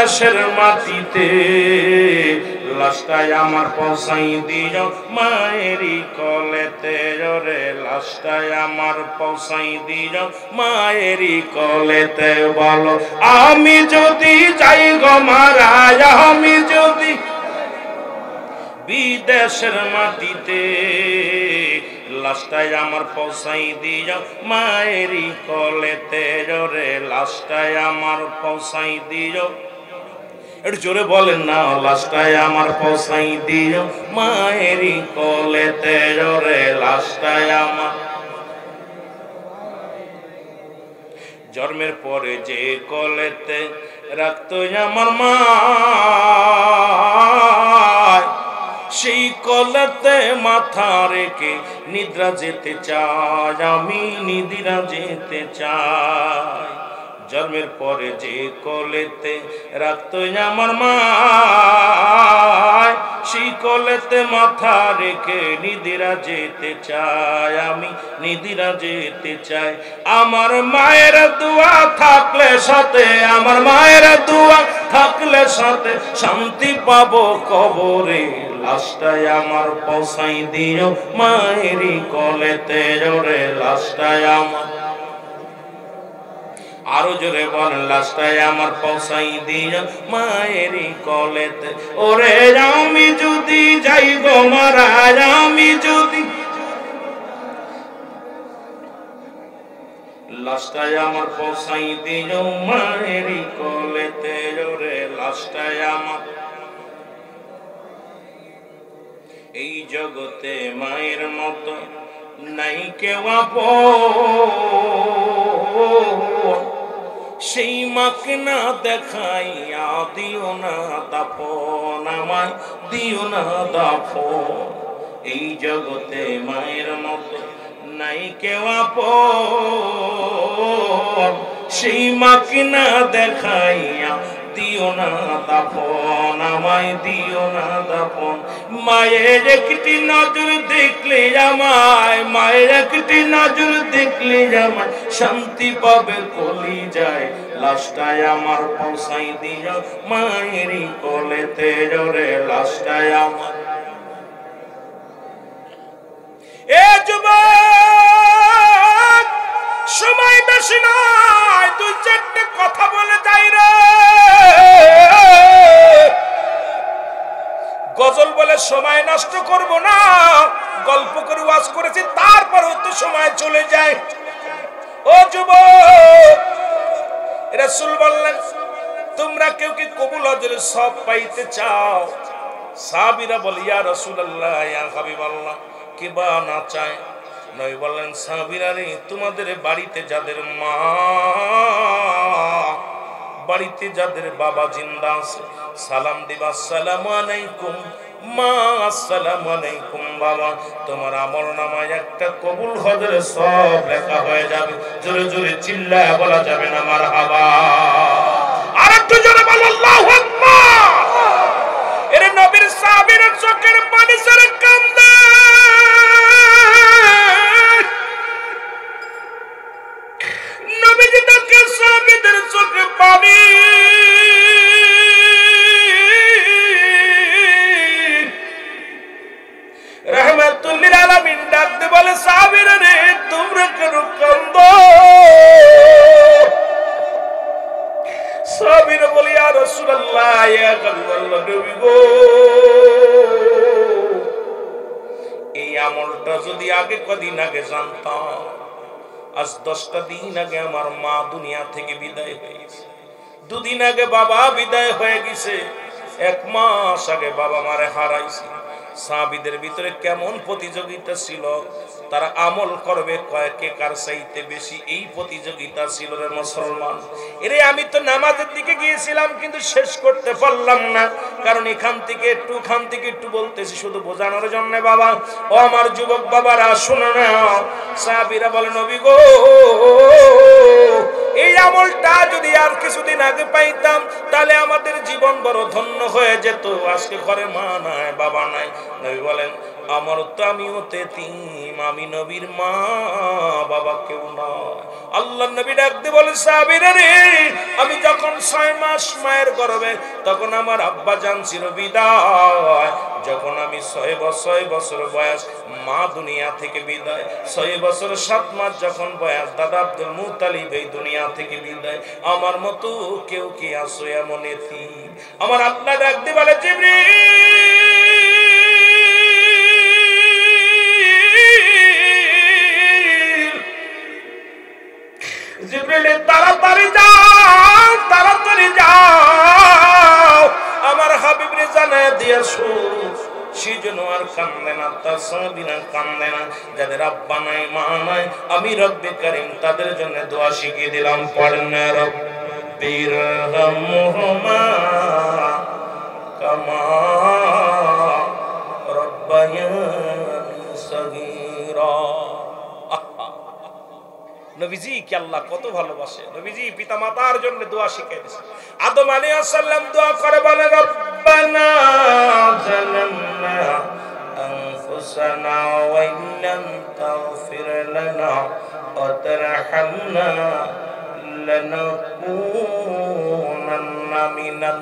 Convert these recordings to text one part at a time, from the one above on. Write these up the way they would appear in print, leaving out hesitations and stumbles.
বিদেশের মাটিতে লাশটাই আমার পৌঁছাই দিও মায়েরই কলেতে রে লাশটাই আমার পৌঁছাই দিও মায়েরই কলেতে বলো আমি যদি যাই গো মারা আমি যদি বিদেশের মাটিতে লাশটাই আমার পৌঁছাই দিও মায়েরই কলেতে রে লাশটাই আমার পৌঁছাই দিও একটু জোরে বলেন না লাশটাই আমার পৌঁছাই দিও মায়েরই কলেতে রে লাশটাই আমার জন্মের পরে যে কলেতে রাখতো আমার মা সেই কলেতে মাথা রেখে নিদ্রা যেতে চাই আমি নিদ্রা যেতে চাই জন্মের পরে যে কোলেতে রাখতো আমার মা সেই কোলেতে মাথা রেখে নিদ্রা যেতে চাই আমি নিদ্রা যেতে চাই আমার মায়ের দোয়া থাকলে সাথে আমার মায়ের দোয়া থাকলে সাথে শান্তি পাবো কবরে লাশটাই আমার পৌঁছাই দিও মায়েরই কোলেতে রে লাশটাই আমার আরো জোরে বল লাশটাই আমার পৌঁছাই দিও মায়েরই কলেতে ওরে আমি যদি যাই গো মারা আমি যদি লাশটাই আমার পৌঁছাই দিও মায়েরই কলেতে রে লাশটাই আমার এই জগতে মায়ের মতো নাই কেউ আপন সেই মাকে না দেখাইয়া দিও না দাফন আমায় দিও না দাফন এই জগতে মায়ের মতো নাই কেউ আপন সেই মাকে না দেখাইয়া দিও না দাফন আমায় দিও না দাফন মায়ের একটি নজর দেখলে আমায় মায়ের একটি নজর দেখলে আমায় শান্তি পাবে কলি যায় লাশটাই আমার পৌঁছাই দিও মায়েরই কোলেতে রে লাশটাই আমার এ যুবক সময় বেশি নয় দুই চারটে কথা বলে যাই রে গজল বলে সময় নষ্ট করব না গল্প করে ওয়াজ করেছি তারপরেও তো সময় চলে যায় ও যুবক রাসূল বললেন তোমরা কেউ কি কবুল হজের সব পাইতে চাও সাহাবীরা বলে ইয়া রাসূলুল্লাহ ইয়া হাবিবাল্লাহ কে বা না চায় নবী বললেন সাহাবীরা রে তোমাদের বাড়িতে যাদের মা বাড়িতে যাদের বাবা জিন্দা আছে সালাম দিবা আসসালামু আলাইকুম মা আসসালামু আলাইকুম বাবা তোমার আমলনামায় একটা কবুল হজের সব লেখা হয়ে যাবে জোরে জোরে চিল্লায়া বলা যাবে না মারহাবা আরেকটু জোরে বল আল্লাহু আকবার এর নবীর সাহাবীর চোখের পানি ঝরে কান্দে নবীজি তাকে সাহাবীদের চোখে পানি रहमतुल लिल आलामीन डाकते बोले साहाबीরা রে তোমরা কেন কাঁদো সাহাবীরা বলে ইয়া রাসূলুল্লাহ ইয়া হাবিবাল্লাহ নবী গো এই আমলটা যদি আগে কদিন আগে জানতাম আজ 10টা দিন আগে আমার মা দুনিয়া থেকে বিদায় হয়ে গেছে দুদিন আগে বাবা বিদায় হয়ে গেছে 1 মাস আগে বাবা মারে হারাইছি সাহাবীদের ভিতরে কেমন প্রতিযোগিতা ছিল তারা আমল করবে কে কার চাইতে বেশি এই প্রতিযোগিতা ছিল রে মুসলমান এরে আমি তো নামাজের দিকে গিয়েছিলাম কিন্তু শেষ করতে পারলাম না কারণ এখান থেকে একটু বলতেছি শুধু বোঝানোর জন্য বাবা ও আমার যুবক বাবারা শুনো না সাহাবীরা বলে নবী গো এই আমলটা যদি আর কিছুদিন আগে পাইতাম তাহলে আমাদের জীবন বড় ধন্য হয়ে যেত আজকে ঘরে মা নাই বাবা নাই নবী বলেন আমার তো আমিও তেতিম আমি নবীর মা বাবা বাবা কেউ নয়। আল্লাহর নবী ডাক দিয়ে বলে, সাহাবীরা রে, আমি যখন 6 মাস মায়ের গর্ভে, তখন আমার আব্বা জান ছিল বিদায়। যখন আমি 6 বছর বয়স, মা দুনিয়া থেকে বিদায়। 6 বছর 7 মাস যখন বয়স, দাদা আব্দুল মুত্তালিব এই দুনিয়া থেকে বিদায়। আমার মতো কেউ কি আসো এমন এতিম? আমার আল্লাহ ডাক দিয়ে বলে, জিবরিল তাড়াতাড়ি যাও, আমার হাবিবরে জানায় দিয়েছো সে যেন আর কান্দে না, তার সাহাবীরা কান্দে না। যাদের আব্বা নাই মা নাই, আমি রব্বে কারীম তাদের জন্য দোয়া শিখিয়ে দিলাম। পড়েন না, রব্বিরহামহুমা কামা রব্বায়ানি সগীরা। নবীজি কে আল্লাহ কত ভালোবাসে। নবীজি পিতা মাতার জন্য দোয়া শিখিয়ে দিয়েছেন। আদম আলাইহিস সালাম দোয়া করে বলে, রব্বানা যালামনা আনফুসানা ওয়া ইল্লাম তাগফির লানা ওয়া তারহামনা লানাকুনান্না মিনাল।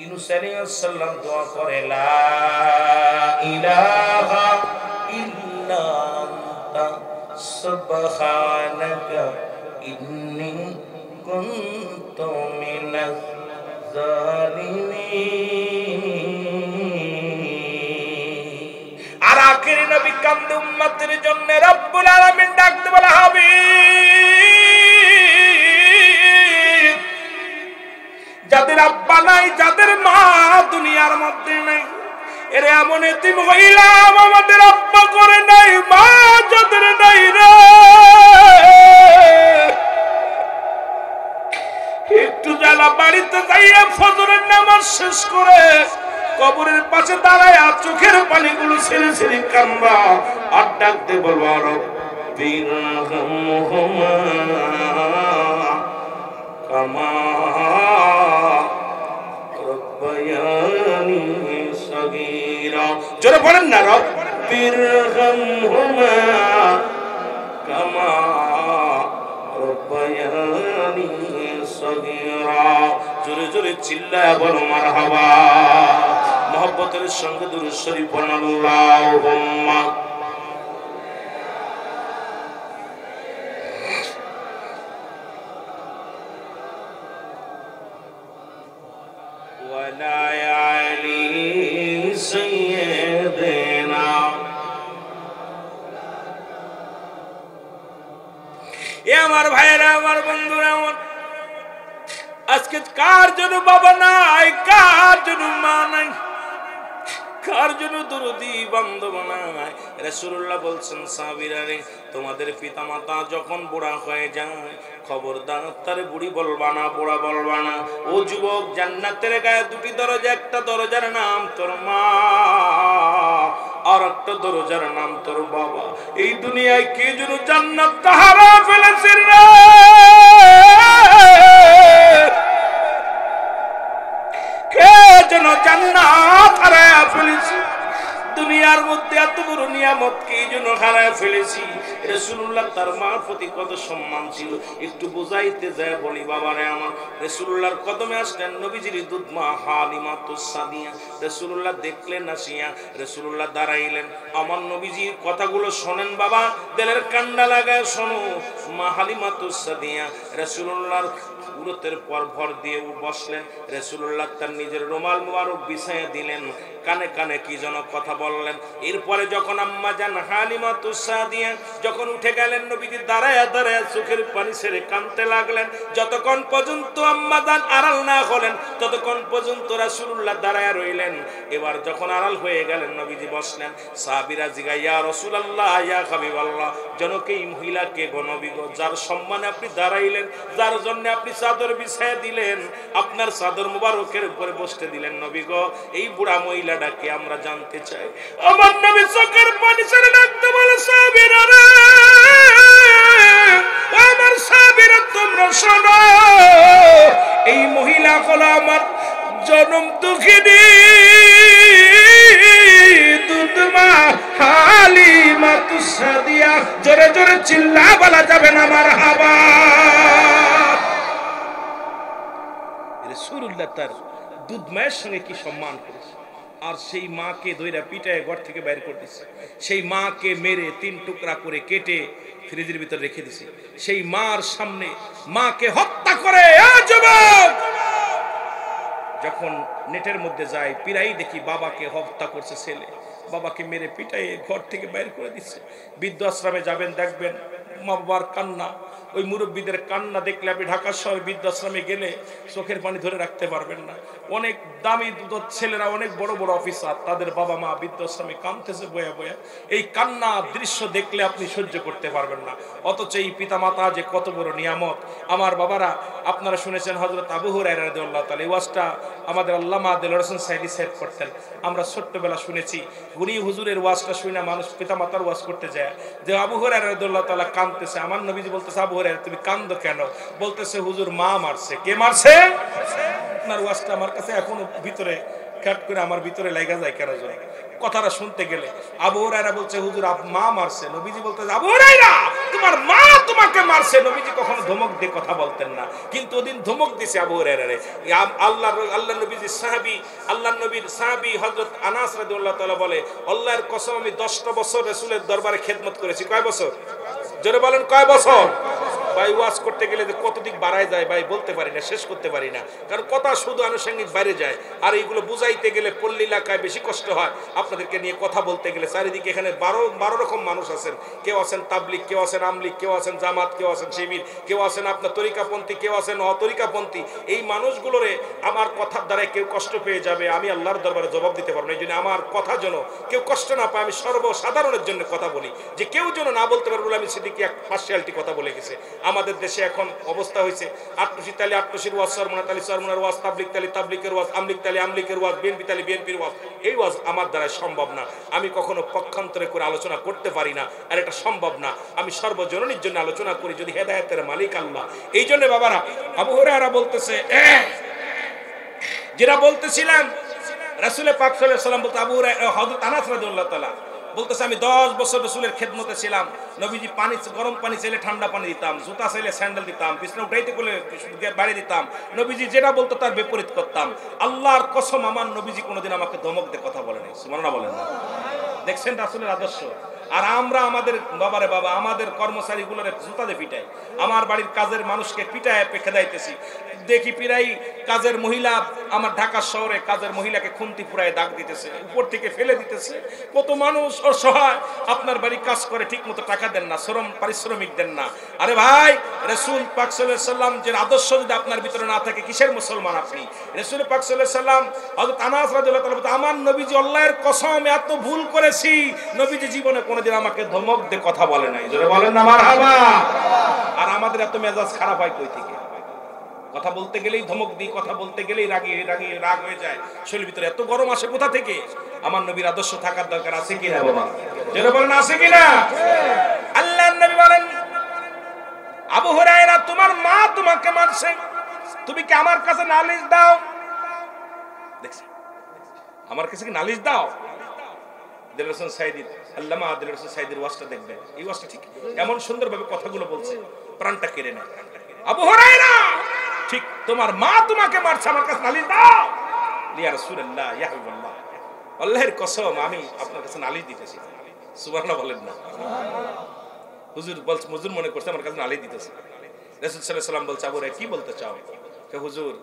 ইউনূস আলাইহিস সালাম দোয়া করে, লা ইলাহা ইল্লা আনতা সুবহানাকা ইন্নী কুনতু মিনাজ জালিমিন। আর আখিরি নবী কান্দে উম্মতের জন্য। রব্বুল আলামিন ডাকতে বলে, হাবিব, যাদের আব্বা নাই, যাদের মা দুনিয়ার মধ্যে নাই, এরে এমন এতিম হইলাম, আমাদের আব্বা করে নাই, মা যাদের নাই রে, একটু জ্বালা বাড়িতে যাইয়া ফজরের নামাজ শেষ করে কবরের পাশে দাঁড়ায় চোখের পানিগুলো ছেড়ে ছেড়ে কান্না আর ডাকতে বলবো, রব্বিরহামহুমা কামা রব্বায়ানি সগীরা। জোরে বলেন না, রব্বিরহামহুমা কামা রব্বায়ানি সগীরা। জোরে জোরে চিল্লায়া বলো মারহাবা। মহব্বতের সঙ্গে দুরূদ শরীফ পড়ুন, আল্লাহুম্মা ওয়ালা আলি সাইয়্যিদিনা। এ আমার ভাইয়েরা, আমার বন্ধুরা, আমার আজকে কার জন্য বাবা নাই, কার জন্য মা নাই, কার জন্য দরদি বান্ধব নাই? রাসূলুল্লাহ বলছেন, সাহাবীরা রে, তোমাদের পিতা মাতা যখন বুড়া হয়ে যায়, খবরদার তারে বুড়ি বলবা না, বুড়া বলবা না। ও যুবক, জান্নাতের গায়ে দুটি দরজা, একটা দরজার নাম তোর মা, আর একটা দরজার নাম তোর বাবা। এই দুনিয়ায় কে যেন জান্নাত হারা ফেলেছে রে, কে যেন জান্নাত হারায় ফেলেছে। দুনিয়ার মধ্যে এত বড় নিয়ামত কে যেন হারায় ফেলেছি। রাসূলুল্লাহ তার মার প্রতি কত সম্মান ছিল, একটু বুঝাইতে যায় বলি, বাবারে আমার। রাসূলুল্লাহর কদমে আসলেন নবীজির দুধ মা হালিমাতুস সাদিয়া। রাসূলুল্লাহ দেখলেন আসিয়া, রাসূলুল্লাহ দাঁড়াইলেন। আমার নবীজির কথাগুলো শোনেন বাবা, দিলের কান্ডা লাগায় শোনো। মা হালিমাতুস সাদিয়া রাসূলুল্লাহর উরতের পর ভর দিয়ে বসলেন। রাসূলুল্লাহ তার নিজের রুমাল মুবারক বিছাইয়া দিলেন, কানে কানে কি যেন কথা বললেন। এরপরে যখন আম্মা জান হালিমাতুস সাদিয়া যখন উঠে গেলেন, নবীজি দাঁড়ায়া দাঁড়ায়া চোখের পানি ছেড়ে কাঁদতে লাগলেন। যতক্ষণ পর্যন্ত আম্মা জান আড়াল না হলেন, ততক্ষণ পর্যন্ত রাসূলুল্লাহ দাঁড়ায়া রইলেন। এবার যখন আড়াল হয়ে গেলেন, নবীজি বসলেন। সাহাবীরা জিজ্ঞাসা, ইয়া রাসূলুল্লাহ, ইয়া হাবিবাল্লাহ, জনকে এই মহিলাকে গো নবী গো, যার সম্মানে আপনি দাঁড়াইলেন, যার জন্য আপনি চাদর বিছায়া দিলেন, আপনার চাদর মুবারকের উপরে বসতে দিলেন, নবী গো, এই বুড়া মহিলাটাকে আমরা জানতে চাই। আমার নবী চোখের পানি ছেড়ে ডাকতে বলে, সাহাবীরা রে, আমার সাহাবীরা তোমরা শোনো, এই মহিলা হলো আমার জনম দুঃখিনী দুধমা হালিমা তুসাদিয়া, জোরে জোরে চিল্লা বলা যাবে না মারহাবা। রাসূলুল্লাহ তার দুধ মায়ের সঙ্গে কি সম্মান করেছে, আর সেই মাকে দইরা পিটায় ঘর থেকে বাইর করে দিচ্ছে, সেই মাকে মেরে 3 টুকরা করে কেটে ফ্রিজের ভিতর রেখে দিছে, সেই মার সামনে মাকে হত্যা করে। যুবক যখন নেটের মধ্যে যায় পিরাই দেখি বাবাকে হত্যা করছে ছেলে, বাবাকে মেরে পিটাই ঘর থেকে বাইর করে দিচ্ছে। বৃদ্ধ আশ্রমে যাবেন, দেখবেন মা বাবার কান্না, ওই মুরব্বীদের কান্না দেখলে আপনি ঢাকা শহর বৃদ্ধাশ্রমে গেলে চোখের পানি ধরে রাখতে পারবেন না। অনেক দামি ছেলেরা, অনেক বড় বড় অফিসার, তাদের বাবা মা বৃদ্ধাশ্রমে কাঁদতেছে বয়া বয়া। এই কান্না দৃশ্য দেখলে আপনি সহ্য করতে পারবেন না, অথচ এই পিতা মাতা যে কত বড় নিয়ামত। আমার বাবারা, আপনারা শুনেছেন হযরত আবু হুরায়রা রাদিয়াল্লাহু তাআলা, এই ওয়াজটা আমাদের আল্লামা দেলোয়ার হোসেন সাইদি সাহেব করতেন। আমরা ছোট্টবেলা শুনেছি, উনি হুজুরের ওয়াজটা শুনে মানুষ পিতা মাতার ওয়াজ করতে যায়, যে আবু হুরায়রা রাদিয়াল্লাহু তাআলা কাঁদতেছে। আমার নবীজি বলতেছে, আবু হুরায়রা তুমি কাঁদো কেন? বলতেছে, হুজুর মা মারছে। কে মারছে? আপনার ওয়াজটা আমার কাছে এখনো ভিতরে কাট করে আমার ভিতরে লাগা যায় কেন জানি কথাটা শুনতে গেলে। আবু হুরায়রা বলছে, হুজুর মা মারছে। নবীজি বলতেছে, আবু হুরায়রা তোমার মা তোমাকে মারছে। নবীজি কখনো ধমক দিয়ে কথা বলতেন না, কিন্তু ওদিন ধমক দিছে আবু হুরায়রারে। আল্লাহ নবীজি সাহাবী, আল্লাহ নবীর সাহাবী হযরত আনাস রাদিয়াল্লাহু তাআলা বলে, আল্লাহর কসম আমি 10টা বছর রাসূলের দরবারে খেদমত করেছি। কয় বছর? জোরে বলেন, কয় বছর? ভাই ওয়াজ করতে গেলে যে কত দিক বাড়ায় যায় ভাই বলতে পারি না, শেষ করতে পারি না, কারণ কথা শুধু আনুষঙ্গিক বাইরে যায়। আর এইগুলো বুঝাইতে গেলে পল্লী এলাকায় বেশি কষ্ট হয়। আপনাদেরকে নিয়ে কথা বলতে গেলে চারিদিকে এখানে 12 রকম মানুষ আছেন। কেউ আছেন তাবলিগ, কেউ আছেন আমলিগ, কেউ আছেন জামাত, কেউ আছেন শিবির, কেউ আছেন আপনার তরিকাপন্থী, কেউ আছেন অতরিকাপন্থী। এই মানুষগুলোরে আমার কথার দ্বারাই কেউ কষ্ট পেয়ে যাবে, আমি আল্লাহর দরবারে জবাব দিতে পারবো না। এই জন্য আমার কথা যেন কেউ কষ্ট না পায়, আমি সর্বসাধারণের জন্য কথা বলি, যে কেউ যেন না বলতে পারবো আমি সেদিকে এক পার্সিয়ালিটি কথা বলে গেছে। আমাদের দেশে এখন অবস্থা হয়েছে, আট্টুসি তালি আট্টুসির ওয়াজ, সরমনা তালি সরমনার ওয়াজ, তাবলিগ তালি তাবলিগের ওয়াজ, আমলিগ তালি আমলিগের ওয়াজ, বিএনপি তালি বিএনপির ওয়াজ। এই ওয়াজ আমার দ্বারা সম্ভব না, আমি কখনো পক্ষান্তরে করে আলোচনা করতে পারি না, আর এটা সম্ভব না। আমি সর্বজননীর জন্য আলোচনা করি, যদি হেদায়েতের মালিক আল্লাহ। এই জন্য বাবারা, আবু হুরায়রা বলতেছে, যেটা বলতেছিলাম রাসূল পাক সাল্লাল্লাহু আলাইহি ওয়াসাল্লাম বলতে, আবু হুরায়রা হযরত আনাস রাদিয়াল্লাহু তাআলা বলতেছে, আমি 10 বছর রাসূলের খেদমতে ছিলাম। নবীজি পানি, গরম পানি চাইলে ঠান্ডা পানি দিতাম, জুতা চাইলে স্যান্ডেল দিতাম, বিছানা উঠাইতে বলে বাড়ি দিতাম। নবীজি যেটা বলতো তার বিপরীত করতাম। আল্লাহর কসম আমার নবীজি কোনোদিন আমাকে ধমক দিয়ে কথা বলে নাই। সুবহানাল্লাহ বলেন না? দেখছেন রাসূলের আদর্শ। আর আমরা আমাদের বাবারে বাবা, আমাদের কর্মচারীগুলোর জুতা দিয়ে পিটাই, আমার বাড়ির কাজের মানুষকে পিটায় খেদাইতেছি। দেখি পিরাই কাজের মহিলা, আমার ঢাকা শহরে কাজের মহিলাকে খুন্তি পুরায় দাগ দিতেছে, উপর থেকে ফেলে দিতেছে। কত মানুষ অসহায়, আপনার বাড়ি কাজ করে ঠিক মতো টাকা দেন না, শ্রম পারিশ্রমিক দেন না। আরে ভাই, রাসূল পাক সাল্লাল্লাহু আলাইহি ওয়াসাল্লাম যে আদর্শ যদি আপনার ভিতরে না থাকে, কিসের মুসলমান আপনি? রাসূল পাক সাল্লাল্লাহু আলাইহি ওয়াসাল্লাম, হযরত আনাস রাদিয়াল্লাহু তাআলা বলেন, আমার নবীজি আল্লাহর কসম এত ভুল করেছি, নবীজি জীবনে কোনোদিন আমাকে ধমক দিয়ে কথা বলে নাই। জোরে বলেন না মারহাবা। আর আমাদের এত মেজাজ খারাপ হয় কই থেকে? কথা বলতে গেলেই ধমক দিই, কথা বলতে গেলেই রাগ হয়ে যায়, শরীরের ভিতরে এত গরম আসে কোথা থেকে? আমার নবীর আদর্শ থাকার দরকার আছে কি না বাবা? জোরে বলেন, আছে কি না? আল্লাহর নবী বলেন, আবু হুরায়রা তোমার মা তোমাকে মারছে, তুমি কি আমার কাছে নালিশ দাও? দেখছেন, আমার কাছে কি নালিশ দাও? দেলোয়ার হোসেন সাইদি, আল্লামা দেলোয়ার হোসেন সাইদির ওয়াজটা দেখবেন, এই ওয়াজটা ঠিক এমন সুন্দরভাবে কথাগুলো বলছে, প্রাণটা কেড়ে নেয়। আবু হুরায়রা, ঠিক তোমার মা তোমাকে মারছে, আমার কাছে নালিশ দাও। ইয়া রাসূলুল্লাহ, ইয়া হাবিবাল্লাহ, আল্লাহর কসম আমি আপনার কাছে নালিশ দিতেছি। সুবহানাল্লাহ বলেন না? হুজুর বলছে, হুজুর মনে করছে আমার কাছে নালিশ দিতেছে। রাসূল সাল্লাল্লাহু আলাইহি ওয়াসাল্লাম বলছে, আবু হুরায়রা কি বলতে চাও? হুজুর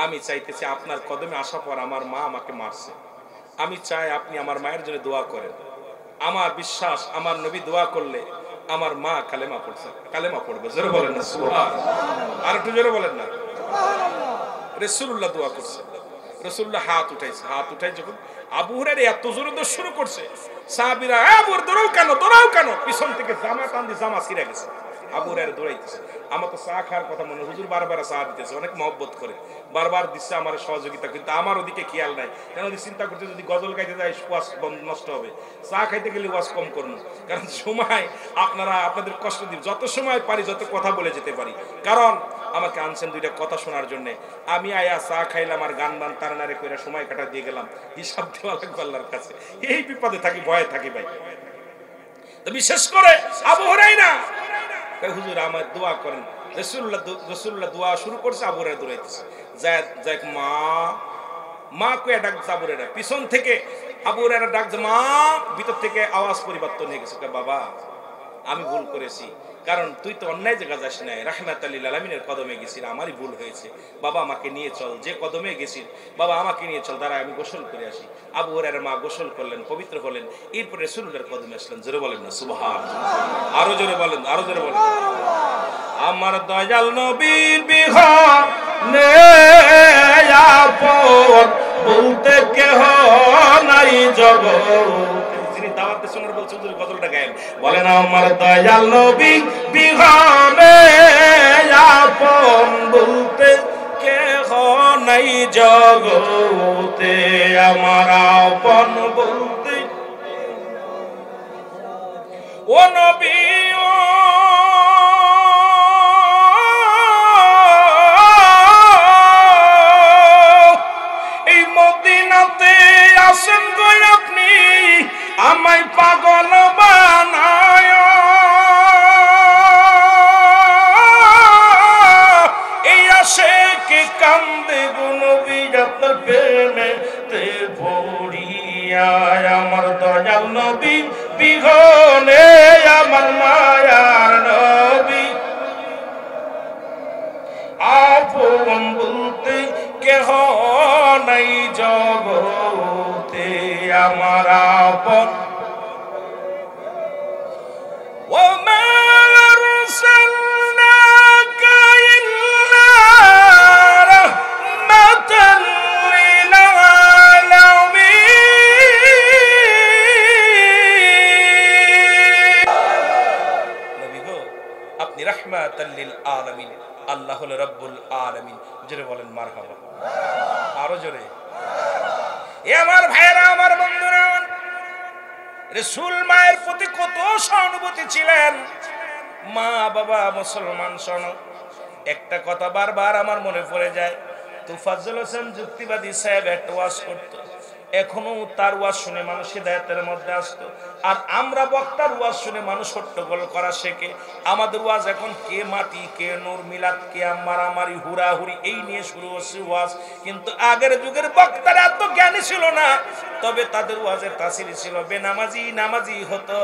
আমি চাইতেছি আপনার কদমে আসার পর আমার মা আমাকে মারছে, আমি চাই আপনি আমার মায়ের জন্য দোয়া করেন। আমার বিশ্বাস আমার নবী দোয়া করলে আমার মা কালেমা পড়ছে, কালেমা পড়বে। জোরে বলেন না সুবহানাল্লাহ। আর একটু জোরে বলেন না সুবহানাল্লাহ। রাসূলুল্লাহ দোয়া করছে, রাসূলুল্লাহ হাত উঠাইছে, হাত উঠাই যখন আবু হুরায়রা এত জোরে দৌড় শুরু করছে, সাহাবীরা আবু দৌড়াও কেন, দৌড়াও কেন, পিছন থেকে জামা টান দিয়ে জামা ছিঁড়ে গেছে। আবু হুরায়রা দৌড়াইতেছে, আমার তো চা খাওয়ার কথা মনে, হুজুর বারবার চা দিতেছে, অনেক মহব্বত করে বারবার দিচ্ছে আমার সহযোগিতা, কিন্তু আমার ওদিকে খেয়াল নাই। কেন চিন্তা করছে যদি গজল গাইতে যায় ওয়াজ নষ্ট হবে, চা খাইতে গেলে ওয়াজ কম করুন, কারণ সময় আপনারা আপনাদের কষ্ট দিন, যত সময় পারি যত কথা বলে যেতে পারি। কারণ আমাকে আনছেন দুইটা কথা শোনার জন্য। আমি আয়া চা খাইলাম আর গান বান তারানারে কইরা সময় কাটা দিয়ে গেলাম। হিসাব দেওয়া লাগবে আল্লাহর কাছে। এই বিপদে থাকি, ভয়ে থাকি ভাই। তো বিশেষ করে আবু হুরায়রা কই হুজুর আমার দোয়া করেন। রাসূলুল্লাহ দোয়া শুরু করছে, আবু হুরায়রা দৌড়াইতেছে, যাক মা মা কইয়া ডাক আবু হুরায়রা, পিছন থেকে আবু হুরায়রা ডাক মা, ভিতর থেকে আওয়াজ পরিবর্তন হয়ে গেছে, বাবা আমি ভুল করেছি, কারণ তুই তো অন্যায় জায়গা যাস নাই, রাহমাতাল লিল আলামিনের কদমে গেছিস, আমারই ভুল হয়েছে, বাবা আমাকে নিয়ে চল, যে কদমে গেছিস বাবা আমাকে নিয়ে চল, দাঁড়া আমি গোসল করে আসি। আবু হুরায়রার মা গোসল করলেন, পবিত্র হলেন, এরপর রাসূলুল্লাহর কদমে আসলেন। জোরে বলেন না সুবহানাল্লাহ, আরো জোরে বলেন, আরো জোরে বলেন। আমার দয়াল নবীর বিহনে আপন বলতে কেহ নাই জগতে। যিনি দাওয়াতে শোনার বলছেন যদি গজলটা গায়েন, বলেন আমার দয়াল নবী বিহনে আপন বলতে কেহ নাই জগতে, আমার আপন বলতে ও নবী আপনি আমায় পাগল বানায়, এই আশিকে কান্দে গো নবী আপনার প্রেমেতে পড়িয়া, আমার দয়াল নবী বিহনে আমার মায়ার নবী আপন বলতে কেহ নাই জগতে, আমার আপন ওমা আরসালনাকা ইল্লা রাহমাতাল লিল আলামিন। নবী গো আপনি রাহমাতাল লিল আলামিন, আল্লাহ হলো রব্বুল আলামিন। জোরে বলেন মারহাবা, আরো জোরে। এ আমার ভাইরা, আমার বন্ধুরা, রাসূল মায়ের প্রতি কত সহানুভূতি ছিলেন। মা বাবা মুসলমান, শোনো একটা কথা বারবার আমার মনে পড়ে যায়। তোফাজ্জল হোসেন যুক্তিবাদী সাহেব একটা ওয়াজ করতো, এখনো তার ওয়াজ শুনে মানুষ হিদায়াতের মধ্যে আসতো, আর আমরা বক্তার ওয়াজ শুনে মানুষ হট্টগোল করা শেখে। আমাদের ওয়াজ এখন কে মাটি কে নূর, মিলাদ কে মারামারি হুড়াহুড়ি, এই নিয়ে শুরু হচ্ছে ওয়াজ। কিন্তু আগের যুগের বক্তারা এত জ্ঞানী ছিল না, তবে তাদের ওয়াজের তাসির ছিল। বেনামাজি নামাজি হতো,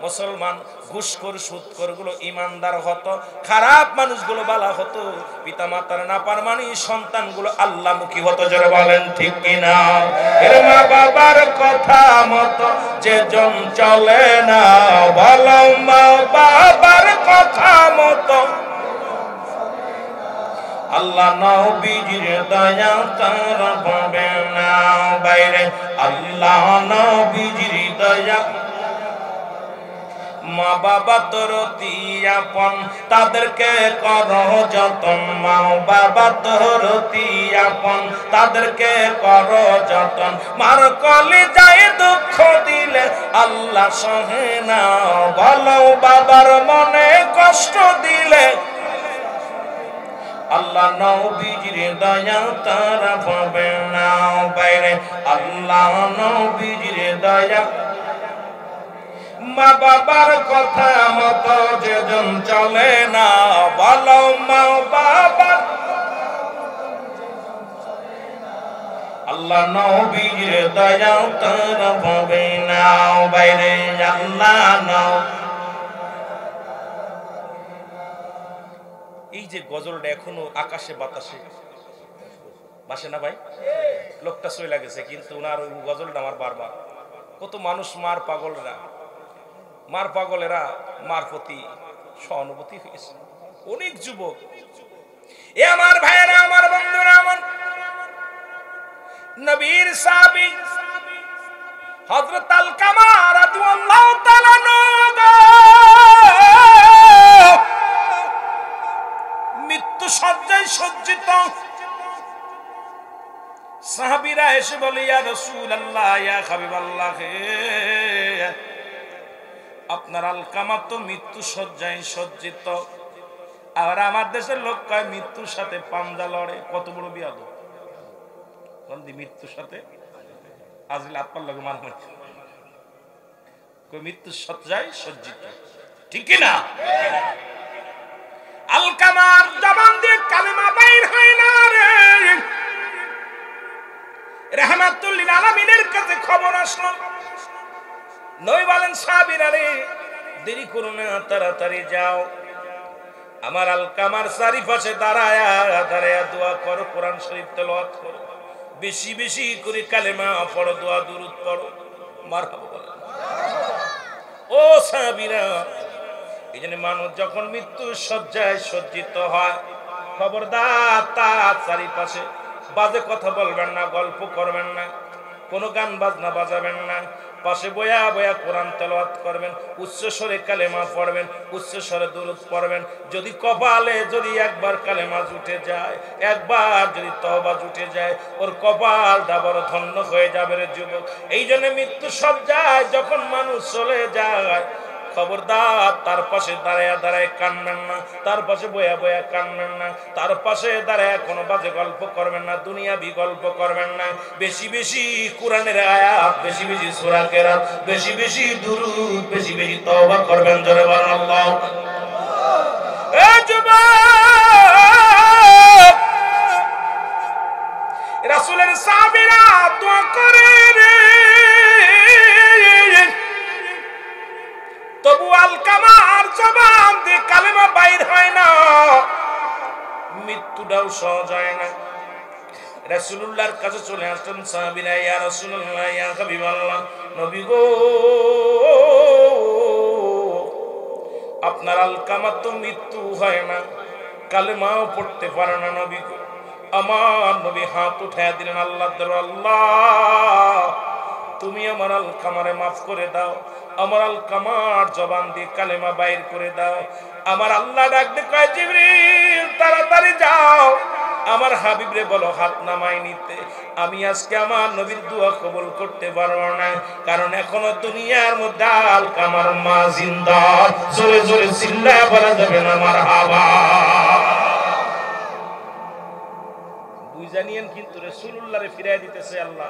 মুসলমান ঘুষখোর সুদখোর গুলো ইমানদার হতো, খারাপ মানুষগুলো বালা হতো, পিতা মাতার নাফরমানি সন্তানগুলো আল্লাহমুখী হতো। জোরে বলেন ঠিক কিনা? এর মা বাবার কথা মতো যে জন চলে না, বলো মা বাবার কথা মতো আল্লাহ নবীজির দয়া তার পাবে না বাইরে, আল্লাহ নবীজির দয়া। মা বাবা তোর আপন, তাদেরকে করো যতন, মা বাবা তোর আপন, তাদেরকে করো যতন। মার কলিজায় দুঃখ দিলে আল্লাহ সহে না, বলো বাবার মনে কষ্ট দিলে আল্লাহ নবীজির দয়া তারা পাবে না বাইরে, আল্লাহ নবীজির দয়া। মা বাবার কথা মতো যেজন চলে না, বলো মা বাবার আল্লাহ নবীর দয়া তারা পাবে না বাইরে, আল্লাহ নও। এই যে গজলটা এখনো আকাশে বাতাসে বাসে না ভাই, লোকটা চলে গেছে, কিন্তু ওনার ওই গজলটা আমার বারবার। কত মানুষ মার পাগলেরা, মার পাগলেরা মার প্রতি সহানুভূতি হয়েছে। অনেক যুবক, এ আমার ভাইয়েরা, আমার বন্ধুরা, আমার নবীর সাহাবী হযরত আলকামা রাদিয়াল্লাহু তাআলা মৃত্যু শয্যায় সজ্জিত। সাহাবীরা এসে বলে, ইয়া রাসূলুল্লাহ, ইয়া হাবিবাল্লাহ, আপনার আলকামা তো মৃত্যু শয্যায় সজ্জিত, আর আমার দেশের লোক কয় মৃত্যুর সাথে পাঞ্জা লড়ে। কত বড় বিয়াদ! মৃত্যুর সাথে আজরাইল আত্মার লগে মারামারি, মৃত্যুর সজ্জায় সজ্জিত, ঠিক না? আলকামার জবান দিয়ে কালেমা বাইর হয় না রে। রাহমাতুল লিল আলামিনের কাছে খবর আসলো, নবী বলেন সাহাবীরা রে দেরি করো না, তাড়াতাড়ি যাও, আমার আলকামার চারিপাশে দাঁড়ায়া দাঁড়ায়া দোয়া করো, কোরআন শরীফ তেলাওয়াত করো, বেশি বেশি করে কালেমা পড়ো, দোয়া দুরূদ পড়ো। মারহাবা বলেন। ও সাহাবীরা, এই জন্য মানুষ যখন মৃত্যুর শয্যায় সজ্জিত হয়, খবরদার তার চারিপাশে বাজে কথা বলবেন না, গল্প করবেন না, কোনো গান বাজনা বাজাবেন না, পাশে বয়া বয়া কোরআন তেলাওয়াত করবেন, উচ্চ স্বরে কালেমা পড়বেন, উচ্চ স্বরে দুরূদ পড়বেন। যদি কপালে যদি একবার কালেমা জুটে যায়, একবার যদি তওবা জুটে যায়, ওর কপালটা বড় ধন্য হয়ে যাবে রে যুবক। এই জন্য মৃত্যু সজ্জায় যখন মানুষ চলে যায়, খবরদার তার পাশে দাঁড়ায় দাঁড়ায় কানবেন না, তার পাশে বয়া বয়া কানবেন না, তার পাশে দাঁড়ায় কোনো বাজে গল্প করবেন না, দুনিয়াবি গল্প করবেন না। বেশি বেশি কোরআনের আয়াত, বেশি বেশি সূরা কেরাত, বেশি বেশি দুরূদ, বেশি বেশি তওবা করবেন। জোরে বলেন আল্লাহু আকবার। এ যুবক, রাসূলের সাহাবীরা দোয়া করে রে, তবু আলকামার জবান দিয়ে কালেমা বাইর হয় না, মৃত্যুটাও সহজ হয় না। রাসূলুল্লাহর কাছে চলে আসলেন সাহাবীরা, ইয়া রাসূলুল্লাহ, ইয়া হাবিবাল্লাহ, নবী গো, আপনার আলকামা তো মৃত্যু হয় না, কালেমাও পড়তে পারে না নবী গো। আমার নবী হাত উঠায় দিলেন আল্লাহর দরবারে, আল্লাহ তুমি আমার আলকামারে মাফ করে দাও, আমার আলকামার জবান দিয়ে কালেমা বাইর করে দাও। আমার আল্লাহ ডাকতে কয়, জিবরিল তাড়াতাড়ি যাও, আমার হাবিবরে বলো হাত নামাই নিতে। আমি আজকে আমার নবীর দোয়া কবুল করতে পারবো না, কারণ এখনো দুনিয়ার মধ্যে আলকামার মা জিন্দা। জোরে জোরে চিল্লায় বলা যাবে না মারহাবা। বুঝা নিয়েন, কিন্তু রাসূলুল্লাহরে ফিরাই দিতেছে আল্লাহ,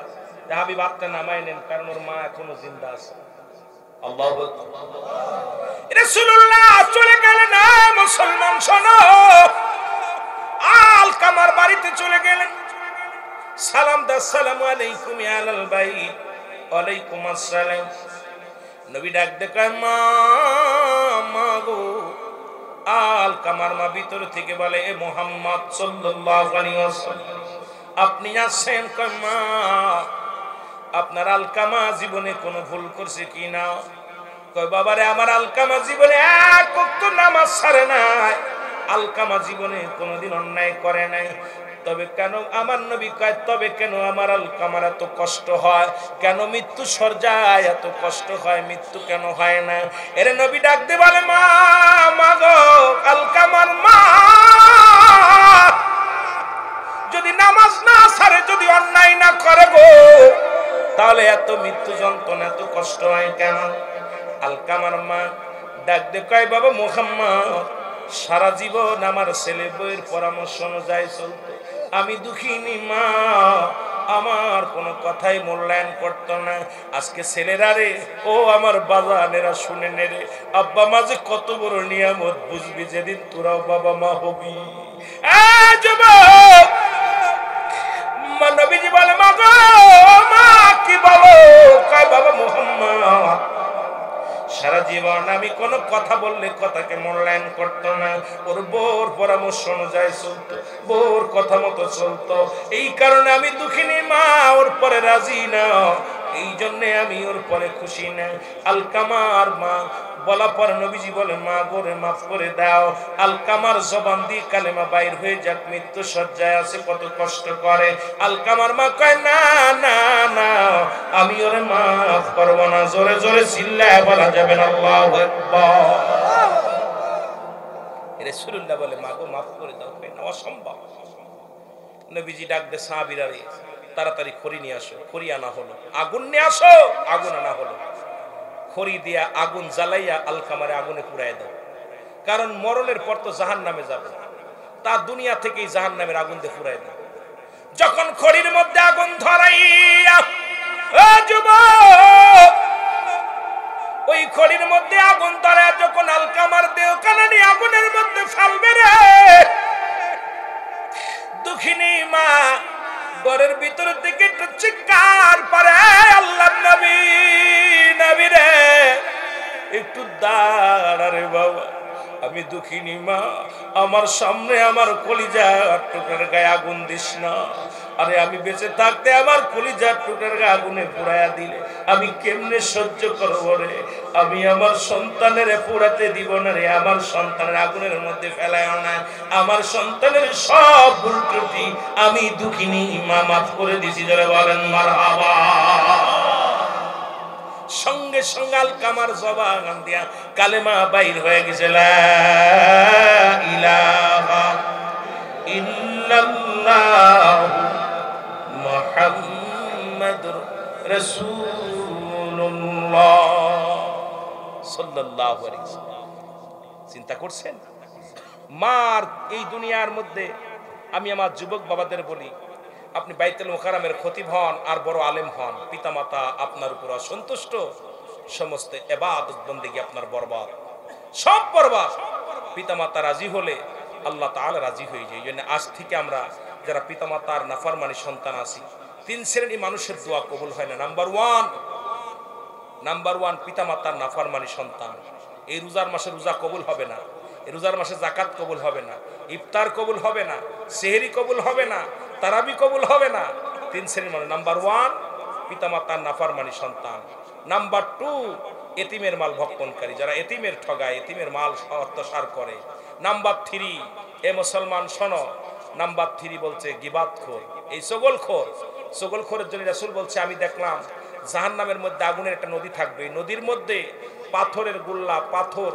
হাবিব হাতটা নামাই নেন, কারণ ওর মা এখনো জিন্দা আছে। আল্লাহু আকবার। রাসূলুল্লাহ চলে গেলেন। না মুসলমান শোনো, আলকামার বাড়িতে চলে গেলেন, সালাম দা, আসসালামু আলাইকুম ইয়া আহলাল বাইত। ওয়ালাইকুম আসসালাম। নবী ডাক দেয়, মা মা গো। আলকামার মা ভিতর থেকে বলে, এ মুহাম্মদ সাল্লাল্লাহু আলাইহি ওয়াসাল্লাম, আপনি আছেন? কয়, মা আপনার আলকামা জীবনে কোনো ভুল করছে কিনা? কয়, বাবারে আমার আলকামা জীবনে এক ওয়াক্ত নামাজ ছাড়ে নাই, আলকামা জীবনে কোনোদিন অন্যায় করে নাই। তবে কেন আমার নবী কয়, তবে কেন আমার আলকামার এত কষ্ট হয়, কেন মৃত্যু সজ্জায় এত কষ্ট হয়, মৃত্যু কেন হয় না? এর নবী ডাক দিয়ে বলে, মা মা গো, আলকামার মা যদি নামাজ না ছাড়ে, যদি অন্যায় না করে গো, তাহলে এত মৃত্যু যন্ত্রণা, এত কষ্ট হয় কেন? আলকামার মা ডাক দিয়ে কয়, বাবা মুহাম্মদ, সারা জীবন আমার ছেলে বউয়ের পরামর্শ অনুযায়ী চলতো, আমি দুঃখিনী মা, আমার কোনো কথাই মূল্যায়ন করতো না। আজকে ছেলেরা রে, ও আমার বাজানেরা শুনে নে রে, আব্বা মা যে কত বড় নিয়ামত, বুঝবি যেদিন তোরাও বাবা মা হবি। যুবক, মা নবীজি বলে, মা গো, মা কি বলো? কয়, বাবা মুহাম্মদ, সারা জীবন আমি কোনো কথা বললে কথাকে মূল্যায়ন করতো না, ওর বউর পরামর্শ অনুযায়ী চলতো, বউর কথা মতো চলতো। এই কারণে আমি দুঃখিনী মা, ওর পরে রাজি না, এই জন্যে আমি ওর পরে খুশি না। আলকামার মা বলা পর নবীজি বলে, মা গোরে মাফ করে দাও, আলকামার জবান দিয়ে কালেমা বাইর হয়ে যাক, মৃত্যু সজ্জায় আছে, কত কষ্ট করে। আলকামার মা কয়, না না না, আমি ওরে মাফ করবো না। জোরে জোরে চিল্লায় বলা যাবে না আল্লাহু আকবার। রাসূলুল্লাহ বলে, মা গো মাফ করে দাও। না, অসম্ভব। নবীজি ডাক দে, সাহাবীরা রে তাড়াতাড়ি খড়ি নিয়ে আসো। খড়ি আনা হলো। আগুন নিয়ে আসো। আগুন আনা হলো। খড়ি দিয়া আগুন জ্বালাইয়া আলকামারে আগুনে পুড়ায় দাও। কারণ মরণের পর তো জাহান্নামে যাবে, তার দুনিয়া থেকেই জাহান্নামের আগুন দিয়ে ফুরাই দেয়। যখন খড়ির মধ্যে আগুন ধরাইয়া যুবক ওই খড়ির মধ্যে আগুন ধরাইয়া যখন আলকামার দেহ কানানি আগুনের মধ্যে ফেলবে রে, দুঃখিনী মা ঘরের ভিতর থেকে একটু চিৎকার পারে, আল্লাহ নবী, নবী রে একটু দাঁড়া রে বাবা, আমি দুঃখিনী মা, আমার সামনে আমার কলিজার টুকরার গায়ে আগুন দিস না। আরে আমি বেঁচে থাকতে আমার কলিজার টুকরার গায়ে আগুনে পোড়ায়া দিলে আমি কেমনে সহ্য করবো রে? আমি আমার সন্তানের পোড়াতে দিব না রে, আমার সন্তানের আগুনের মধ্যে ফেলায় না, আমার সন্তানের সব ভুল ত্রুটি আমি দুঃখিনী মা মাফ করে দিছি। যারা বলেন মারহাবা। সঙ্গে সঙ্গে আলকামার জবান দিয়া কালেমা বাইর হয়ে গেছে, লা ইলাহা ইল্লাল্লাহু মুহাম্মাদুর রাসূলুল্লাহ সাল্লাল্লাহু আলাইহি ওয়াসাল্লাম। চিন্তা করছেন মার এই দুনিয়ার মধ্যে? আমি আমার যুবক বাবাদের বলি, আপনি বাইতুল মুকাররমের খতিব হন আর বড় আলেম হন, পিতামাতা আপনার উপর অসন্তুষ্ট, সমস্ত ইবাদত বন্দেগী আপনার বরবাদ, সব বরবাদ। পিতামাতা রাজি হলে আল্লাহ তাআলা রাজি হয়ে যায়। এই জন্য আজ থেকে আমরা যারা পিতামাতার নাফরমানি সন্তান আছি, 3 শ্রেণী মানুষের দোয়া কবুল হয় না। নাম্বার ওয়ান পিতামাতার নাফরমানি সন্তান। এই রোজার মাসে রোজা কবুল হবে না, এই রোজার মাসে জাকাত কবুল হবে না, ইফতার কবুল হবে না, সেহরি কবুল হবে না, তারাবি কবুল হবে না। 3 শ্রেণীর মানুষ। নাম্বার ওয়ান পিতামাতার নাফরমানি সন্তান। নাম্বার 2 এতিমের মাল ভক্ষণকারী, যারা এতিমের ঠগায়, এতিমের মাল অত্যাচার করে। নাম্বার 3 এ মুসলমান শোনো, নাম্বার 3 বলছে গিবাতখোর, এই সগলখোরের জন্য রাসূল বলছে আমি দেখলাম জাহান্নামের মধ্যে আগুনের একটা নদী থাকবে, এই নদীর মধ্যে পাথরের গোল্লা, পাথর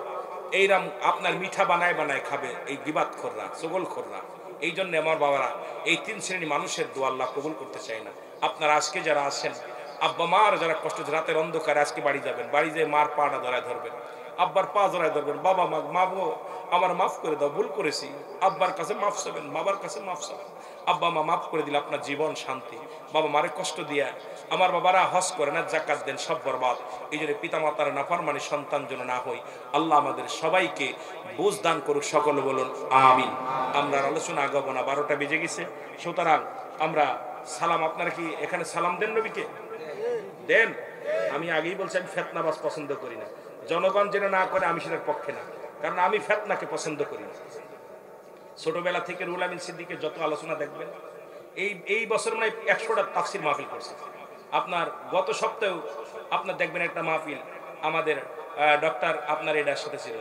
এইরাম আপনার মিঠা বানায় বানায় খাবে এই গিবাতখোররা, সগলখোররা। এই জন্য আমার বাবারা এই 3 শ্রেণী মানুষের দোয়া আল্লাহ কবুল করতে চায় না। আপনারা আজকে যারা আছেন, আব্বা মার যারা কষ্ট, রাতের অন্ধকারে আজকে বাড়ি যাবেন, বাড়ি যেয়ে মার পাটা ধরায় ধরবেন, আব্বার পা ধরায় ধরবেন, বাবা মা গো আমার মাফ করে দাও, ভুল করেছি। আব্বার কাছে মাফ চাবেন, বাবার কাছে মাফ চাবেন। আব্বা মা মাফ করে দিলে আপনার জীবন শান্তি। বাবা মারে কষ্ট দিয়া আমার বাবারা হজ করে না, জাকাত দেন, সব বরবাদ। এই জন্য পিতামাতার নাফরমানি সন্তান যেন না হই। আল্লাহ আমাদের সবাইকে বুঝ দান করুক, সকলে বলুন আমিন। আমরা আলোচনা আগাবো না, 12টা বেজে গেছে। সুতরাং আমরা সালাম, আপনারা কি এখানে সালাম দেন নবীকে? দেন। আমি আগেই বলছি আমি ফেতনাবাজ পছন্দ করি না। জনগণ যেন না করে আমি সেটার পক্ষে না, কারণ আমি ফেতনাকে পছন্দ করি না। ছোটবেলা থেকে রুহুল আমিন সিদ্দিকের যত আলোচনা দেখবেন, এই বছর মানে 100টা তাফসির মাহফিল করছে। আপনার গত সপ্তাহেও আপনার দেখবেন একটা মাহফিল আমাদের ডক্টর আপনার এটার সাথে ছিল,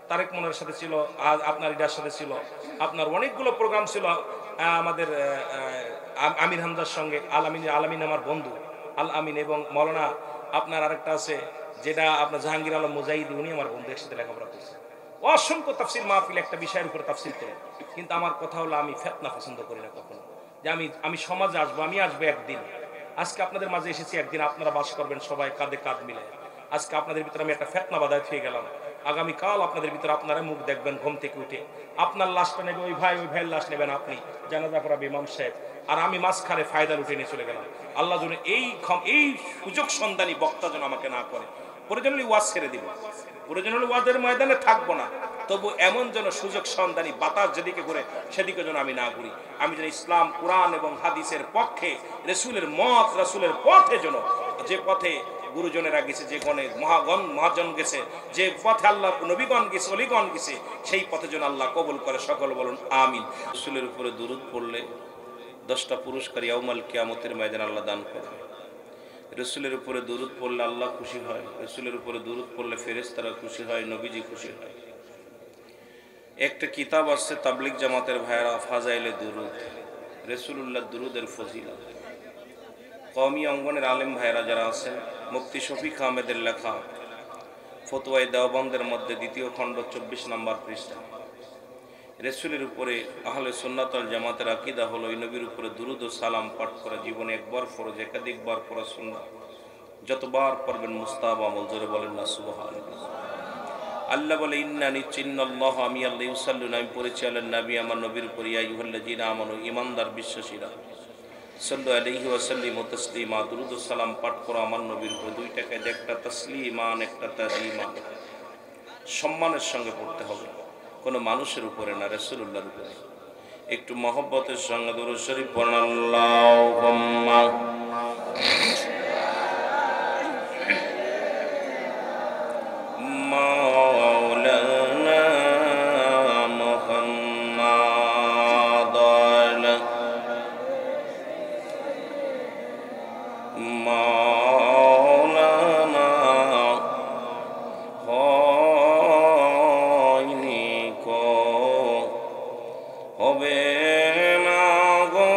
তারেক মনের সাথে ছিল, আজ আপনার এটার সাথে ছিল, আপনার অনেকগুলো প্রোগ্রাম ছিল আমাদের আমির হামজার সঙ্গে। আলামিন আমার বন্ধু আল আমিন, এবং মৌলানা আপনার আরেকটা আছে যেটা আপনার জাহাঙ্গীর আলম মুজাহিদি, উনি আমার বন্ধু, একসাথে লেখাপড়া করছে। অসংখ্য তাফসির মাহফিল একটা বিষয়ের উপরে তাফসির করেন। কিন্তু আমার কথা হলো আমি ফিতনা পছন্দ করি না কখনো, যে আমি সমাজে আসবো, আমি আসবো একদিন। আজকে আপনাদের মাঝে এসেছি, একদিন আপনারা বাস করবেন সবাই কাঁধে কাঁধ মিলে। আজকে আপনাদের ভিতরে আমি একটা ফিতনা বাধায় থেকে গেলাম, আগামীকাল আপনাদের ভিতরে আপনারা মুখ দেখবেন ঘুম থেকে উঠে, আপনার লাশটা নেবে ওই ভাইয়ের লাশ নেবেন আপনি, জানাজা পড়াবে ইমাম সাহেব, আর আমি মাঝখানে ফায়দা লুটে নিয়ে চলে গেলাম। আল্লাহ যেন এই সুযোগ সন্ধানী বক্তা যেন আমাকে না করে। প্রয়োজন হলে ওয়াজ ছেড়ে দিব, প্রয়োজন হলে ওয়াজের ময়দানে থাকবো না, তবু এমন যেন সুযোগ সন্ধানী বাতাস যেদিকে ঘুরে সেদিকে যেন আমি না ঘুরি। আমি যেন ইসলাম, কোরআন এবং হাদিসের পক্ষে, রসুলের মত, রসুলের পথে যেন, যে পথে গুরুজনেরা গেছে, যে গণে মহাজন গেছে, যে পথে আল্লাহ নবীগণ গেছে, অলিগণ গেছে, সেই পথে যেন আল্লাহ কবুল করে। সকল বলুন আমিন। রসুলের উপরে দুরূদ পড়লে 10টা পুরস্কার ইয়াউমাল কিয়ামতের ময়দানে আল্লাহ দান করবে। রসুলের উপরে দুরূদ পড়লে আল্লাহ খুশি হয়, রসুলের উপরে দুরূদ পড়লে ফেরেশতারা খুশি হয়, নবীজি খুশি হয়। একটা কিতাব আসছে তাবলিগ জামাতের ভাইরা, ফাজাইলে দুরূদ, রাসূলুল্লাহ দুরূদের ফজিলত। কওমি অঙ্গনের আলেম ভাইরা যারা আছেন, মুফতি শফিক আহমেদের লেখা ফতোয়ায়ে দেওবন্দের মধ্যে 2য় খণ্ড 24 নম্বর পৃষ্ঠা, রাসূলের উপরে আহলে সুন্নাত ওয়াল জামাতের আকীদা হলো এই নবীর উপরে দুরূদ ও সালাম পাঠ করা জীবনে একবার ফরজ, একাধিকবার পড়া সুন্নাত। যতবার পড়বেন মুস্তাহাব আমল। জোরে বলেন না সুবহানাল্লাহ। আল্লাহ বলে ইন্নানি চিন্নাল্লাহ, আমি আল্লাহ ইউসাল্লুনা, আমি পড়েছি আল্লাহ নবী, আমার নবীর উপর, ইয়া আইয়ুহাল্লাযীনা আমানু, ঈমানদার বিশ্বাসীরা, সাল্লু আলাইহি ওয়া সাল্লিমু তাসলিমা, দুরূদ ও সালাম পাঠ করো আমার নবীর উপর। দুইটা কাজে, একটা তাসলিমান, একটা তাজিমান, সম্মানের সঙ্গে পড়তে হবে, কোনো মানুষের উপরে না, রাসূলুল্লাহর উপরে। একটু মহব্বতের সঙ্গে দুরূদ শরীফ পড়ুন। আল্লাহুম্মা মাওলানা মুহাম্মাদ মাওলানা হয়নি কো হবে না গো,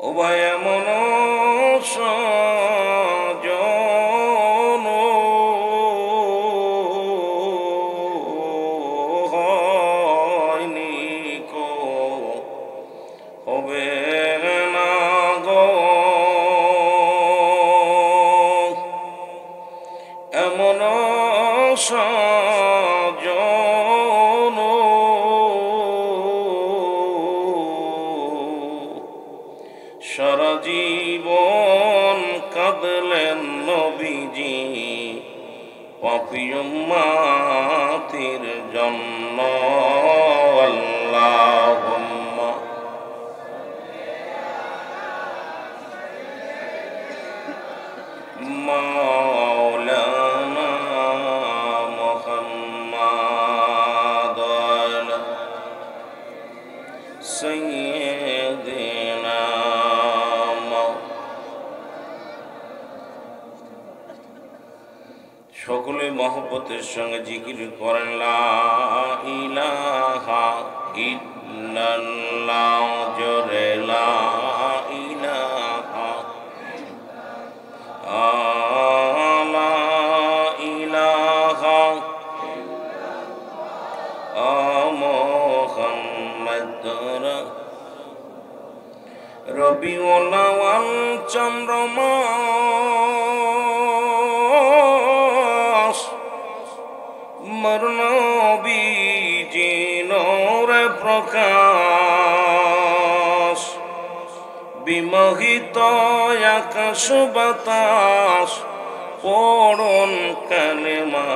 ও ভাই এমন সাজন হয়নি কো হবে না গো, এমন সাজন সারা জীবন কাঁদলেন নবীজি পাপী উম্মতের জন্য। আল্লাহুম্মা মাওলানা মুহাম্মাদ সাইয়্যিদিনা। সকলে মহব্বতের সঙ্গে জিকির করেন লা ইলাহা ইল্লাল্লাহ, জোরে লা ইলাহা, লা ইলাহা মুহাম্মাদুর রবিউল আউয়াল চন্দ্রমাস, মোর নবীজি নূরে প্রকাশ, বিমোহিত আকাশ বাতাস পড়ুন কালেমা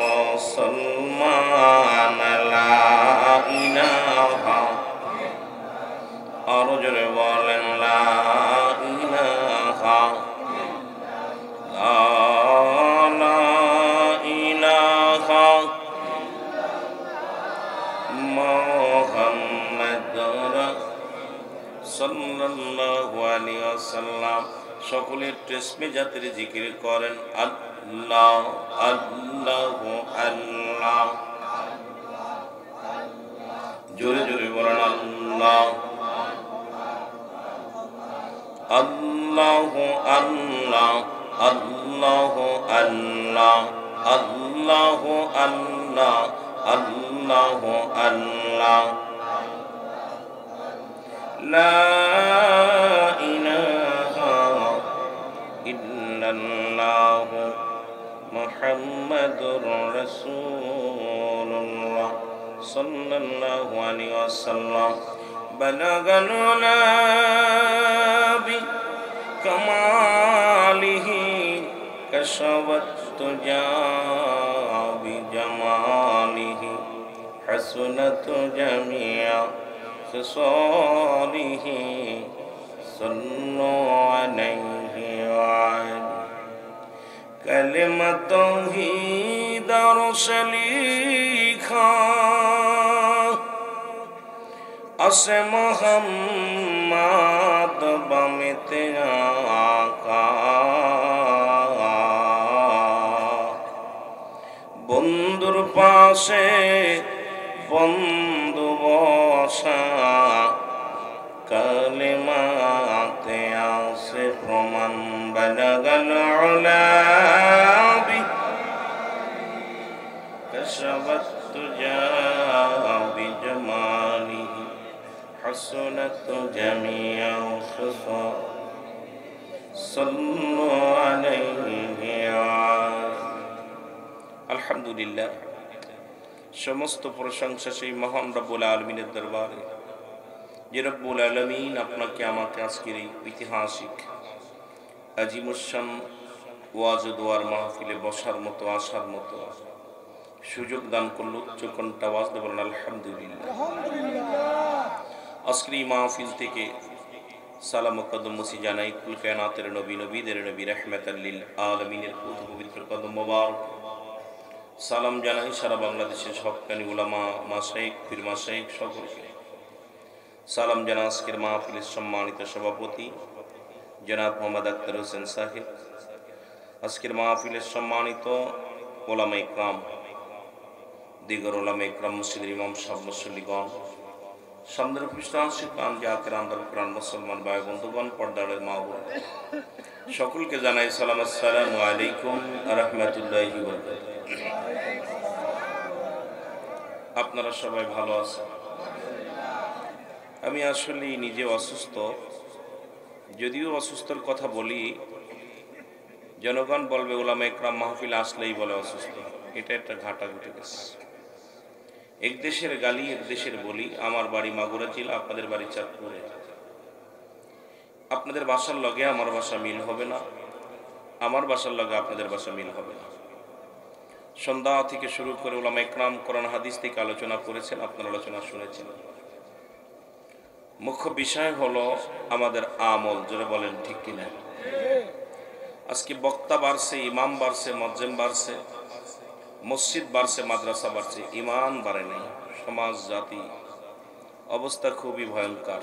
মুসলমান লা ইলাহা, আরো জোরে বলেন লা ইলাহা, লা ইলাহা মুহাম্মাদুর সাল্লাল্লাহু আলাইহি ওয়াসাল্লাম। সকলের তসবিহ জাতির জিকির করেন আল্লাহ আল্লাহ আল্লাহ, জোরে জোরে বলেন আল্লাহ আল্লাহ আল্লাহ আল্লাহ আল্লাহ আল্লাহ আল্লাহ আল্লাহ আল্লাহ, লা ইলাহা ইল্লাল্লাহ মুহাম্মাদুর রাসূলুল্লাহ সাল্লাল্লাহু আলাইহি ওয়াসাল্লাম। বালাগাল উলা বিকামালিহি কাশাওয়াত তুজা বিজামালিহি হাসনাত জামিয়া খিসালিহি সাল্লু আলাইহি ওয়া কালিমা তাওহীদ রসলিখা আসে মোহাম্মদ বামেতে আকা, বন্ধুর পাশে বন্ধু বসা, কালেমাতে আসে প্রমাণ। বালাগাল উলা কাশাওয়াত তুজা বিজামালিহি হাসনাত জামিয়া সাল্লু আলাইহি। আলহামদুলিল্লাহ, সমস্ত প্রশংসা সেই মহান রব্বুল আলামিনের দরবারে, যে রব্বুল আলামিন আপনাকে আমাকে আজকের এই ঐতিহাসিক আজিমুসান ওয়াজ দোয়ার মাহফিলে বসার মতো, আসার মতো সুযোগ দান করল। উচ্চকণ্ঠ আওয়াজ দিয়ে বলেন আলহামদুলিল্লাহ। আজকের এই মাহফিল থেকে সালাম ও কদম মুসি জানাই কুল কায়নাতের নবী, নবীদের নবী, রাহমাতাল লিল আলামিনের পবিত্র কদম মোবারক। সালাম জানাই সারা বাংলাদেশের হক্কানি উলামা, মাশায়েখ, পীর মাশায়েখ সকলকে। সালাম জানাই আজকের মাহফিলের সম্মানিত সভাপতি জনাব মোহাম্মদ আখতার হোসেন সাহেব, আজকের মাহফিলের সম্মানিত ওলামা ইকরাম, দিগর ওলামা ইকরাম, মসজিদের ইমাম সাহেব, মুসল্লিগণ, সামনের পৃষ্ঠান শিকান জাকের আন্দোলন কোরআন মুসলমান ভাই বন্ধুগণ, পর্দারের মা বোন সকলকে জানাই সালাম, আসসালামু আলাইকুম ওয়া রাহমাতুল্লাহি ওয়া বারাকাতুহু। আপনারা সবাই ভালো আছেন? আমি আসলে নিজে অসুস্থ, যদিও অসুস্থর কথা বলি, জনগণ বলবে ওলামা ইকরাম মাহফিল আসলেই বলে অসুস্থ। এটা একটা ঘাটা ঘটে গেছে। এক দেশের গালি এক দেশের বলি। আমার বাড়ি মাগুরা জেলা, আপনাদের বাড়ি চাঁদপুরে। আপনাদের বাসার লগে আমার বাসা মিল হবে না, আমার বাসার লগে আপনাদের বাসা মিল হবে না। সন্ধ্যা থেকে শুরু করে ওলামা ইকরাম কোরআন হাদিস থেকে আলোচনা করেছেন, আপনারা আলোচনা শুনেছেন। মুখ্য বিষয় হলো আমাদের আমল। জোরে বলেন ঠিক কিনা? আজকে বক্তা বাড়ছে, ইমাম বাড়ছে, মুয়াজ্জিম বাড়ছে, মসজিদ বাড়ছে, মাদ্রাসা বাড়ছে, ইমান বাড়ে নাই। সমাজ জাতি অবস্থা খুবই ভয়ঙ্কর।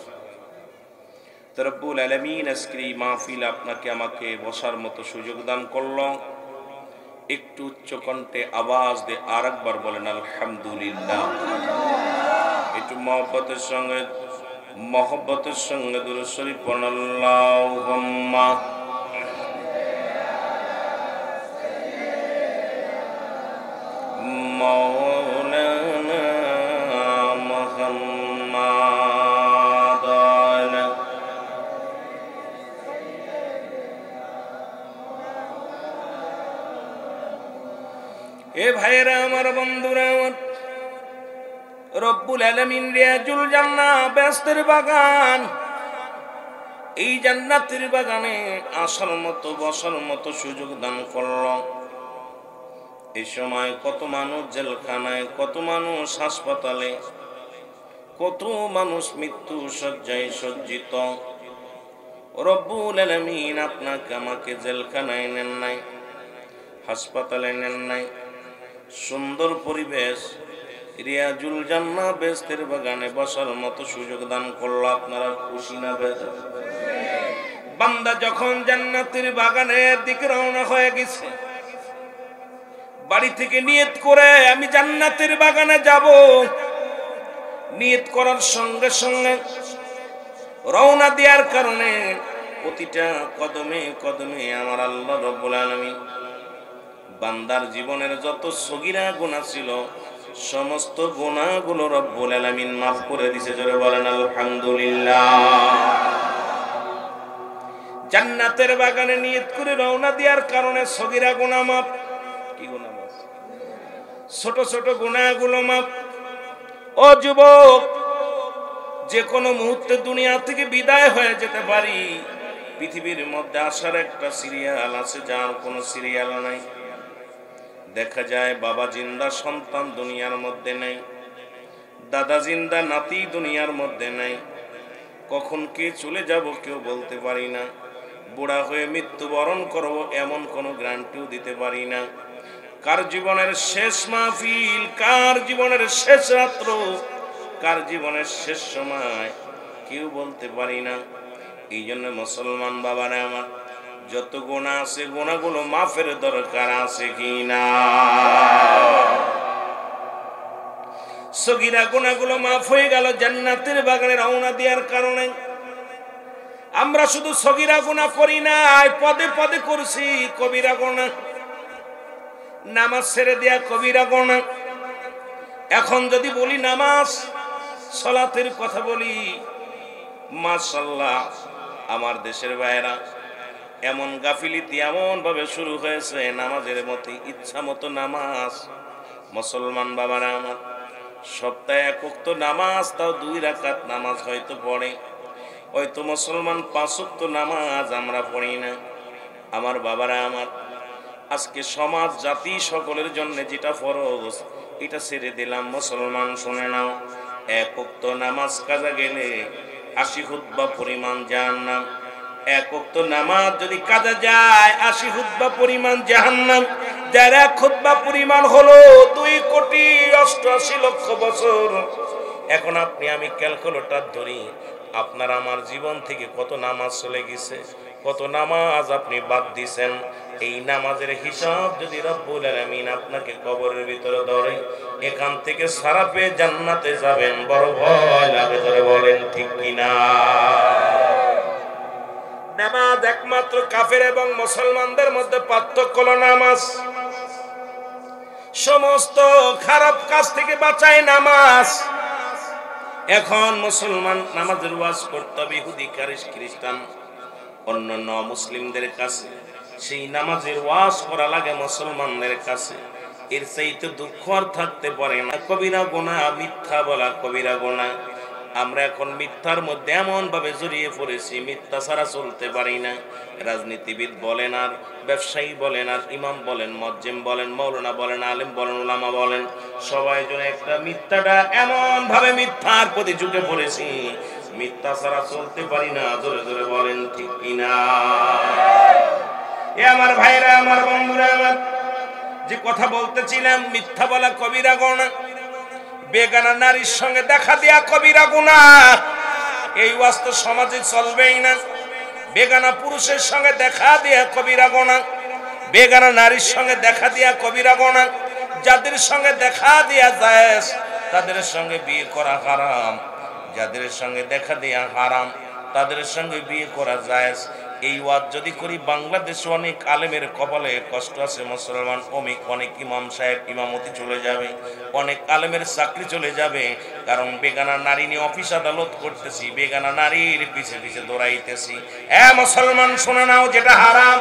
রব্বুল আলামিন আজকের এই মাহফিল আপনাকে আমাকে বসার মতো সুযোগ দান করল। একটু উচ্চ কণ্ঠে আওয়াজ দিয়ে আরেকবার বলেন আলহামদুলিল্লাহ। একটু মহব্বতের সঙ্গে দুরূদ শরীফ পড়ুন। আল্লাহুম্মা মাওলানা মুহাম্মাদ। এ ভাইরা আমার, বন্ধুরা আমার, রব্বুল আলামিন রিয়াজুল জান্নাহ বেহেশতের বাগান, এই জান্নাতের বাগানে আসার মতো, বসার মতো সুযোগ দান করল। এই সময় কত মানুষ জেলখানায়, কত মানুষ হাসপাতালে, কত মানুষ মৃত্যু শয্যায় সজ্জিত। রব্বুল আলামিন আপনাকে আমাকে জেলখানায় নেন নাই, হাসপাতালে নেন নাই, সুন্দর পরিবেশ রিয়াজুল জান্নাহ বেহেশতের বাগানে বসার মতো সুযোগ দান করলো। আপনারা খুশি না বেজার? বান্দা যখন জান্নাতের বাগানের দিকে রওনা হয়ে গেছে, বাড়ি থেকে নিয়ত করে আমি জান্নাতের বাগানে যাব, নিয়ত করার সঙ্গে সঙ্গে রওনা দেওয়ার কারণে প্রতিটা কদমে কদমে আমার আল্লাহ রব্বুল আলামিন বান্দার জীবনের যত সগীরা গুনাহ ছিল সমস্ত গুনাহগুলো রব্বুল আলামিন মাফ করে দিয়েছে। জোরে বলেন আলহামদুলিল্লাহ। জান্নাতের বাগানে নিয়ত করে রওনা দেওয়ার কারণে সগীরা গুনাহ মাফ। কি গুনাহ মাফ? ছোট ছোট গুনাহগুলো মাফ। ও যুবক, যে কোনো মুহূর্তে দুনিয়া থেকে বিদায় হয়ে যেতে পারি। পৃথিবীর মধ্যে আসার একটা সিরিয়াল আছে, যার কোনো সিরিয়াল নাই। দেখা যায় বাবা জিন্দা, সন্তান দুনিয়ার মধ্যে নেই, দাদা জিন্দা, নাতি দুনিয়ার মধ্যে নাই। কখন কে চলে যাব কেউ বলতে পারি না। বুড়া হয়ে মৃত্যুবরণ করব এমন কোনো গ্যারান্টিও দিতে পারি না। কার জীবনের শেষ মাহফিল, কার জীবনের শেষ রাত্র, কার জীবনের শেষ সময় কেউ বলতে পারি না। এই জন্য মুসলমান বাবারা আমার, যত গুনাহ আছে গুনাহগুলো মাফের দরকার আছে কিনা? সগীরা গুনাহগুলো মাফ হয়ে গেল জান্নাতের বাগানে রওনা দেওয়ার কারণে। আমরা শুধু সগীরা গুনাহ করি না, পদে পদে করছি কবিরা গুনাহ। নামাজ ছেড়ে দেয়া কবিরা গুনাহ। এখন যদি বলি নামাজ সালাতের কথা বলি, মাশাআল্লাহ আমার দেশের ভাইয়েরা এমন গাফিলিতি এমন ভাবে শুরু হয়েছে, নামাজের মতো ইচ্ছা মতো নামাজ। মুসলমান বাবারা আমার, সপ্তাহে এক ওয়াক্ত নামাজ, তাও 2 রাকাত নামাজ হয়তো পড়ে, হয়তো মুসলমান 5 ওয়াক্ত নামাজ আমরা পড়ি না। আমার বাবারা আমার, আজকে সমাজ জাতি সকলের জন্য যেটা ফরজ এটা ছেড়ে দিলাম। মুসলমান শুনে নাও, 1 ওয়াক্ত নামাজ কাজা গেলে 80 খুতবা পরিমাণ জাহান্নাম। 1 ওয়াক্ত নামাজ যদি কাজা যায় 80 খুতবা পরিমাণ জাহান্নাম। যার 1 খুতবা পরিমাণ হলো 2,88,00,000 বছর। এখন আপনি আমি ক্যালকুলেটর ধরি, আপনার আমার জীবন থেকে কত নামাজ চলে গেছে, কত নামাজ আপনি বাদ দিছেন। এই নামাজের হিসাব যদি রব্বুল আলামিন আপনাকে কবরের ভিতরে ধরে, এখান থেকে সারা পেয়ে জান্নাতে যাবেন, বড় ভয় লাগে। ধরে বলেন ঠিক কিনা? নামাজ একমাত্র কাফের এবং মুসলমানদের মধ্যে পার্থক্য হলো নামাজ সমস্ত খারাপ কাজ থেকে বাঁচায় নামাজ। এখন মুসলমান নামাজের ওয়াজ করতে হবে ইহুদি খ্রিস্টান অন্যান্য মুসলিমদের কাছে, সেই নামাজের ওয়াজ করা লাগে মুসলমানদের কাছে। এর চাইতে দুঃখ আর থাকতে পারে না। কবিরা গুনাহ, মিথ্যা বলা কবিরা গুনাহ। আমরা এখন মিথ্যার মধ্যে এমন ভাবে জড়িয়ে পড়েছি, মিথ্যা ছাড়া চলতে পারি না। রাজনীতিবিদ বলেন আর ব্যবসায়ী বলেন আর ইমাম বলেন, মুয়াজ্জিম বলেন, মাওলানা বলেন, আলেম বলেন, উলামা বলেন, সবাই জন্য একটা মিথ্যাটা এমন ভাবে মিথ্যার প্রতি ঝুঁকে পড়েছি, মিথ্যা ছাড়া চলতে পারি না। জোরে জোরে বলেন ঠিক কিনা? এ আমার ভাইরা, আমার বন্ধুরা, আমার যে কথা বলতেছিলাম, মিথ্যা বলা কবিরা গুনাহ, বেগানা নারীর সঙ্গে দেখা দেয়া কবিরা গুনাহ। এই ওয়াজ তো সমাজে চলবেই না। বেগানা পুরুষের সঙ্গে দেখা দেয়া কবিরা গুনাহ, বেগানা নারীর সঙ্গে দেখা দেয়া কবিরা গুনাহ। যাদের সঙ্গে দেখা দেয়া জায়েজ তাদের সঙ্গে বিয়ে করা হারাম, যাদের সঙ্গে দেখা দেয়া হারাম তাদের সঙ্গে বিয়ে করা জায়েজ। এই ওয়াজ যদি করি, বাংলাদেশে অনেক আলেমের কপালে কষ্ট আছে মুসলমান। অনেক ইমাম সাহেব ইমামতি চলে যাবে, অনেক আলেমের চাকরি চলে যাবে, কারণ বেগানা নারী নিয়ে অফিস আদালত করতেছি, বেগানা নারীর পিছে পিছে দৌড়াইতেছি। মুসলমান শুনে নাও, যেটা হারাম,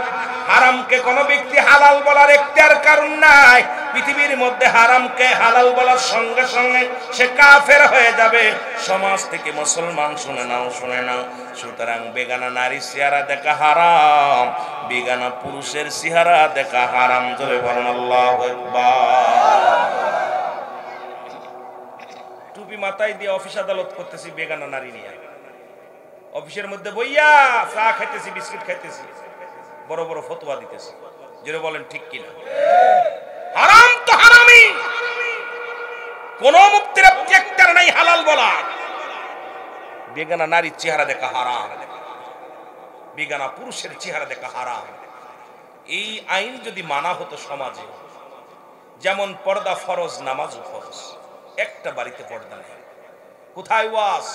হারামকে কোনো ব্যক্তি হালাল বলার এখতিয়ার কারণ নাই। পৃথিবীর মধ্যে হারামকে হালাল বলার সঙ্গে সঙ্গে সে কাফের হয়ে যাবে সমাজ থেকে। মুসলমান শুনে নাও, শুনে নাও। সুতরাং বেগানা নারী চেহারা দেখা হারাম, বেগানা পুরুষের চেহারা দেখা হারাম। জোরে বলেন আল্লাহু আকবার। টুপি মাথায় দিয়ে অফিস আদালত করতেছি বেগানা নারী নিয়ে, অফিসের মধ্যে বইয়া চা খাইতেছি, বিস্কিট খাইতেছি, বড় বড় ফতোয়া দিতেছি। জোরে বলেন ঠিক কিনা? হারাম তো হারামই, কোন মুক্তির এখতিয়ার নাই হালাল বলা। বেগানা নারীর চেহারা দেখা হারাম, বেগানা পুরুষের চেহারা দেখা হারাম। এই আইন যদি মানা হতো সমাজে, যেমন পর্দা ফরজ, নামাজও ফরজ, একটা বাড়িতে পর্দা নেই। কোথায় ওয়াজ?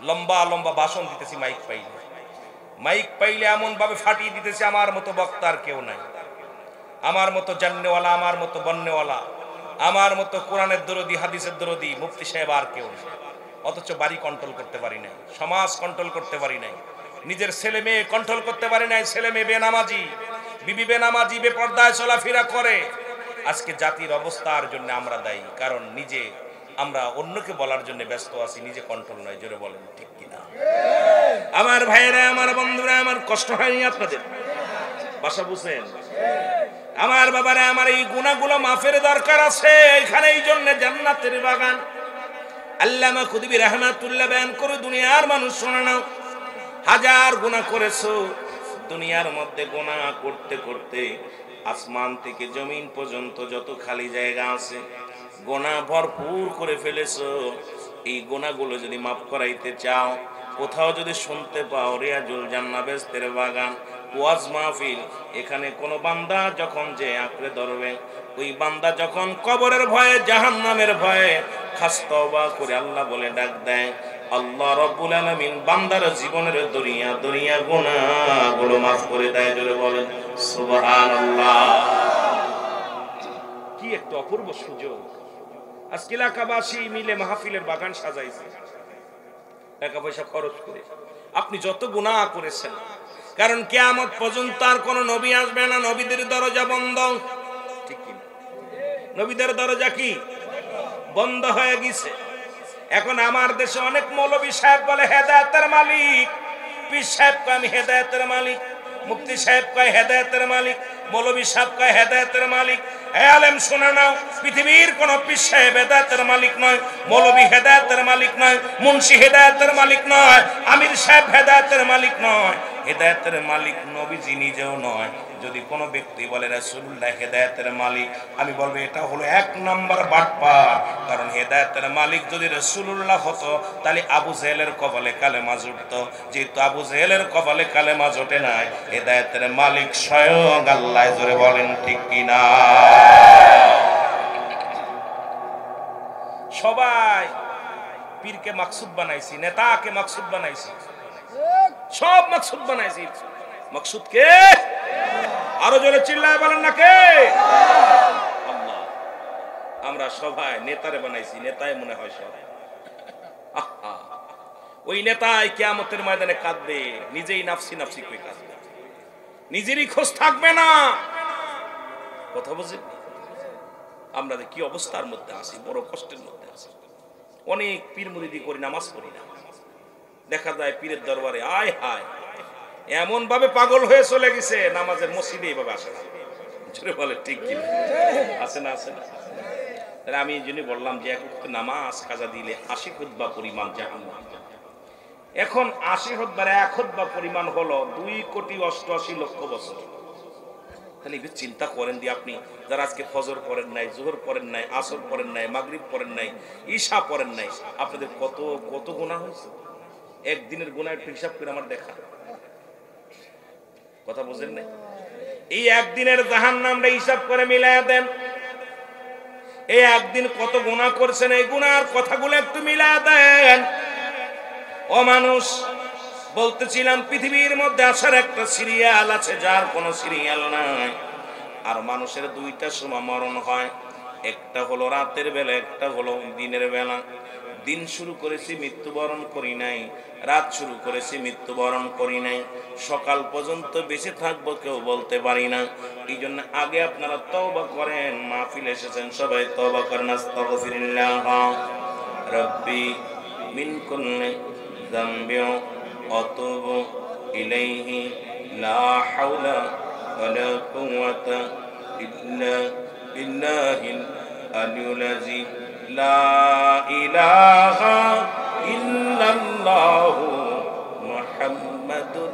লম্বা লম্বা ভাষণ দিতেছি, মাইক পাইলে এমন ভাবে ফাটিয়ে দিতেছে, আমার মতো বক্তার কেউ নাই, আমার মতো জান্নেওয়ালা, আমার মতো বন্নেওয়ালা, আমার মতো কোরআনের দরদি, হাদিসের দরদি, মুফতি সাহেব আর কেউ নাই। অথচ বাড়ি কন্ট্রোল করতে পারি নাই, সমাজ কন্ট্রোল করতে পারি নাই, নিজের ছেলে মেয়ে কন্ট্রোল করতে পারি নাই। ছেলে মেয়ে বেনামাজি, বিবি বেনামাজি, বেপর্দায় চলাফেরা করে। আজকে জাতির অবস্থার জন্য আমরা দায়ী, কারণ নিজে আমরা অন্যকে বলার জন্য ব্যস্ত আছি, নিজে কন্ট্রোল নয়। জোরে বলেন ঠিক কিনা? আমার ভাইয়েরা, আমার বন্ধুরা, আমার কষ্ট হয়নি আপনাদের? বাসা বুঝেন? আমার বাবারা, আমার এই গুনাহগুলো মাফের দরকার আছে। এখানে এই জন্য জান্নাতের বাগান আল্লামা খুদবি রাহমাতুল্লাহ বয়ান করে, দুনিয়ার মানুষ শোনা নাও, হাজার গুনাহ করেছো, দুনিয়ার মধ্যে গুনাহ করতে করতে আসমান থেকে জমিন পর্যন্ত যত খালি জায়গা আছে গুনাহ ভরপুর করে ফেলেছো। এই গুনাহগুলো যদি মাফ করাইতে চাও, কোথাও যদি শুনতে পাও রিয়াজুল জান্নাহ বেহেশতের বাগান, ওয়াজ মাহফিল, এখানে কোন বান্দা যখন যে আঁকড়ে ধরবে, ওই বান্দা যখন কবরের ভয়ে, জাহান্নামের ভয়ে খাস তওবা করে আল্লাহ বলে ডাক দেয়, আল্লাহ রাব্বুল আলামিন বান্দার জীবনের দরিয়া দরিয়া গুনাহগুলো মাফ করে দেয়। জোরে বলেন সুবহানাল্লাহ। কি একটা অপূর্ব সুযোগ! আজকে এলাকাবাসী মিলে মাহফিলের বাগান সাজাইছে টাকা পয়সা খরচ করে। আপনি যত গুনাহ করেছেন কারণ কিয়ামত পর্যন্ত আর কোন নবী আসবে না, নবীদের দরজা বন্ধ। ঠিক কি? নবীদের দরজা কি বন্ধ হয়ে গেছে। এখন আমার দেশে অনেক মৌলভী সাহেব বলে হেদায়েতের মালিক, পীর সাহেব কয় আমি হেদায়েতের মালিক, মুফতি সাহেব কয় হেদায়েতের মালিক, মৌলভী সাহেব কয় হেদায়েতের মালিক। হে আলেম শুনে নাও, পৃথিবীর কোন পীর সাহেব হেদায়েতের মালিক নয়, মৌলভী হেদায়েতের মালিক নয়, মুন্সি হেদায়েতের মালিক নয়, আমির সাহেব হেদায়েতের মালিক নয়। হেদায়েতের মালিক নবীজি নিজেও নয়। যদি কোনো ব্যক্তি বলে রাসূলুল্লাহ হেদায়েতের মালিক, আমি বলবো এটা হলো এক নম্বর বাটপার। কারণ হেদায়েতের মালিক যদি রাসূলুল্লাহ হতো তাহলে আবু জেহেলের কপালে কালেমা জুটতো। যেহেতু আবু জেহেলের কপালে কালেমা জোটে নাই, হেদায়েতের মালিক স্বয়ং আল্লাহ। জোরে বলেন ঠিক কিনা? সবাই পীরকে মাকসুদ বানাইছি, নেতাকে মাকসুদ বানাইছি, সব মাকসুদ বানাইছি। মাকসুদ কে? আরো জোরে চিল্লায় বলেন না কে? আল্লাহ। আমরা সবাই নেতারে বানাইছি, নেতায় মনে হয় সব। ওই নেতাই কিয়ামতের ময়দানে কাঁদবে, নিজেই নাফসি নাফসি করে কাঁদবে, নিজেরই খোঁজ থাকবে না। কথা বুঝেন? আমরা কি অবস্থার মধ্যে আছি, বড় কষ্টের মধ্যে আছি। অনেক পীর মুরিদি করি, নামাজ পড়ি না। দেখা যায় পীরের দরবারে আয় হায় এমন ভাবে পাগল হয়ে চলে গেছে, নামাজের মসজিদে এইভাবে আসে না। বলে ঠিক কি আছে না? আছে না? তাহলে আমি এই জন্য বললাম যে এক ওয়াক্ত নামাজ কাজা দিলে 80 খুতবা পরিমাণ জাহান্নাম। এখন 80 খুতবার 1 খুতবা পরিমাণ হলো 2,88,00,000 বছর। তাহলে একটু চিন্তা করেন দিয়ে আপনি যারা আজকে ফজর পড়েন নাই, জোহর পড়েন নাই, আসর পড়েন নাই, মাগরিব পড়েন নাই, ঈশা পড়েন নাই, আপনাদের কত কত গুনাহ হয়েছে। একদিনের গুনাহের হিসাব করে আমার দেখা। কথা বুঝেন নাই? এই একদিনের জাহান্নামটা হিসাব করে মিলায়া দেন। এই একদিন কত গুনাহ করছেন, এই গুনার কথাগুলো একটু মিলায়া দেন। ও মানুষ, বলতেছিলাম পৃথিবীর মধ্যে আসার একটা সিরিয়াল আছে যার কোনো সিরিয়াল নাই। আর মানুষের দুইটা সময় মরণ হয়, একটা হলো রাতের বেলা, একটা হলো দিনের বেলা। দিন শুরু করেছি মৃত্যুবরণ করি নাই, রাত শুরু করেছি মৃত্যুবরণ করি নাই। সকাল পর্যন্ত বেঁচে থাকবো কেউ বলতে পারি না। এই জন্য আগে আপনারা তওবা করেন। মাহফিল এসেছেন সবাই তওবা করেন। আস্তাগফিরুল্লাহ রাব্বি মিন কুল্লি যামবিন আতুবু ইলাইহি লা হাওলা ওয়ালা কুওয়াতা ইল্লা বিল্লাহিল আলিয়্যিল আযীম। লা ইলাহা ইল্লাল্লাহু মুহাম্মাদুর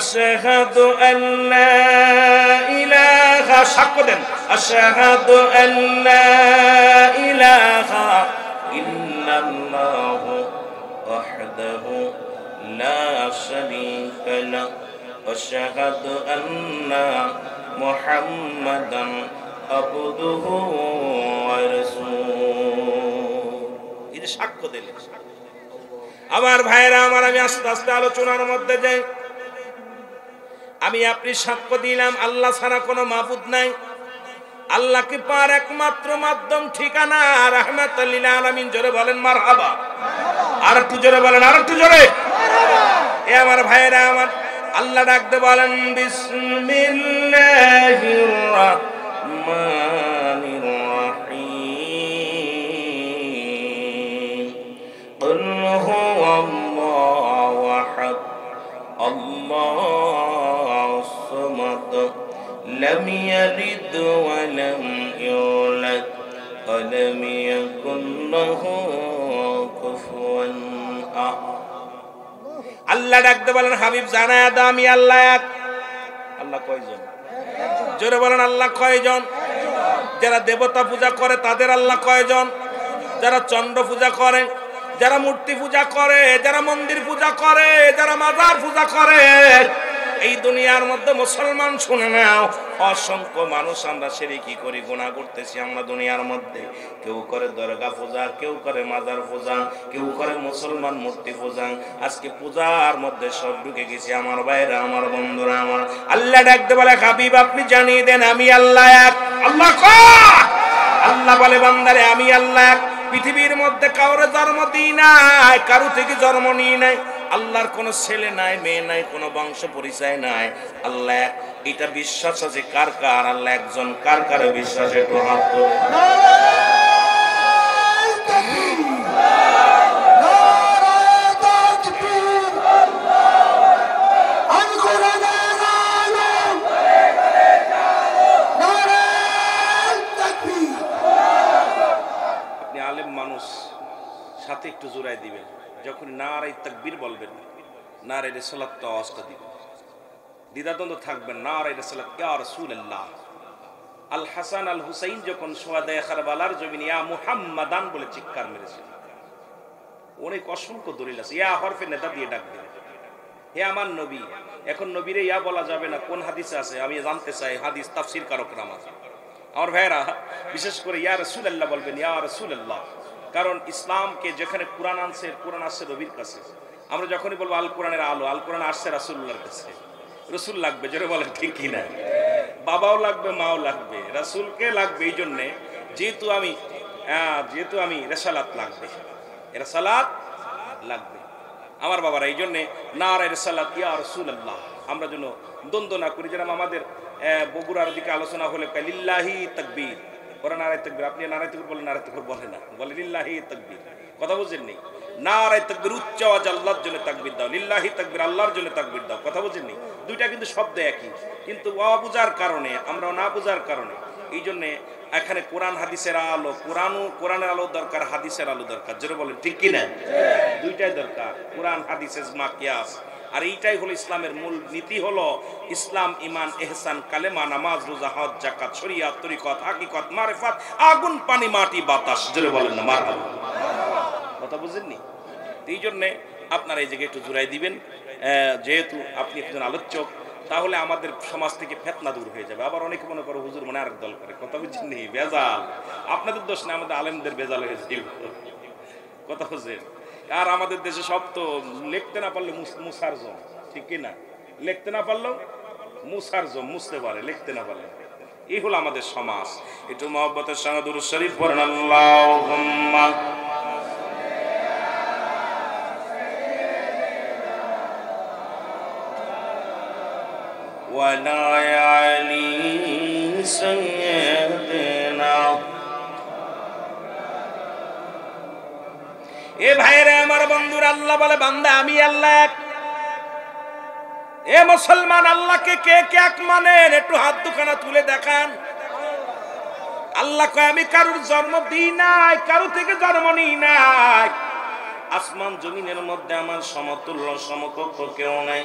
আশহাদু আল্লা ইলাহা, সাক্ষ্য দেন, আশহাদু আল্লা ইলাহা ইল্লাল্লাহু ওয়াহদাহু লা শারীকা লাহু আশহাদু আন্না মুহাম্মাদান আবদুহু ওয়া রাসূলুহু। এই যে সাক্ষ্য দিলেন। আমার ভাইরা আমার, আমি আস্তে আস্তে আলোচনার মধ্যে যাই। আমি আপনি সাক্ষ্য দিলাম আল্লাহ ছাড়া কোনো মাবুদ নাই। আল্লাহকে পার একমাত্র মাধ্যম, ঠিকানা রাহমাতুল লিল আলামিন। জোরে বলেন মারহাবা। আর একটু জোরে বলেন, আর একটু জোরে। এ আমার ভাইরা আমার, আল্লাহ ডাকতে বলেন বিসমিল্লাহির রাহমানির রাহিম। কুল হুয়াল্লাহু আহাদ আল্লাহুস সামাদ লাম ইয়ালিদ ওয়া লাম ইউলাদ ওয়া লাম ইয়াকুল লাহু কুফুয়ান আহাদ। আল্লাহ ডাকতে বলেন হাবিব জানায়া দাও আমি আল্লাহ এক। আল্লাহ কয়জন? জোরে বলেন আল্লাহ কয়জন? যারা দেবতা পূজা করে তাদের আল্লাহ কয়জন? যারা চন্দ্র পূজা করে, যারা মূর্তি পূজা করে, যারা মন্দির পূজা করে, যারা মাজার পূজা করে, এই দুনিয়ার মধ্যে মুসলমান শুনে নাও, অসংখ্য মানুষ আমরা শিরকি করি, গুনাহ করতেছি আমরা দুনিয়ার মধ্যে। কেউ করে দরগা পূজা, কেউ করে মাজার পূজা, কেউ করে মুসলমান মূর্তি পূজা। আজকে পূজার মধ্যে সব ঢুকে গেছি আমার ভাইরা, আমার বন্ধুরা আমার। আল্লাহ ডাকতে বলে হাবিব আপনি জানিয়ে দেন আমি আল্লাহ এক। আল্লাহ কয়, আল্লাহ বলে বান্দারে আমি আল্লাহ এক। পৃথিবীর মধ্যে কাউরে জন্ম দিই নাই, কারো থেকে জন্ম নিই নাই। আল্লাহর কোনো ছেলে নাই, মেয়ে নাই, কোনো বংশ পরিচয় নাই, আল্লাহ এক। এটা বিশ্বাস আছে কার কার? আল্লাহ একজন, কার কার বিশ্বাস? একটু হাত তোলে। আপনি আলেম মানুষ, সাথে একটু জোড়ায় দিবেন, যখন নারে তাকবীর বলবেন, নারে রিসালাত আওয়াজটা দিবেন, দ্বিধাদ্বন্দ্ব থাকবেন। নারে রিসালাত, ইয়া রাসূলুল্লাহ। আল হাসান আল হুসাইন যখন সোয়াদায়ে কারবালার জমিনে ইয়া মুহাম্মাদান বলে চিৎকার মেরেছে, অনেক অসংখ্য দলিল আছে। ইয়া হরফে নেদা দিয়ে ডাকবেন, হে আমার নবী। এখন নবীরে ইয়া বলা যাবে না, কোন হাদিসে আছে আমি জানতে চাই, হাদিস তাফসীর কারকরা আছে আমার ভাইরা, বিশেষ করে ইয়া রাসূলুল্লাহ বলবেন, ইয়া রাসূলুল্লাহ। কারণ ইসলামকে যেখানে কোরআন আনছে, কোরআন আসছে নবীর কাছে। আমরা যখনই বলবো আল কোরআনের আলো, আল কোরআন আসছে রাসূলুল্লাহর কাছে। রসুল লাগবে, জোরে বলেন ঠিক কিনা? বাবাও লাগবে, মাও লাগবে, রাসূলকে লাগবে। এই জন্যে যেহেতু আমি রেসালাত লাগবে, রেসালাত লাগবে আমার বাবারা। এই জন্যে নারে রেসালাত ইয়া রাসূলুল্লাহ আমরা যেন দ্বন্দ্ব না করি। যেরকম আমাদের বগুড়ার দিকে আলোচনা হলে লিল্লাহি তাকবীর, ওরা নারায়ে তাকবীর, আপনি নারায়ে তাকবীর বলেন, নারায়ে তাকবীর বলে না, বলে লিল্লাহি তাকবীর। কথা বুঝেন নি? নারায়ে তাকবীর উচ্চ আওয়াজ আল্লাহর জন্য তাকবীর দাও, লিল্লাহি তাকবীর আল্লাহর জন্য তাকবীর দাও। কথা বুঝেন নি? দুইটা কিন্তু শব্দ একই, কিন্তু অবুঝার কারণে, আমরা না বুঝার কারণে, এই জন্যে এখানে কোরআন হাদিসের আলো, কোরআনের আলো দরকার, হাদিসের আলো দরকার। জোরে বলেন ঠিক কিনা? দুইটাই দরকার, কোরআন হাদিস ইজমা কিয়াস। আর এইটাই হলো ইসলামের মূল নীতি, হলো ইসলাম, ঈমান, ইহসান, কালেমা, নামাজ, রোজা, হজ, যাকাত, শরিয়াত, তরিকত, হাকিকত, মারিফাত, আগুন, পানি, মাটি, বাতাস। জোরে বলেন না মারহাবা। কথা বুঝেননি? এই জন্যে আপনারা এই জায়গায় একটু জোড়াই দিবেন। যেহেতু আপনি একজন আলোচক, তাহলে আমাদের সমাজ থেকে ফিতনা দূর হয়ে যাবে। আবার অনেকে মনে করো হুজুর মানে আরেক দল করে। কথা বুঝেননি? বেজাল আপনাদের দোষ না, আমাদের আলেমদের বেজাল হয়ে যাবে। কথা বুঝেন? আর আমাদের দেশে সব তো লিখতে না পারলে মুসার জম, ঠিক কিনা? লিখতে না পারলেও মুসার জম, মুছতে পারে, লিখতে না পারলে। এই হলো আমাদের সমাজ। একটু মহব্বতের সঙ্গে দুরূদ শরীফ পড়েন, আল্লাহুম্মা ওয়ালা আলি সাইয়্যিদিনা। এ ভাইরা আমার, বন্ধুরা, আল্লাহ বলে বান্দা আমি আল্লাহ এক। এ মুসলমান, আল্লাহকে কে কে এক মানেন? একটু হাত দুখানা তুলে দেখান। আল্লাহ কয় আমি কারুর জন্ম দিই নাই, কারু থেকে জন্ম নিই নাই। আসমান জমিনের মধ্যে আমার সমতুল্য সমকক্ষ কেউ নাই।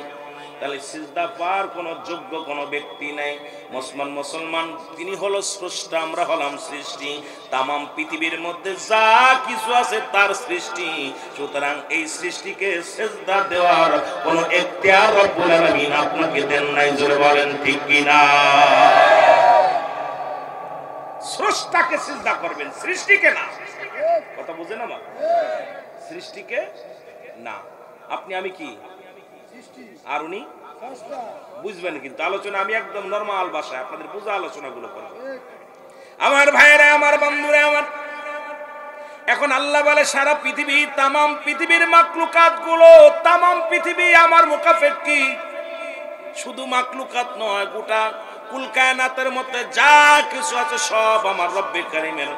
তাহলে সিজদা পার কোন যোগ্য কোন ব্যক্তি নাই। মুসলমান তিনি হলো স্রষ্টা, আমরা হলাম সৃষ্টি। তামাম পৃথিবীর মধ্যে যা কিছু আছে তার সৃষ্টি। সুতরাং এই সৃষ্টিকে সিজদা দেওয়ার কোন এখতিয়ার রব্বুল আলামিন আপনাকে দেন নাই। জোরে বলেন ঠিক কিনা? স্রষ্টাকে সিজদা করবেন, সৃষ্টিকে না। কথা বুঝেন আমার? সৃষ্টিকে না। আপনি আমি কি? আর উনি বুঝবেন, কিন্তু আলোচনা আমি একদম নরমাল ভাষায় আপনাদের বুঝা আলোচনাগুলো করব। আমার ভাইয়েরা, আমার বন্ধুরা আমার, এখন আল্লাহ বলে সারা পৃথিবী, তামাম পৃথিবীর মাখলুকাত গুলো, তামাম পৃথিবী আমার মুখাপেক্ষী। শুধু মাখলুকাত নয়, গোটা কুল কায়নাতের মধ্যে যা কিছু আছে সব আমার রব্বে কারীমের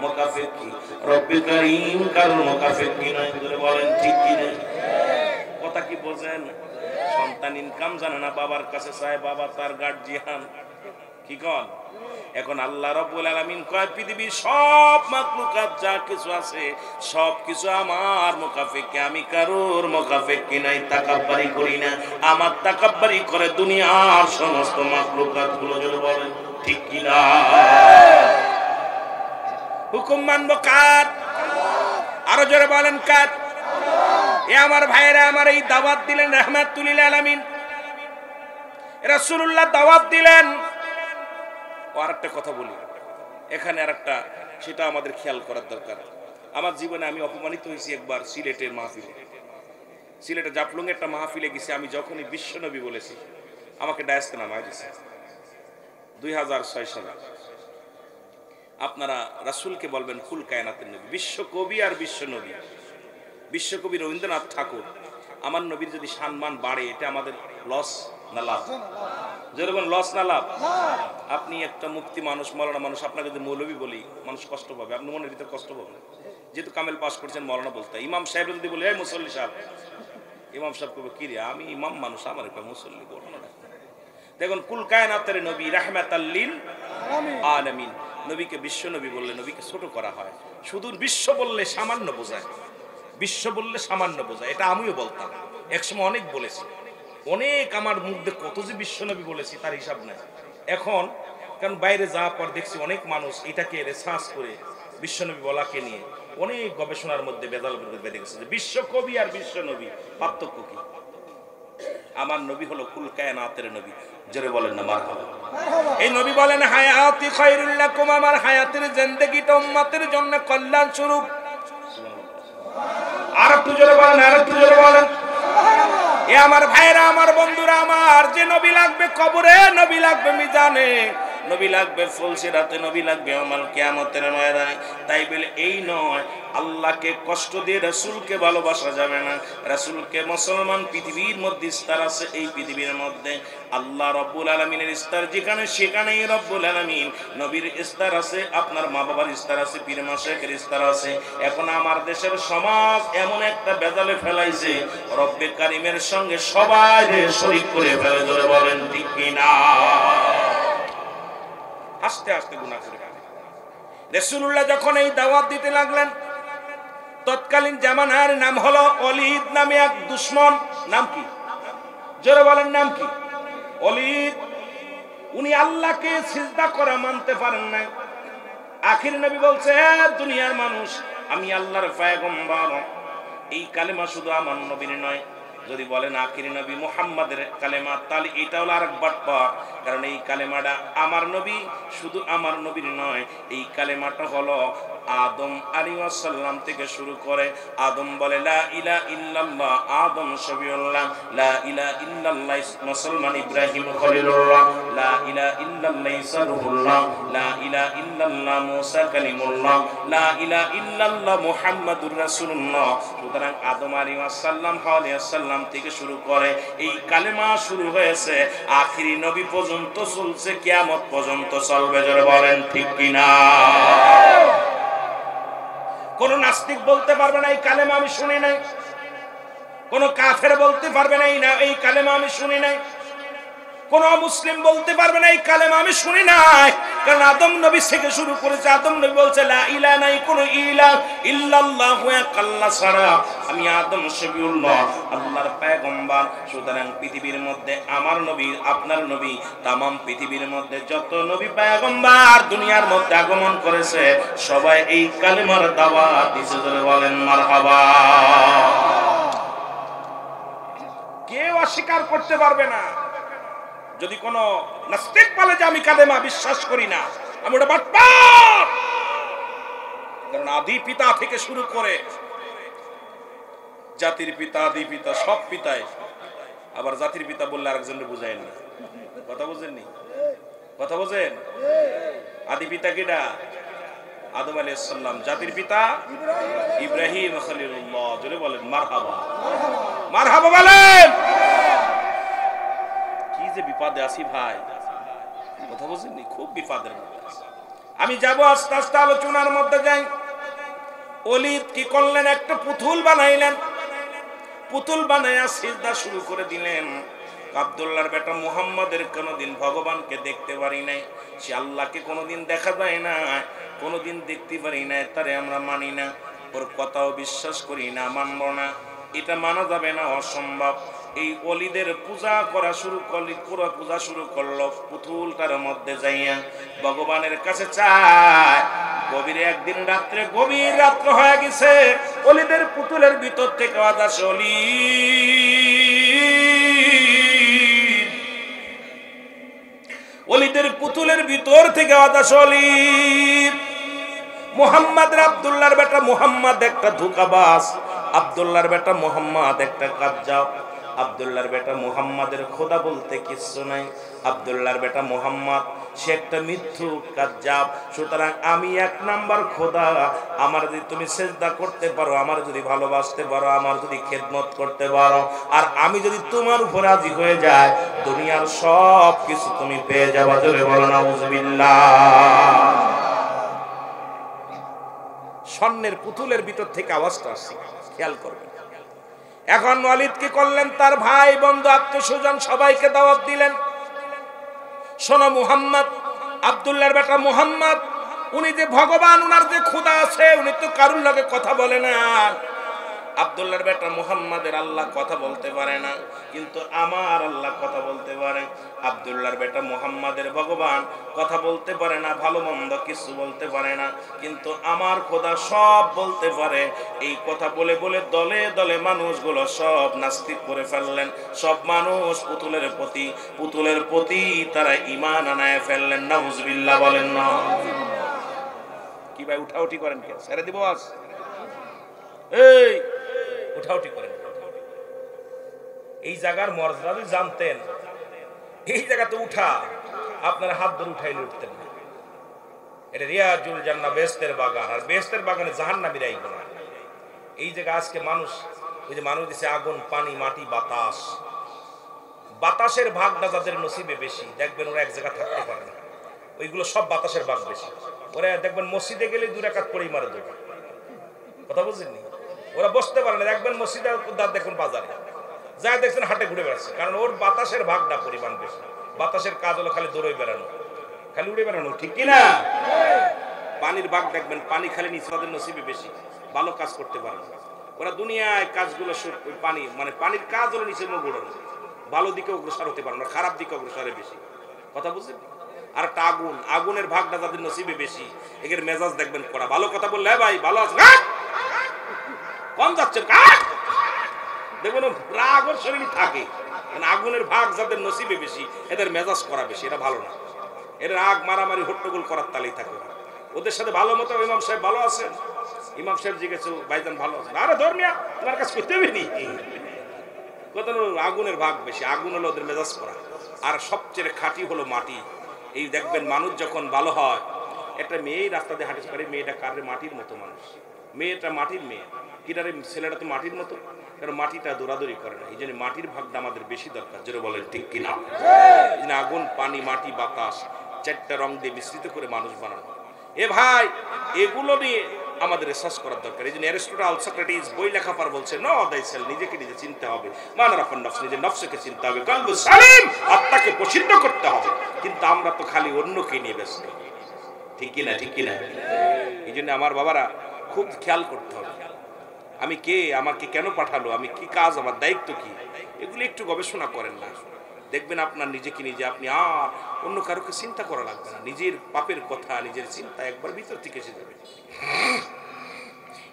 মুখাপেক্ষী। রব্বে কারীম কারোর মুখাপেক্ষী নয়। বলেন ঠিক কি না? কথা কি বোঝেন? সন্তান ইনকাম জানে না, বাবার কাছে চায়, বাবা তার গার্জিয়ান। কি কন? এখন আল্লাহ রাব্বুল আলামিন কয় পৃথিবীর সব মাখলুকাত যা কিছু আছে সব কিছু আমার মুখাপেক্ষী, আমি কারোর মুখাপেক্ষী নাই। তাকাব্বুরি করি না, আমার তাকাব্বুরি করে দুনিয়ার সমস্ত মাখলুকাত গুলো। যদি বলেন ঠিক কি না? হুকুম মানবো কার? আরো জোরে বলেন কার? এ আমার ভাইয়েরা আমার, এই দাওয়াত দিলেন রাহমাতুল লিল আলামিন, রাসূলুল্লাহ দাওয়াত দিলেন। আর একটা কথা বলি এখানে, আর একটা, সেটা আমাদের খেয়াল করার দরকার। আমার জীবনে আমি অপমানিত হয়েছি একবার সিলেটের মাহফিলে। সিলেটে জাফলং একটা মাহফিলে গেছি। আমি যখনই বিশ্বনবী বলেছি আমাকে ডায়াসকে নামায় দিয়েছে 2006 সালে। আপনারা রাসূলকে বলবেন কুল কায়নাতের নবী, বিশ্বকবি আর বিশ্বনবী। বিশ্বকবি রবীন্দ্রনাথ ঠাকুর আমার নবীর যদি সম্মান বাড়ে এটা আমাদের লস না লাভ? যেরকম লস না লাভ? আপনি একটা মুক্তি মানুষ, মৌলানা মানুষ, আপনাকে যদি মৌলবী বলি মানুষ কষ্ট পাবে, আপনি মনের ভিতরে কষ্ট পাবেন। যেহেতু কামেল পাস করছেন মৌলানা বলতে, ইমাম সাহেব যদি বলি এই মুসল্লি সাহেব, ইমাম সাহেব কবে কি রে আমি ইমাম মানুষ, আমার একটা মুসল্লি করবো না। দেখুন কুল কায়নাতের নবী রাহমাতাল লিল আলামিন, নবীকে বিশ্ব নবী বললে নবীকে ছোট করা হয়। শুধু বিশ্ব বললে সামান্য বোঝায়, বিশ্ব বললে সামান্য বোঝায়। এটা আমিও বলতাম একসময়, অনেক বলেছি, অনেক আমার মুখ দিয়ে কত যে বিশ্ব নবী বলেছি তার হিসাব নাই এখন। কারণ বাইরে যাওয়ার পর দেখছি অনেক মানুষ এটাকে রিসার্চ করে বিশ্বনবী বলাকে নিয়ে অনেক গবেষণার মধ্যে বেদাল বেঁধে গেছে যে বিশ্ব কবি আর বিশ্ব নবী পার্থক্য কি। আমার নবী হলো কুল কায়নাতের নবী, জোরে বলেন না মারহাবা। এই নবী বলেন হায়াতি খায়রুল লাকুম, আমার হায়াতের জিন্দেগিটা উম্মতের জন্য কল্যাণ স্বরূপ। আর একটু জোরে বলেন, আর একটু জোরে বলেন। এ আমার ভাইরা, আমার বন্ধুরা, আমার যে নবী লাগবে কবরে, নবী লাগবে মিজানে, নবী লাগবে ফুলসিরাতে, নবী লাগবে আমাল কিয়ামতের ময়দানে। তাই বলে এই নয় আল্লাহকে কষ্ট দিয়ে রাসূলকে ভালোবাসা যাবে না। রাসূলকে মুসলমান পৃথিবীর মধ্যে স্তর আছে, এই পৃথিবীর মধ্যে আল্লাহ রব্বুল আলামিনের স্তর যেখানে সেখানেই রব্বুল আলামিন নবীর স্তর আছে, আপনার মা বাবার স্তর আছে, পীর মাশায়েখের স্তর আছে। এখন আমার দেশের সমাজ এমন একটা বেজালে ফেলাইছে, রব্বে কারিমের সঙ্গে সবাই শরীক করে ফেলে, ধরে বলেন ঠিক কিনা? আস্তে আস্তে গুনাহ করে রাসূলুল্লাহ যখন এই দাওয়াত দিতে লাগলেন, তৎকালীন জামানার নাম হলো ওলীদ নামে এক দুশমন। নাম কি? জোরে বলেন, নাম কি? ওলীদ। উনি আল্লাহকে সিজদা করা মানতে পারেন না। আখির নবী বলছে, হে দুনিয়ার মানুষ, আমি আল্লাহর পয়গম্বর। এই কালেমা শুধু আমার নবীর নয়, যদি বলেন আখির নবী মুহাম্মাদের কালেমা, তাহলে এটা হলো আরেক বাটপার। কারণ এই কালেমাটা আমার নবী, শুধু আমার নবীর নয়, এই কালেমাটা হলো আদম আলাইহিস সালাম থেকে শুরু করে। আদম বলে লা ইলাহা ইল্লাল্লাহ, আদম শফিউল্লাহ। লা ইলাহা ইল্লাল্লাহ মুসলমান ইব্রাহিম খলিলুল্লাহ। লা ইলাহা ইল্লাল্লাহ ঈসা রূহুল্লাহ। লা ইলাহা ইল্লাল্লাহ মুসা কালিমুল্লাহ। লা ইলাহা ইল্লাল্লাহ মুহাম্মাদুর রাসূলুল্লাহ। সুতরাং আদম আলাইহিস সালাম থেকে শুরু করে এই কালেমা শুরু হয়েছে, আখিরি নবী পর্যন্ত চলছে, কিয়ামত পর্যন্ত চলবে। জোরে বলেন ঠিক কিনা? কোন নাস্তিক বলতে পারবে না এই কালেমা আমি শুনি নাই, কোন কাফের বলতে পারবে না এই কালেমা আমি শুনি নাই, কোন মুসলিম বলতে পারবে না এই কালেমা আমি শুনি নাই। কারণ আদম নবী থেকে শুরু করেছে, আদম নবী বলছে লা ইলাহা নাই কোনো ইলাহ ইল্লাল্লাহু আল্লাহ ছাড়া, আমি আদম শফিউল্লাহ, আল্লাহর পয়গম্বর। সুতরাং পৃথিবীর মধ্যে আমার নবী, আপনার নবী, তামাম পৃথিবীর মধ্যে যত নবী পয়গম্বর দুনিয়ার মধ্যে আগমন করেছে, সবাই এই কালেমার দাওয়াত দিয়েছে। ধরে বলেন মারহাবা। কেউ অস্বীকার করতে পারবে না। যদি কোন নাস্তিক বলে যে আমি কালেমা বিশ্বাস করি না, আমি ওটা বাটপার। কারণ আদি পিতা থেকে শুরু করে জাতির পিতা, আদি পিতা, সব পিতায়, আবার জাতির পিতা বললে আরেকজনের বুঝায় না। কথা বুঝেননি? কথা বোঝেন? আদি পিতা কিনা? আদম আলাইহিস সালাম। জাতির পিতা ইব্রাহিম খলিলুল্লাহ। জোরে বলেন মারহাবা। মারহাবা বলেন। কি যে বিপদে আছি ভাই, কথা বুঝেননি? খুব বিপদের মধ্যে আছি। আমি যাব আস্তে আস্তে আলোচনার মধ্যে যাই। ওলীদ কি করলেন? একটা পুতুল বানাইলেন, পুতুল বানাইয়া সিজদা শুরু করে দিলেন। আব্দুল্লাহর বেটা মুহাম্মাদের কোনোদিন ভগবানকে দেখতে পারি নাই, সে আল্লাহকে কোনোদিন দেখা যায় না, কোনোদিন দেখতে পারি না, তারে আমরা মানি না, ওর কথাও বিশ্বাস করি না, মানব না, এটা মানা যাবে না, অসম্ভব। এই ওলীদের পূজা করা শুরু করলি, পুরো পূজা শুরু করলো পুতুলটার মধ্যে যাইয়া ভগবানের কাছে চায়। গভীরে একদিন রাত্রে, গভীর রাত্র হয়ে গেছে, ওলীদের পুতুলের ভিতর থেকে আওয়াজ আসে, ওলীদের পুতুলের ভিতর থেকে আওয়াজ আসে, ওলীদ। মুহাম্মদ আব্দুল্লাহর বেটা মুহাম্মদ একটা ধোঁকাবাজ, আব্দুল্লাহর বেটা মুহাম্মদ একটা কাজ্জাব, আব্দুল্লাহর বেটা মুহাম্মাদের খোদা বলতে কিচ্ছু নাই। আব্দুল্লাহর বেটা মুহাম্মদ সে একটা মিথ্যুক কাজ্জাব। সুতরাং আমি এক নাম্বার খোদা, আমার যদি তুমি সেজদা করতে পারো, আমার যদি ভালোবাসতে পারো, আমার যদি খেদমত করতে পারো, আর আমি যদি তোমার উপর রাজি হয়ে যায়, দুনিয়ার সব কিছু তুমি পেয়ে যাবা। জোরে বলো নাউজুবিল্লাহ। স্বর্ণের পুতুলের ভিতর থেকে আওয়াজটা আসছে, খেয়াল করবেন। এখন ওয়ালিদ কি করলেন? তার ভাই বন্ধু আত্মীয়স্বজন সবাইকে দাওয়াত দিলেন। শোনো মুহাম্মদ, আব্দুল্লাহর বেটা মুহাম্মদ, উনি যে ভগবান, উনার যে খোদা আছে, উনি তো কারুর লগে কথা বলে না। আব্দুল্লাহর বেটা মুহাম্মাদের আল্লাহ কথা বলতে পারে না, কিন্তু আমার আল্লাহ কথা বলতে পারে। আব্দুল্লাহর বেটা মুহাম্মাদের ভগবান কথা বলতে পারে না, ভালো মন্দ কিছু বলতে পারে না, কিন্তু আমার খোদা সব বলতে পারে। এই কথা বলে বলে দলে দলে মানুষগুলো সব নাস্তিক করে ফেললেন। সব মানুষ পুতুলের প্রতি তারা ঈমান আনায় ফেললেন। নাউজুবিল্লাহ বলেন না। কি ভাই উঠাউঠি করেন কে? ছেড়ে দিব আজ? এই উঠাউঠি করেন। এই জায়গার মর্যাদা যদি জানতেন, এই জায়গাতে উঠা আপনার হাত ধরে উঠাইলে উঠতেন না। এটা রিয়াজুল জান্নাহ, বেহেশতের বাগান, আর বেহেশতের বাগানে জাহান্নামীরা আইব না। এই জায়গা আজকে মানুষ, ওই যে মানুষ দিছে আগুন, পানি, মাটি, বাতাস, বাতাসের ভাগটা যাদের নসিবে বেশি, দেখবেন ওরা এক জায়গা থাকতে পারে না। ওইগুলো সব বাতাসের ভাগ বেশি। ওরা দেখবেন মসজিদে গেলে 2 রাকাত পড়েই মারে দেবে। কথা বুঝেননি? ওরা বসতে পারে না, দেখবেন মসজিদে দেখুন বাজারে যা দেখছেন হাটে ঘুরে বেড়াচ্ছে, কারণ ওর বাতাসের ভাগটা পরিমাণ বেশি। বাতাসের কাজ হলো খালি দৌড়ে বেড়ানো, খালি উড়ে বেড়ানো, ঠিক কিনা? পানির ভাগ দেখবেন, পানি খালি নিচে তাদের নসিবে বেশি, ভালো কাজ করতে পারে না। ওরা দুনিয়ায় কাজগুলো পানি, মানে পানির কাজ হলো নিচে মুখ উড়ানো, ভালো দিকে অগ্রসর হতে পারে না, খারাপ দিকে অগ্রসরে বেশি। কথা বুঝলেন? আর একটা আগুন, আগুনের ভাগটা যাদের নসিবে বেশি, এদের মেজাজ দেখবেন করা। ভালো কথা বললে, ভাই ভালো আছে, কম যাচ্ছেন, দেখবেন রাগের শরীর থাকে। আগুনের ভাগ যাদের নসিবে বেশি, এদের মেজাজ করা বেশি, এটা ভালো না। এর রাগ, মারামারি, হট্টগোল করার তালেই থাকে। ওদের সাথে ভালো মতো ইমাম সাহেব ভালো আছেন, ইমাম সাহেব জিজ্ঞেস ভাইজান ভালো আছেন, আরে ধর্মিয়া তোমার কাছে করতে হবে নি। কত আগুনের ভাগ বেশি, আগুন হলো ওদের মেজাজ করা। আর সবচেয়ে খাঁটি হলো মাটি। এই দেখবেন মানুষ যখন ভালো হয়, একটা মেয়ে রাস্তা দিয়ে হাঁটতে পারে, মেয়েটা কারে মাটির মতো মানুষ, মেয়েটা মাটির মেয়ে, কিনারে ছেলেটা তো মাটির মতো, কারণ মাটিটা দৌড়াদৌড়ি করে না। এই জন্য মাটির ভাগটা আমাদের বেশি দরকার। যেটা বলেন ঠিক কিনা? আগুন, পানি, মাটি, বাতাস, 4টা রং দিয়ে মিশ্রিত করে মানুষ বানানো। এ ভাই, এগুলো নিয়ে আমাদের রিসার্চ করার দরকার। এই জন্য অ্যারিস্টটল, সক্রেটিস বই লেখার বলছে, নো দাইসেল, নিজেকে নিজে চিনতে হবে, মানারাফান নফস, নিজের নফসকে চিনতে হবে, কলবু সালিম, আত্মাকে প্রসিদ্ধ করতে হবে। কিন্তু আমরা তো খালি অন্যকে নিয়ে ব্যস্ত, ঠিক কিনা? ঠিক কিনা? এই জন্য আমার বাবারা খুব খেয়াল করতে হবে, আমি কে, আমাকে কেন পাঠালো, আমি কি কাজ, আমার দায়িত্ব কি, এগুলো একটু গবেষণা করেন না। দেখবেন আপনার নিজেকে নিজে, আপনি আর অন্য কারোকে চিন্তা করা লাগবে না। নিজের পাপের কথা, নিজের চিন্তা একবার ভিতর থেকে এসে যাবে।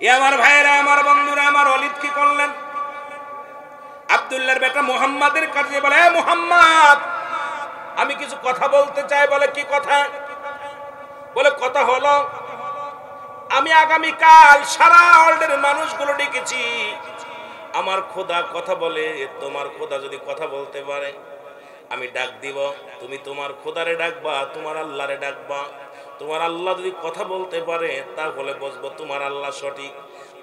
এ আমার ভাইয়েরা, আমার বন্ধুরা, আমার ওয়ালিদ কি করলেন? আব্দুল্লাহর বেটা মুহাম্মাদের কাছে বলে, এ মুহাম্মদ, আমি কিছু কথা বলতে চাই। বলে কি কথা? বলে কথা হলো, আমি আগামীকাল সারা ওয়ার্ল্ডের মানুষগুলো ডেকেছি। আমার খোদা কথা বলে, তোমার খোদা যদি কথা বলতে পারে, আমি ডাক দিব, তুমি তোমার খোদারে ডাকবা, তোমার আল্লাহরে ডাকবা। তোমার আল্লাহ যদি কথা বলতে পারে, তাহলে বুঝবো তোমার আল্লাহ সঠিক।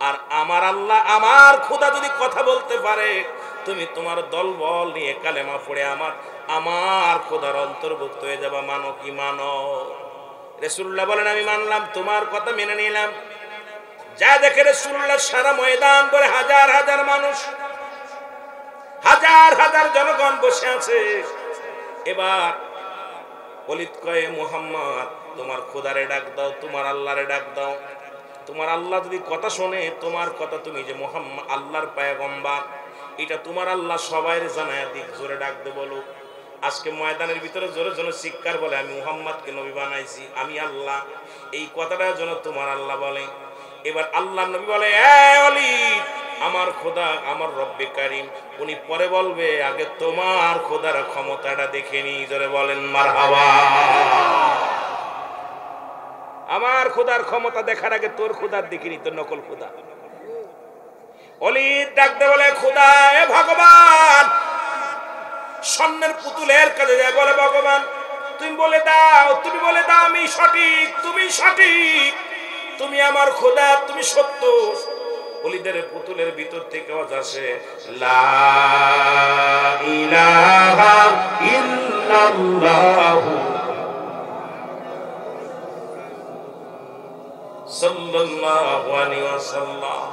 আর আমার আল্লাহ, আমার খোদা যদি কথা বলতে পারে, তুমি তোমার দলবল নিয়ে কালেমা পড়ে আমার খোদার অন্তর্ভুক্ত হয়ে যাবা। মানো কি মানো? রাসূলুল্লাহ বলেন, আমি মানলাম, তোমার কথা মেনে নিলাম। যা দেখে রাসূলুল্লাহ সারা ময়দান করে হাজার হাজার মানুষ, হাজার হাজার জনগণ বসে আছে। এবার ওয়ালিদ কয়ে, মুহাম্মদ, তোমার খোদারে ডাক দাও, তোমার আল্লাহরে ডাক দাও। তোমার আল্লাহ যদি কথা শোনে, তোমার কথা, তুমি যে মুহাম্মদ আল্লাহর পয়গম্বর, এটা তোমার আল্লাহ সবাইরে জানায় দিক, জোরে ডাক দে বলো। আজকে ময়দানের ভিতরে জোরে জোরে চিৎকার বলে, আমি মুহাম্মদকে নবী বানাইছি, আমি আল্লাহ, এই কথাটা যেন তোমার আল্লাহ বলে। এবার আল্লাহ নবী বলে, এ ওয়ালিদ, আমার খোদা, আমার রব্বে কারিম, উনি পরে বলবে, আগে তোমার খোদার ক্ষমতাটা দেখে নি। জোরে বলেন মারহাবা। আমার খোদার ক্ষমতা দেখার আগে তোর খোদার দেখিনি, তোর নকল খোদা। ওয়ালিদ ডাকতে বলে, খোদা, এ ভগবান, স্বর্ণের পুতুলের কাছে যায় বলে, ভগবান তুমি বলে দাও আমি সঠিক, তুমি সঠিক, তুমি আমার খোদা, তুমি সত্য। ওলিদের পুতুলের ভিতর থেকে আওয়াজ আসে, লা ইলাহা ইল্লাল্লাহু সাল্লাল্লাহু আলাইহি ওয়াসাল্লাম।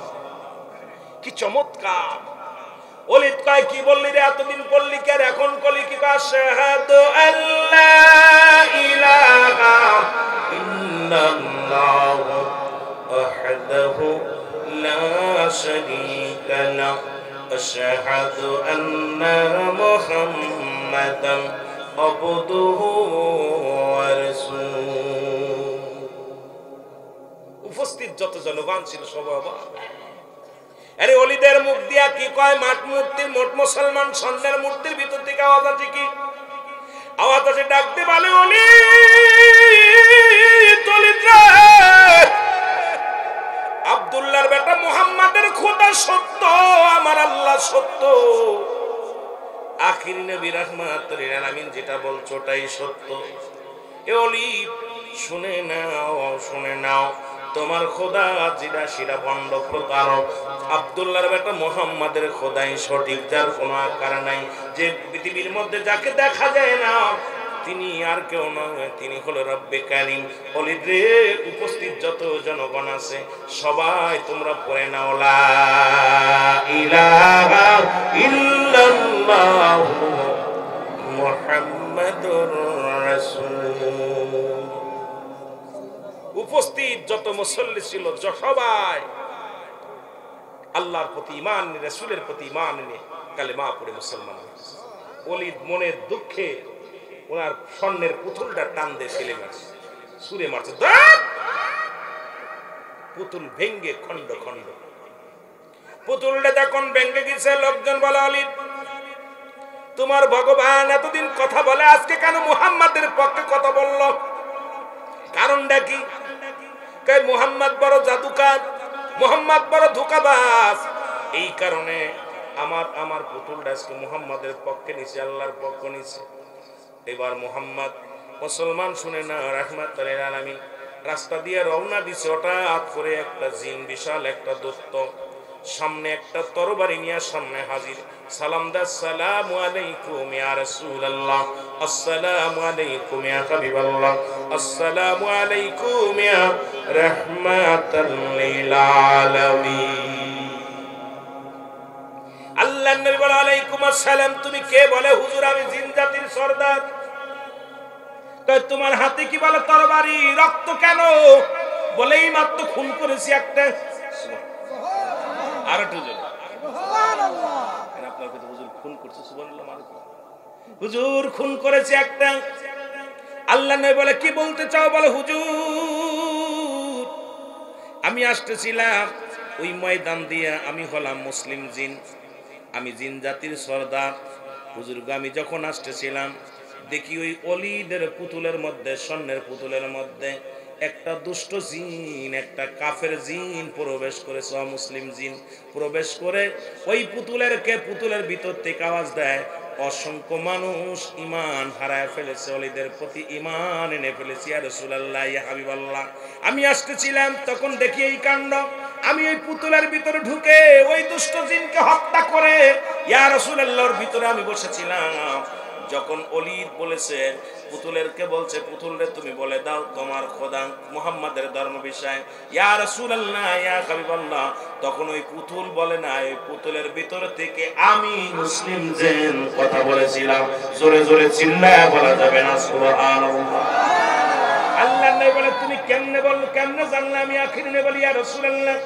কি চমৎকার! ওলিদ কয়, কি বললি রে, এতদিন বললি কে, এখন কলি কি? আশহাদু আল্লা ইলাহা ইল্লাল্লাহু ওয়াহদাহু লা শারীকা লাহু আশহাদু আন্না মুহাম্মাদান আবদুহু ওয়া রাসূলুহু। উপস্থিত যত জনগণ ছিল সব অবাক। আরে ওলিদের মুখ দিয়া কি কয়? মাঠ মূর্তির, মোট মুসলমান স্বর্ণের মূর্তির ভিতর থেকে আওয়াজ আছে, কি আওয়াজ আছে? ডাকতে বলে, ওলি আব্দুল্লাহর বেটা মুহাম্মাদের খোদা সত্য, আমার আল্লাহ সত্য, আখির নবী রাহমাতুল লিল আলামিন যেটা বলছো ওটাই সত্য। এ ওলি শুনে নাও, তোমার খোদা জিরা শিরা ভণ্ড প্রতারক, আব্দুল্লাহর বেটা মুহাম্মাদের খোদাই সঠিক, যার কোনো আকার নাই, যে পৃথিবীর মধ্যে যাকে দেখা যায় না তিনি আর কেউ নয়, তিনি হলো রব্বে কারীম। ওলিদ রে, উপস্থিত যত জনগণ আছে সবাই তোমরা পড়ে নাও, লা ইলাহা ইল্লাল্লাহু মুহাম্মাদুর রাসূল। উপস্থিত যত মুসল্লি ছিল সবাই আল্লাহর প্রতি ঈমান, রাসূলের প্রতি ঈমান নিয়ে কালেমা পড়ে মুসলমান হয়েছে। ওলিদ মনের দুঃখে ওনার স্বর্ণের পুতুলটা টান দিয়ে ফেলে মারছে, ছুঁড়ে মারছে, পুতুল ভেঙ্গে খন্ড খন্ড। পুতুলটা যখন ভেঙ্গে গেছে, লোকজন বলে, ওলিদ তোমার ভগবান এতদিন কথা বলে, আজকে কেন মুহাম্মাদের পক্ষে কথা বলল? কারণটা কি? মুহাম্মদ বড় জাদুকার, মুহাম্মদ বড় ধোঁকাবাজ, এই কারণে আমার পুতুলটা আজকে মুহাম্মাদের পক্ষে নিছে, আল্লাহর পক্ষ নিছে। এবার মুহাম্মদ মুসলমান শুনে না, রাহমাতুল লিল আলামিন রাস্তা দিয়ে রওনা দিছে। হঠাৎ করে একটা জিন, বিশাল একটা দৈত্য, সামনে একটা তরবারি নিয়ে সামনে হাজির। সালাম দা, আসসালামু আলাইকুম ইয়া রাসূলুল্লাহ, আসসালামু আলাইকুম ইয়া হাবিবাল্লাহ, আসসালামু আলাইকুম ইয়া রাহমাতাল লিল আলামিন। আল্লাহর নবী বলে, আলাইকুম আসসালাম। তুমি কে? বলে, হুজুর আমি জিন জাতির সর্দার। কয় তোমার হাতে কি? বলে তরবারি। রক্ত কেন? বলে এই মাত্র খুন করেছি একটা। আর একটু জোরে সুবহানাল্লাহ। আপনার কাছে হুজুর খুন করছে, সুবহানাল্লাহ মানে হুজুর খুন করেছে একটা। আল্লাহ নবী বলে, কি বলতে চাও? বলে, হুজুর আমি আসতেছিলাম ওই ময়দান দিয়ে, আমি হলাম মুসলিম জিন, আমি জিন জাতির সর্দার। হুজুর আমি যখন আসতেছিলাম দেখি ওই ওলিদের পুতুলের মধ্যে, স্বর্ণের পুতুলের মধ্যে একটা দুষ্ট জিন, একটা কাফের জিন প্রবেশ করেছে, অমুসলিম জিন প্রবেশ করে ওই পুতুলের ভিতর থেকে আওয়াজ দেয়, অসংখ্য মানুষ ঈমান হারায় ফেলেছে, ওলিদের প্রতি ঈমান এনে ফেলেছে, ইয়া রাসূলুল্লাহ, ইয়া হাবিবাল্লাহ। আমি আসতেছিলাম তখন দেখি এই কাণ্ড। আমি ওই পুতুলের ভিতরে ঢুকে ওই দুষ্ট জিনকে হত্যা করে ইয়া রাসূলুল্লাহর ভিতরে আমি বসেছিলাম। যখন ওলিদ বলেছে, পুতুলেরকে বলছে, পুতুল রে তুমি বলে দাও তোমার খোদা মুহাম্মাদের ধর্ম বিষয়, ইয়া রাসূলুল্লাহ, ইয়া হাবিবাল্লাহ। তখন ওই পুতুল বলে না, ওই পুতুলের ভিতর থেকে আমি মুসলিম জিন কথা বলেছিলাম। জোরে জোরে চিল্লায়া বলা যাবে না সুবহানাল্লাহ। আল্লাহ নবী বলে, তুমি কেমনে জানলে আমি আখির নবী? বলি, ইয়া রাসূলুল্লাহ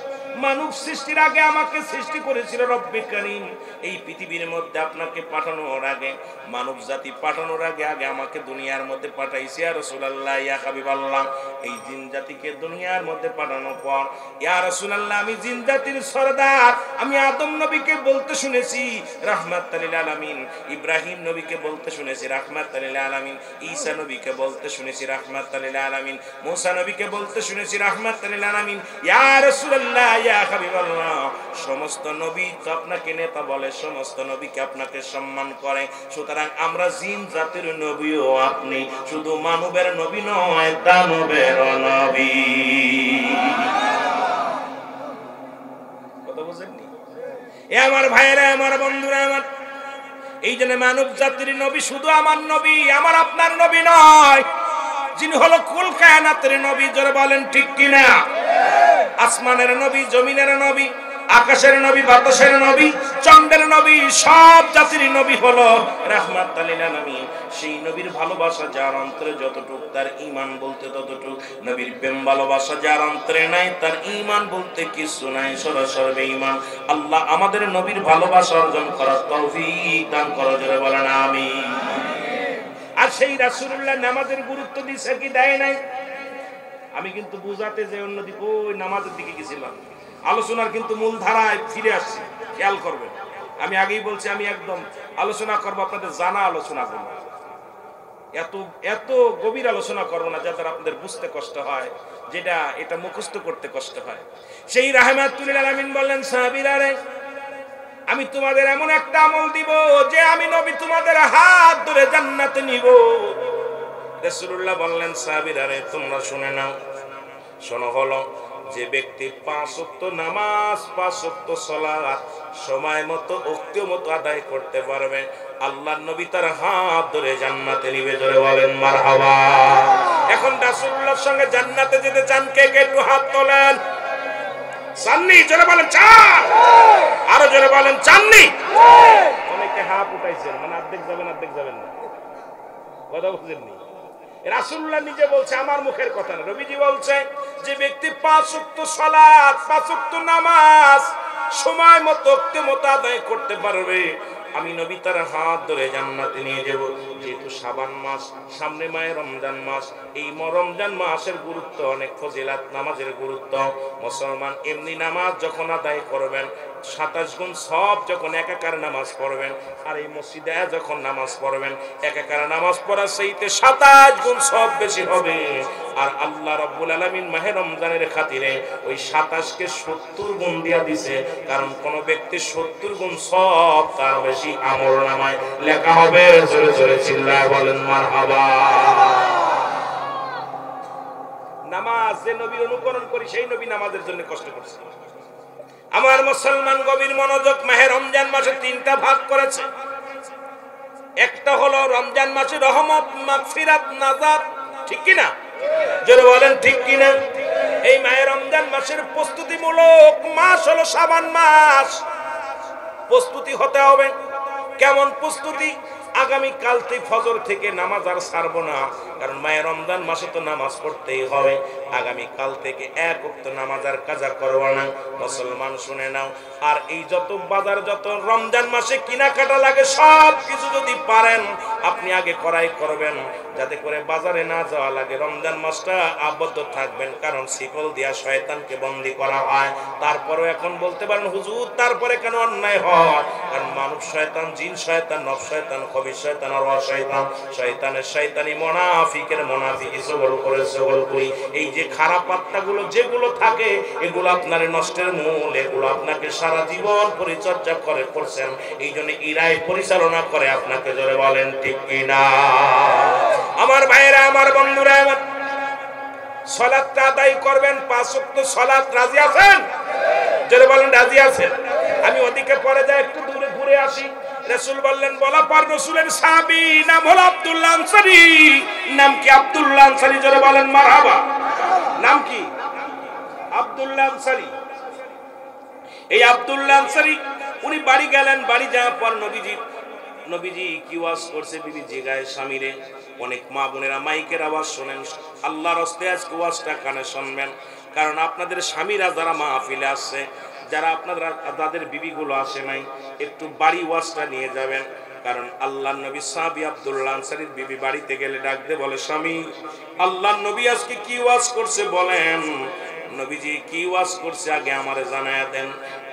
মানব সৃষ্টির আগে আমাকে সৃষ্টি করেছিল রব্বে কারীম। এই পৃথিবীর মধ্যে আপনাকে পাঠানোর আগে, মানব জাতি পাঠানোর আগে আমাকে দুনিয়ার মধ্যে পাঠাইছে ইয়া রাসূলুল্লাহ, ইয়া হাবিবাল্লাহ। এই জিন জাতিকে দুনিয়ার মধ্যে পাঠানোর পর ইয়া রাসূলুল্লাহ আমি জিন জাতির সরদার। আমি আদম নবীকে বলতে শুনেছি রাহমাতুল লিল আলামিন, ইব্রাহিম নবীকে বলতে শুনেছি রাহমাতুল লিল আলামিন, ঈসা নবীকে বলতে শুনেছি রাহমাতুল লিল আলামিন, মুসা নবীকে বলতে শুনেছি রাহমাতুল লিল আলামিন। ইয়া রাসূলুল্লাহ, ইয়া হাবিবাল্লাহ, সমস্ত নবী তো আপনাকে নেতা বলে, সমস্ত নবীকে আপনাকে সম্মান করে, সুতরাং আমরা জিন জাতির নবীও আপনি, শুধু মানবের নবী নয়, দানবের নবী। কথা বুঝেননি? এ আমার ভাইয়েরা, আমার বন্ধুরা, আমার এই জন্য মানব জাতির নবী শুধু আমার নবী, আমার আপনার নবী নয়, যিনি হলো কুল কায়নাতের নবী। জোরে বলেন ঠিক কিনা? আসমানের নবী, জমিনের নবী, আকাশের নবী, বাতাসের নবী, চন্দ্রের নবী, সব জাতির নবী হলো রাহমাতুল লিল আলামিন। সেই নবীর ভালোবাসা যার অন্তরে যতটুক, তার ঈমান বলতে ততটুক। নবীর প্রেম ভালোবাসা যার অন্তরে নাই, তার ঈমান বলতে কিছু নাই, সরাসরি বেঈমান। আল্লাহ আমাদের নবীর ভালোবাসা অর্জন করার তৌফিক দান করো, জোরে বলেন আমিন। আর সেই রাসূলুল্লাহ নামাজের গুরুত্ব দিছে কি দেয় নাই? আমি কিন্তু বুঝাতে যে অন্যদিকে ওই নামাজের দিকে গেছিলাম, আলোচনার কিন্তু মূল ধারায় ফিরে আসছি, খেয়াল করবেন। আমি আগেই বলছি, আমি একদম আলোচনা করবো আপনাদের জানা আলোচনা করবো, এত গভীর আলোচনা করবো না যাতে আপনাদের বুঝতে কষ্ট হয়, যেটা এটা মুখস্থ করতে কষ্ট হয়। সেই রাহমাতুল লিল আলামিন বললেন, সাহাবীরা রে, আমি তোমাদের এমন একটা আমল দিব যে আমি নবী তোমাদের হাত ধরে জান্নাতে নিব। রাসূলুল্লাহ বললেন, সাহাবীরা রে, তোমরা শুনে নাও। শোনো, হলো যে ব্যক্তি 5 ওয়াক্ত নামাজ, 5 ওয়াক্ত সালাত সময় মতো ওয়াক্ত মতো আদায় করতে পারবে, আল্লাহর নবী তার হাত ধরে জান্নাতে নিবে। জোরে বলেন মারহাবা। এখন রাসূলুল্লাহর সঙ্গে জান্নাতে যেতে চান কে কে? একটু হাত তোলেন। চাননি? জোরে বলেন চান। আরো জোরে বলেন চাননি। অনেকে হাত উঠাইছেন, মানে অর্ধেক যাবেন অর্ধেক যাবেন না। কথা বুঝেননি? রাসূলুল্লাহ নিজে বলছে, আমার মুখের কথা না, নবীজি বলছে যে ব্যক্তি 5 ওয়াক্ত সালাত, 5 ওয়াক্ত নামাজ সময় মতো ওয়াক্ত মতো আদায় করতে পারবে, আমি নবী তার হাত ধরে জান্নাতে নিয়ে যাব। যেহেতু শাবান মাস, সামনে মায়ে রমজান মাস, এই রমজান মাসের গুরুত্ব অনেক, ফজিলাত নামাজের গুরুত্ব। মুসলমান এমনি নামাজ যখন আদায় করবেন, 27 গুণ সব যখন একাকার নামাজ পড়বেন, আর এই মসজিদে যখন নামাজ পড়বেন, একাকার নামাজ পড়ার চাইতে 27 গুণ সব বেশি হবে। আর আল্লাহ রাব্বুল আলামিন মাহে রমজানের খাতিরে ওই 27 কে 70 গুণ দিয়া দিছে, কারণ কোন ব্যক্তি 70 গুণ সব তার বেশি আমলনামায় লেখা হবে। জোরে জোরে চিল্লায় বলেন মারহাবা। নামাজ যে নবীর অনুকরণ করি, সেই নবী নামাজের জন্য কষ্ট করছে। আমার মুসলমান গভীর মনোযোগ, মাহে রমজান মাসে 3টা ভাগ করেছে। একটা হলো রমজান মাসে রহমত, মাগফিরাত, নাজাত, ঠিক কি না? জোরে বলেন ঠিক কি না? এই মাহে রমজান মাসের প্রস্তুতিমূলক মাস হলো শাবান মাস। প্রস্তুতি হতে হবে। কেমন প্রস্তুতি? আগামী কাল থেকে ফজর থেকে নামাজ আর ছাড়বো না, কারণ মায়ে রমজান মাসে তো নামাজ পড়তেই হবে। আগামী কাল থেকে 1 ওয়াক্ত নামাজ আর কাজা করবো না। মুসলমান শুনে নাও। আর এই যত বাজার, যত রমজান মাসে কেনাকাটা লাগে, সব কিছু যদি পারেন আপনি আগে করাই করবেন, যাতে করে বাজারে না যাওয়া লাগে। রমজান মাসটা আবদ্ধ থাকবেন, কারণ শিকল দিয়া শয়তানকে বন্দী করা হয়। তারপরেও এখন বলতে পারেন, হুজুর তারপরে কেন অন্যায় হয়? কারণ মানব শয়তান, জিন শয়তান, নফস শয়তান, খবিস শয়তান, আর শয়তান, শয়তানের শয়তানি, মুনাফিকের মুনাফিকি, সবল করে সবল করি। এই যে খারাপ আত্মাগুলো যেগুলো থাকে, এগুলো আপনার নষ্টের মূল, এগুলো আপনাকে সারা জীবন পরিচর্যা করছেন। এই জন্য ইরাই পরিচালনা করে আপনাকে। জোরে বলেন ঠিক কিনা? আমার ভাইয়েরা, আমার বন্ধুরা, আমার সালাতটা আদায় করবেন, 5 ওয়াক্ত সালাত। রাজি আছেন? জোরে বলেন রাজি আছেন? আমি ওদিকে পরে যাই, একটু দূরে ঘুরে আসি। রাসূল বললেন, বলা পার রাসূলের সাহাবী নাম হলো আব্দুল্লাহ আনসারী। নাম কি? আব্দুল্লাহ আনসারী। জোরে বলেন মারহাবা। নাম কি? আব্দুল্লাহ আনসারী। এই আব্দুল্লাহ আনসারী উনি বাড়ি গেলেন। বাড়ি যাওয়ার পর নবীজি কি ওয়াজ করছে, বিবি জিগায় স্বামীরে। অনেক মা বোনেরা মাইকের আওয়াজ শোনেন, আল্লাহর রাস্তে আজকে ওয়াজটা কানে শুনবেন। কারণ আপনাদের স্বামীরা যারা মাহফিলে আসছে, যারা আপনারা যাদের বিবিগুলো আসে নাই, একটু বাড়ি ওয়াজটা নিয়ে যাবেন। কারণ আল্লাহর নবী সাহাবী আব্দুল্লাহ আনসারীর বিবি বাড়িতে গেলে ডাক দিয়ে বলে, স্বামী আল্লাহর নবী আজকে কি ওয়াজ করছে বলেন। নবীজি কি ওয়াজ করছে আগে আমারে জানায়া দেন।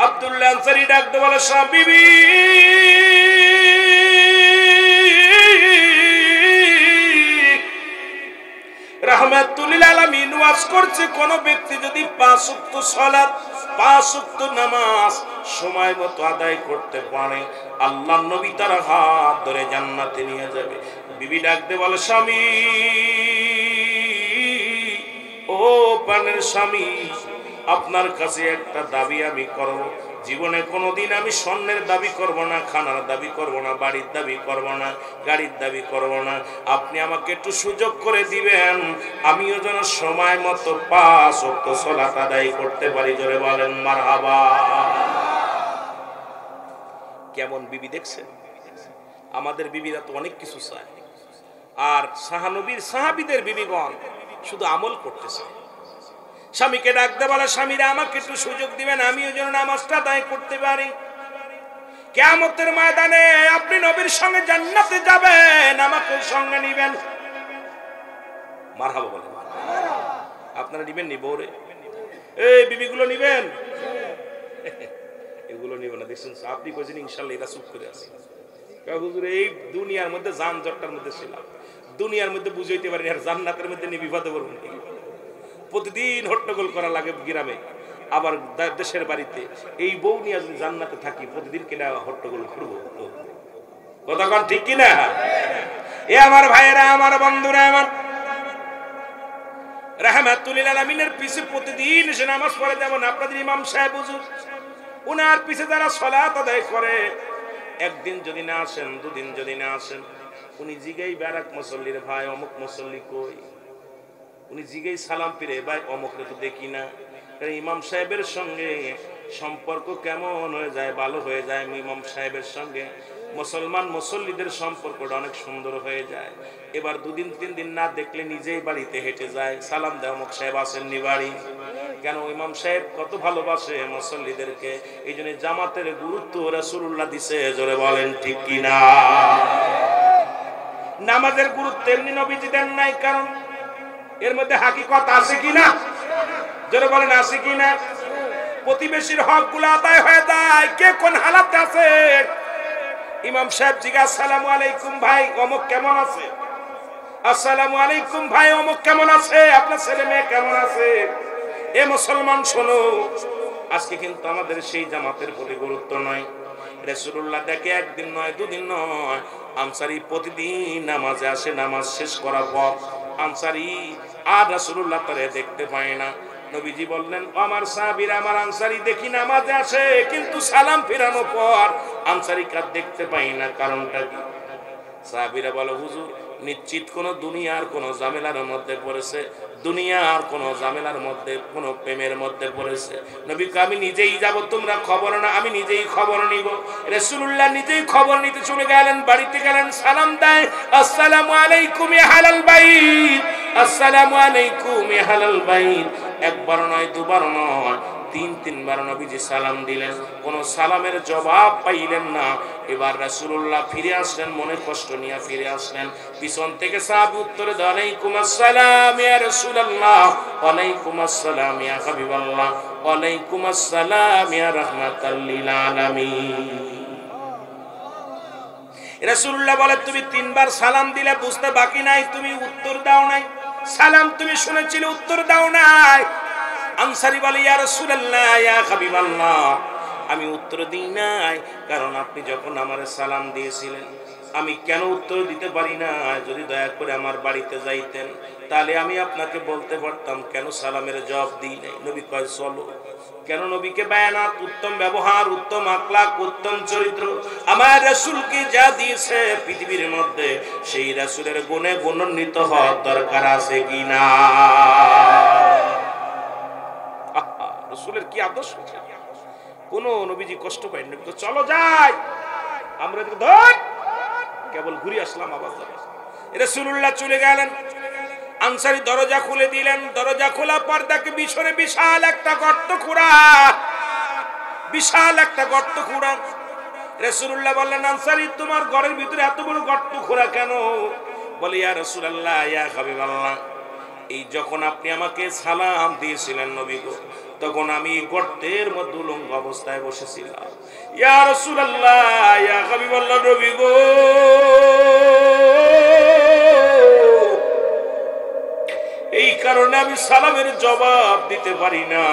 আব্দুল্লাহ আনসারী ডাক দিয়ে বলে, বিবি রাহমাতুল লিল আলামিন ওয়াজ করছে, কোন ব্যক্তি যদি 5 ওয়াক্ত সালাত 5 ওয়াক্ত নামাজ সময় মতো আদায় করতে পারে, আল্লাহর নবী তার হাত ধরে জান্নাতে নিয়ে যাবে। বিবি ডাকতে বলে, স্বামী, ও প্রাণের স্বামী, আপনার কাছে একটা দাবি আমি করব। জীবনে কোনোদিন আমি স্বর্ণের দাবি করব না, খানার দাবি করব না, বাড়ির দাবি করব না, গাড়ির দাবি করব না। আপনি আমাকে একটু সুযোগ করে দিবেন, আমিও যেন সময় মতো 5 ওয়াক্ত সালাত আদায় করতে পারি। জোরে বলেন মারহাবা। কেমন বিবি দেখছেন? আমাদের বিবিরা তো অনেক কিছু চায়, আর সাহানবীর সাহাবীদের বিবিগণ শুধু আমল করতেছে। স্বামীকে ডাকতে বলে, স্বামীরা আমাকে একটু সুযোগ দিবেন, আমিও যেন নামাজটা আদায় করতে পারি। কিয়ামতের ময়দানে আপনি নবীর সঙ্গে জান্নাতে যাবেন, আমাকে সঙ্গে নিবেন। মারহাবা বলেন। আপনারা নিবেন নি বউরে? এই বিবিগুলো নিবেন? এগুলো নিবেন না। দেখছেন আপনি কইছেন ইনশাআল্লাহ, এরা চুপ করে আছে। হুজুর এই দুনিয়ার মধ্যে যানজটটার মধ্যে ছিলাম, দুনিয়ার মধ্যে বুঝাইতে পারি, আর জান্নাতের মধ্যে নিয়ে বিপদে পড়বেন। প্রতিদিন হট্টগোল করা লাগে গ্রামে, আবার দেশের বাড়িতে এই বউ নিয়ে যদি জান্নাতে থাকি, প্রতিদিন কিনা হট্টগোল করবো। কথা কন ঠিক কিনা? এ আমার ভাইয়েরা, আমার বন্ধুরা, আমার রাহমাতুল লিল আলামিনের পিছে প্রতিদিন এসে নামাজ পড়ে, যেমন আপনাদের ইমাম সাহেব হুজুর, উনার পিছে যারা সালাত আদায় করে, একদিন যদি না আসেন, দুদিন যদি না আসেন, উনি জিগাই বেড়াক মুসল্লির, ভাই অমুক মুসল্লি কই? উনি জিগাই সালাম ফিরে, ভাই অমুকরে তো দেখি না। ইমাম সাহেবের সঙ্গে সম্পর্ক কেমন হয়ে যায়, ভালো হয়ে যায়। ইমাম সাহেবের সঙ্গে মুসলমান মুসল্লিদের সম্পর্কটা অনেক সুন্দর হয়ে যায়। এবার 2 দিন 3 দিন না দেখলে নিজেই বাড়িতে হেঁটে যায়, সালাম দেয়, অমুক সাহেব আসেননি বাড়ি। কেন? ইমাম সাহেব কত ভালোবাসে মুসল্লিদেরকে। এই জন্য জামাতের গুরুত্ব রাসূলুল্লাহ দিছে। জোরে বলেন ঠিক কিনা? নামাজের গুরুত্ব এমনি নবীজি দেন নাই, কারণ এর মধ্যে হাকিকত আছে কিনা? জোরে বলেন আছে কিনা? প্রতিবেশীর হক গুলো আদায় হয়ে যায়। কে কোন হালাতে আছে? ইমাম সাহেব জিজ্ঞাসা, আসসালামু আলাইকুম ভাই অমুক কেমন আছে? আসসালামু আলাইকুম ভাই অমুক কেমন আছে? আপনার ছেলে মেয়ে কেমন আছে? এ মুসলমান শোনো, আজকে কিন্তু আমাদের সেই জামাতের প্রতি গুরুত্ব নয়। রাসূলুল্লাহ দেখে একদিন নয়, 2 দিন নয়, আনসারী প্রতিদিন নামাজে আসে, নামাজ শেষ করার পর আনসারী আর রাসূলুল্লাহ তারে দেখতে পায় না। নবীজি বললেন, আমার সাহাবীরা, আমার আনসারী দেখি নামাজে আসে, কিন্তু সালাম ফেরানোর পর আনসারী কার দেখতে পাই না, কারণটা কি? সাহাবীরা বলে, হুজুর নিশ্চিত কোন দুনিয়ার কোন ঝামেলার মধ্যে পড়েছে, দুনিয়ার কোন ঝামেলার মধ্যে, কোন প্রেমের মধ্যে পড়েছে। নবী কয়, আমি নিজেই যাব, তোমরা খবর না, আমি নিজেই খবর নিব। রাসূলুল্লাহ নিজেই খবর নিতে চলে গেলেন, বাড়িতে গেলেন, সালাম দেয়, আসসালামু আলাইকুম ইয়া আহলাল বাইত, আসসালামু আলাইকুম ইয়া আহলাল বাইত। একবার নয়, দুবার নয়, 3 বার নবীজি সালাম দিলেন, কোন সালামের জবাব পাইলেন না। এবার রাসূলুল্লাহ ফিরে আসলেন, মনে কষ্ট নিয়ে ফিরে আসলেন। পিছন থেকে সাহাবী উত্তরে দেন, আলাইকুম আসসালাম ইয়া রাসূলুল্লাহ, ওয়ালাইকুম আসসালাম ইয়া হাবিবাল্লাহ, ওয়ালাইকুম আসসালাম ইয়া রাহমাতাল লিল আলামিন। রাসূলুল্লাহ বলে, তুমি 3 বার সালাম দিলে, বুঝতে বাকি নাই, তুমি উত্তর দাও নাই। সালাম তুমি শুনেছিলে, উত্তর দাও নাই। আনসারী বলে, ইয়া রাসূলুল্লাহ, ইয়া হাবিবাল্লাহ, আমি উত্তর দিই নাই, কারণ আপনি যখন আমারে সালাম দিয়েছিলেন, আমি কেন উত্তর দিতে পারি না? যদি দয়া করে আমার বাড়িতে যাইতেন, তাহলে আমি আপনাকে বলতে পারতাম কেন সালামের জবাব দিই নাই। নবী কয়, চলো। কেন? নবীকে বায়ানাত, উত্তম ব্যবহার, উত্তম আখলাক, উত্তম চরিত্র আমার রাসূলকে যা দিয়েছে পৃথিবীর মধ্যে, সেই রাসূলের গুণে গুণান্বিত হওয়ার দরকার আছে কিনা? রাসূলের কি আদর্শ! কোন নবীজি কষ্ট পায় না, চলো যাই, আমরা ধর কেবল ঘুরে আসলাম, আবার রাসূলুল্লাহ চলে গেলেন। আনসারী দরজা খুলে দিলেন, দরজা খোলা পর দেখে পিছনে বিশাল একটা গর্ত খোঁড়া, বিশাল একটা গর্ত খোঁড়া। রাসূলুল্লাহ বললেন, আনসারী তোমার ঘরের ভিতরে এত বড় গর্ত খোঁড়া কেন? বলে, ইয়া রাসূলুল্লাহ, ইয়া হাবিবাল্লাহ, এই যখন আপনি আমাকে সালাম দিয়েছিলেন নবী গো, তখন আমি গর্তের মধ্যে উলঙ্গ অবস্থায় বসেছিলাম। ইয়া রাসূলুল্লাহ, ইয়া হাবিবাল্লাহ, নবী গো, কারণে আমি সালামের জবাব দিতে পারি না।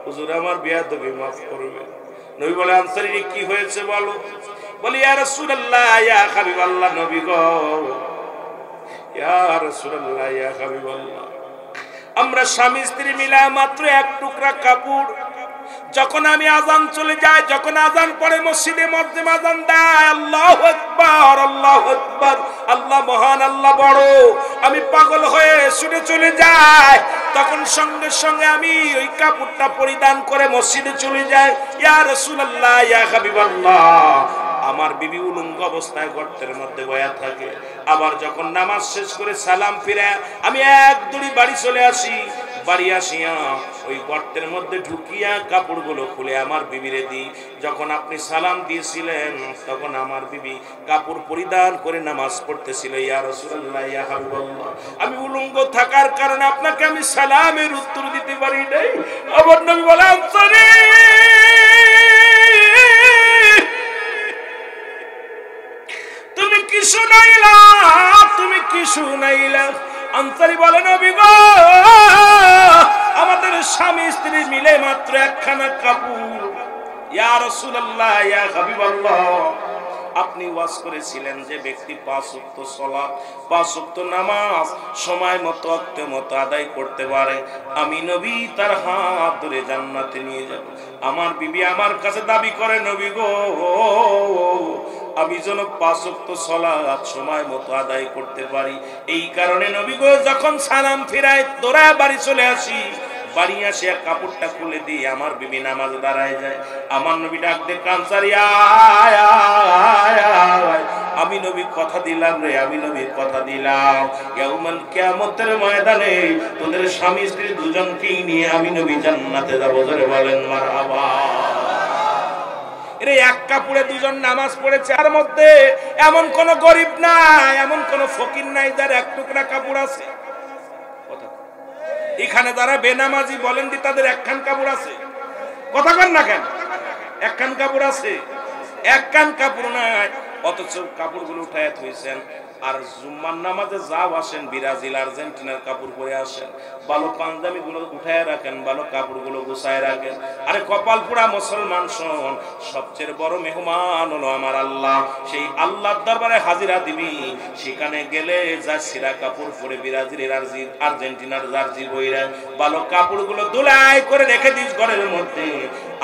হুজুর আমার বেয়াদবি মাফ করবে। নবী বলে আনসারী কি হয়েছে বলো। বলি ইয়া রাসূলুল্লাহ ইয়া হাবিবাল্লাহ, নবী গো, ইয়া রাসূলুল্লাহ ইয়া হাবিবাল্লাহ, আমরা স্বামী স্ত্রী মিলা মাত্র এক টুকরা কাপড়, যখন আমি আজান চলে যায়, যখন আজান পড়ে মসজিদে মধ্যে আজান দেয় আল্লাহু আকবার আল্লাহু আকবার, আল্লাহ মহান আল্লাহ বড়, আমি পাগল হয়ে শুনে চলে যাই, তখন সঙ্গে সঙ্গে আমি ওই কাপড়টা পরিধান করে মসজিদে চলে যাই। ইয়া রাসূলুল্লাহ ইয়া হাবিবাল্লাহ, আমার বিবি উলঙ্গ অবস্থায় গর্তের মধ্যে বয়া থাকে। আবার যখন নামাজ শেষ করে সালাম ফিরে আমি এক দৌড়ি বাড়ি চলে আসি। বাড়ি আসিয়া ওই গর্তের মধ্যে ঢুকিয়া কাপড়গুলো খুলে আমার বিবিরে দিই। যখন আপনি সালাম দিয়েছিলেন তখন আমার বিবি কাপড় পরিধান করে নামাজ পড়তেছিল। ইয়া রাসূলুল্লাহ ইয়া হাবিবাল্লাহ, আমি উলঙ্গ থাকার কারণে আপনাকে আমি সালামের উত্তর দিতে পারি নাই। আমার নবী বলে আনসারী, তুমি কি শুনাইলা, তুমি কি শুনাইলা? আনসারী বলে নবী গো, আমাদের স্বামী স্ত্রী মিলে মাত্র একখানা কাপড়। ইয়া রাসূলুল্লাহ ইয়া হাবিবাল্লাহ, আপনি ওয়াজ করেছিলেন যে ব্যক্তি 5 ওয়াক্ত সালাত 5 ওয়াক্ত নামাজ সময় মতো ওয়াক্তে মতো আদায় করতে পারে, আমি নবী তার হাত ধরে জান্নাতে নিয়ে যাব। আমার বিবি আমার কাছে দাবি করে নবী গো, আমি যেন 5 ওয়াক্ত সালাত সময় মতো আদায় করতে পারি। এই কারণে নবী গো যখন সালাম ফিরায় দৌড়ায় বাড়ি চলে আসি। বাড়ি আসে কাপড়টা খুলে দিয়ে আমার বিবি নামাজ দাঁড়ায় যায়। আমার নবী ডাক দে আনসারী, আমি নবী কথা দিলাম রে, আমি নবী কথা দিলাম, ইয়াউমাল কিয়ামতের ময়দানে তোদের স্বামী স্ত্রী দুজনকেই নিয়ে আমি নবী জান্নাতে যাব। জোরে বলেন মারহাবা। এর এক কাপড়ে দুজন নামাজ পড়েছে, আর মধ্যে এমন কোন গরিব নাই, এমন কোন ফকির নাই যার এক টুকরা কাপড় আছে। এখানে যারা বেনামাজি বলেন দি তাদের একখান কাপড় আছে, কথা কন না কেন? একখান কাপড় আছে, একখান কাপড় নাই, অথচ কাপড়গুলো উঠায় থইছেন। আর জুম্মার নামাজে যাও আসেন ব্রাজিল আর্জেন্টিনার কাপড় পরে আসেন, ভালো পাঞ্জাবি গুলো উঠায় রাখেন, ভালো কাপড়গুলো গুছায় রাখেন। আরে কপাল পোড়া মুসলমান শোন, সবচেয়ে বড় মেহমান হলো আমার আল্লাহ। সেই আল্লাহর দরবারে হাজিরা দিবি, সেখানে গেলে যা ছিঁড়া কাপড় পরে ব্রাজিলের আর্জেন্টিনার জার্সি বইরা ভালো কাপড়গুলো দোলাই করে রেখে দিস ঘরের মধ্যে।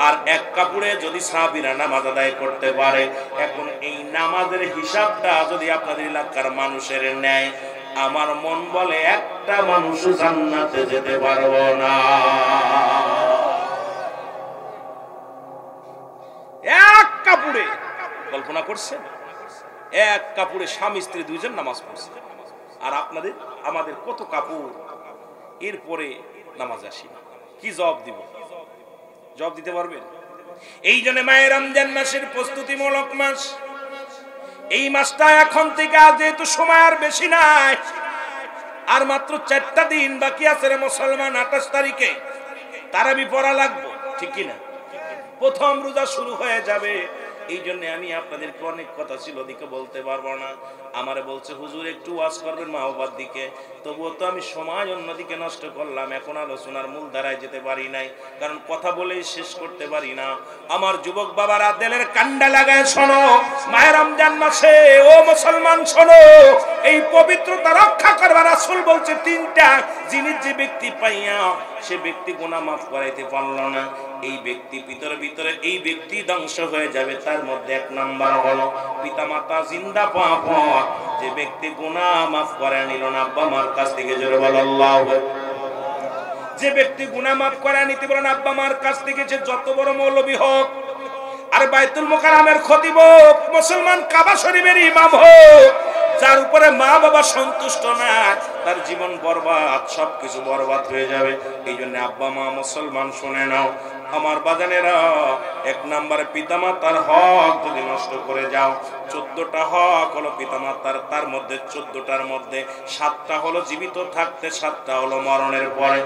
আর এক কাপড়ে যদি সাহাবীরা নামাজ আদায় করতে পারে, এখন এই নামাজের হিসাবটা যদি আপনাদের এলাকার মানুষের নেয়, আমার মন বলে একটা মানুষ জান্নাতে যেতে পারবো না। এক কাপড়ে, কল্পনা করছেন, এক কাপড়ে স্বামী স্ত্রী দুইজন নামাজ পড়ছে। আর আপনাদের আমাদের কত কাপড়, এরপরে নামাজ আসি, কি জবাব দিব? জবাব দিতে পারবেন? এই জন্য মায়ের রমজান মাসের প্রস্তুতিমূলক মাস। এই মাসটা এখন থেকে যেহেতু সময় আর বেশি নাই, আর মাত্র 4টা দিন বাকি আছে রে মুসলমান। 28 তারিখে তারাবি পড়া লাগবে, ঠিক কিনা? প্রথম রোজা শুরু হয়ে যাবে। এই জন্য আমি আপনাদেরকে অনেক কথা ছিল দিকে বলতে পারবো না। আমারে বলছে হুজুর একটু ওয়াজ করবেন মা বাবার দিকে, তবুও তো আমি সময় অন্যদিকে নষ্ট করলাম, এখন আলোচনার মূল ধারায় যেতে পারি নাই, কারণ কথা বলেই শেষ করতে পারি না। আমার যুবক বাবারা দিলের কান্ডা লাগায় শোনো, মায়ের রমজান মাসে ও মুসলমান শোনো, এই পবিত্রতা রক্ষা করবার রাসূল বলছে 3টা জিনিস যে ব্যক্তি পাইয়া সে ব্যক্তি গুনাহ মাফ করাইতে পারল না, এই ব্যক্তি ভিতরে এই ব্যক্তি ধ্বংস হয়ে যাবে। তার মধ্যে 1 নাম্বার হলো পিতামাতা জিন্দা পাওয়ার পর যে ব্যক্তি গুনাহ মাফ করে নিল না আব্বা মার কাছ থেকে, জোরে বল আল্লাহু আকবার। যে ব্যক্তি গুনাহ মাফ করে নিতে পারে না আব্বা মার কাছ থেকে, যে যত বড় মৌলবী হোক, আর বাইতুল মুকাররমের খতিব হোক, মুসলমান কাবা শরীফের ইমাম হোক, যার উপরে মা বাবা সন্তুষ্ট না, তার জীবন বরবাদ, সবকিছু বরবাদ হয়ে যাবে। এই জন্য আব্বা মা মুসলমান শুনে নাও আমার বাজানেরা, 1 নম্বরে পিতামাতার হক যদি নষ্ট করে যাও, 14টা হক হলো পিতামাতার, তার মধ্যে 14টার মধ্যে 7টা হলো জীবিত থাকতে, 7টা হলো মরণের পরে।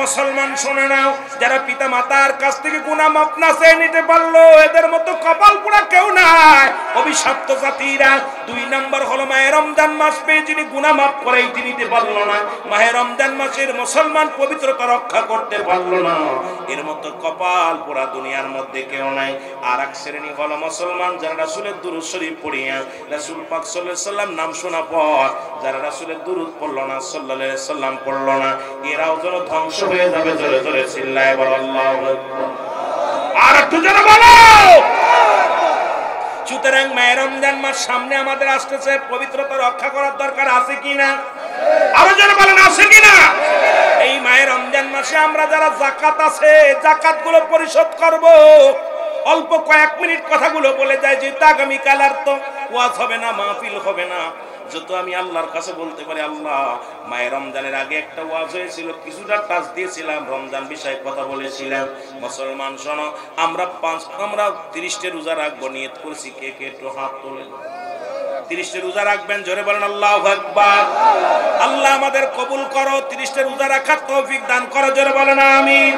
মুসলমান শুনে নাও, যারা পিতামাতার কাছ থেকে গুনাহ মাফ না চেয়ে নিতে পারলো, এদের মতো কপাল পোড়া কেউ নাই, অভিশপ্ত জাতিরা। 2 নম্বর হলো মায়ের রমজান মাস পেয়ে যিনি গুনাহ মাফ করাইতে নিতে পারলো পারলো না, মাহে রমজান মাসের মুসলমান পবিত্রতা রক্ষা করতে পারলো না, এর মতো কপাল পোড়া দুনিয়ার মধ্যে কেউ নাই। আর এক শ্রেণী হলো মুসলমান যারা রাসূলের দুরূদ শরীফ পড়িয়া রাসূল পাক সাল্লাল্লাহু আলাইহি সাল্লাম নাম শোনা পর যারা রাসূলের দুরূদ পড়লো না, সাল্লাল্লাহু আলাইহি সাল্লাম পড়লো না, এরাও যেন ধ্বংস হয়ে যাবে। জোরে জোরে চিল্লায় বলো আল্লাহু আকবার। আর একটু জোরে বলো। সুতরাং মাহে রমজান মাস সামনে আমাদের আসতেছে, পবিত্রতা রক্ষা করার দরকার আছে কিনা? আরো জোরে বলেন আছে কিনা? এই মাহে রমজান মাসে আমরা যারা যাকাত আছে যাকাত গুলো পরিশোধ করব। অল্প কয়েক মিনিট কথাগুলো বলে যায় যে আগামী কাল আর তো ওয়াজ হবে না, মাহফিল হবে না। যত আমি আল্লাহর কাছে বলতে পারি, আল্লাহ মাহে রমজানের আগে একটা ওয়াজ হয়েছিল, কিছুটা টাচ দিয়েছিলাম, রমজান বিষয়ে কথা বলেছিলাম। মুসলমান শোনো, আমরা 30টা রোজা রাখবো নিয়ত করেছি। কে কে একটু হাত তোলেন। 30টা রোজা রাখবেন, জোরে বলেন আল্লাহু আকবার। আল্লাহ আমাদের কবুল করো, 30টা রোজা রাখার তৌফিক দান করো, জোরে বলেন আমিন।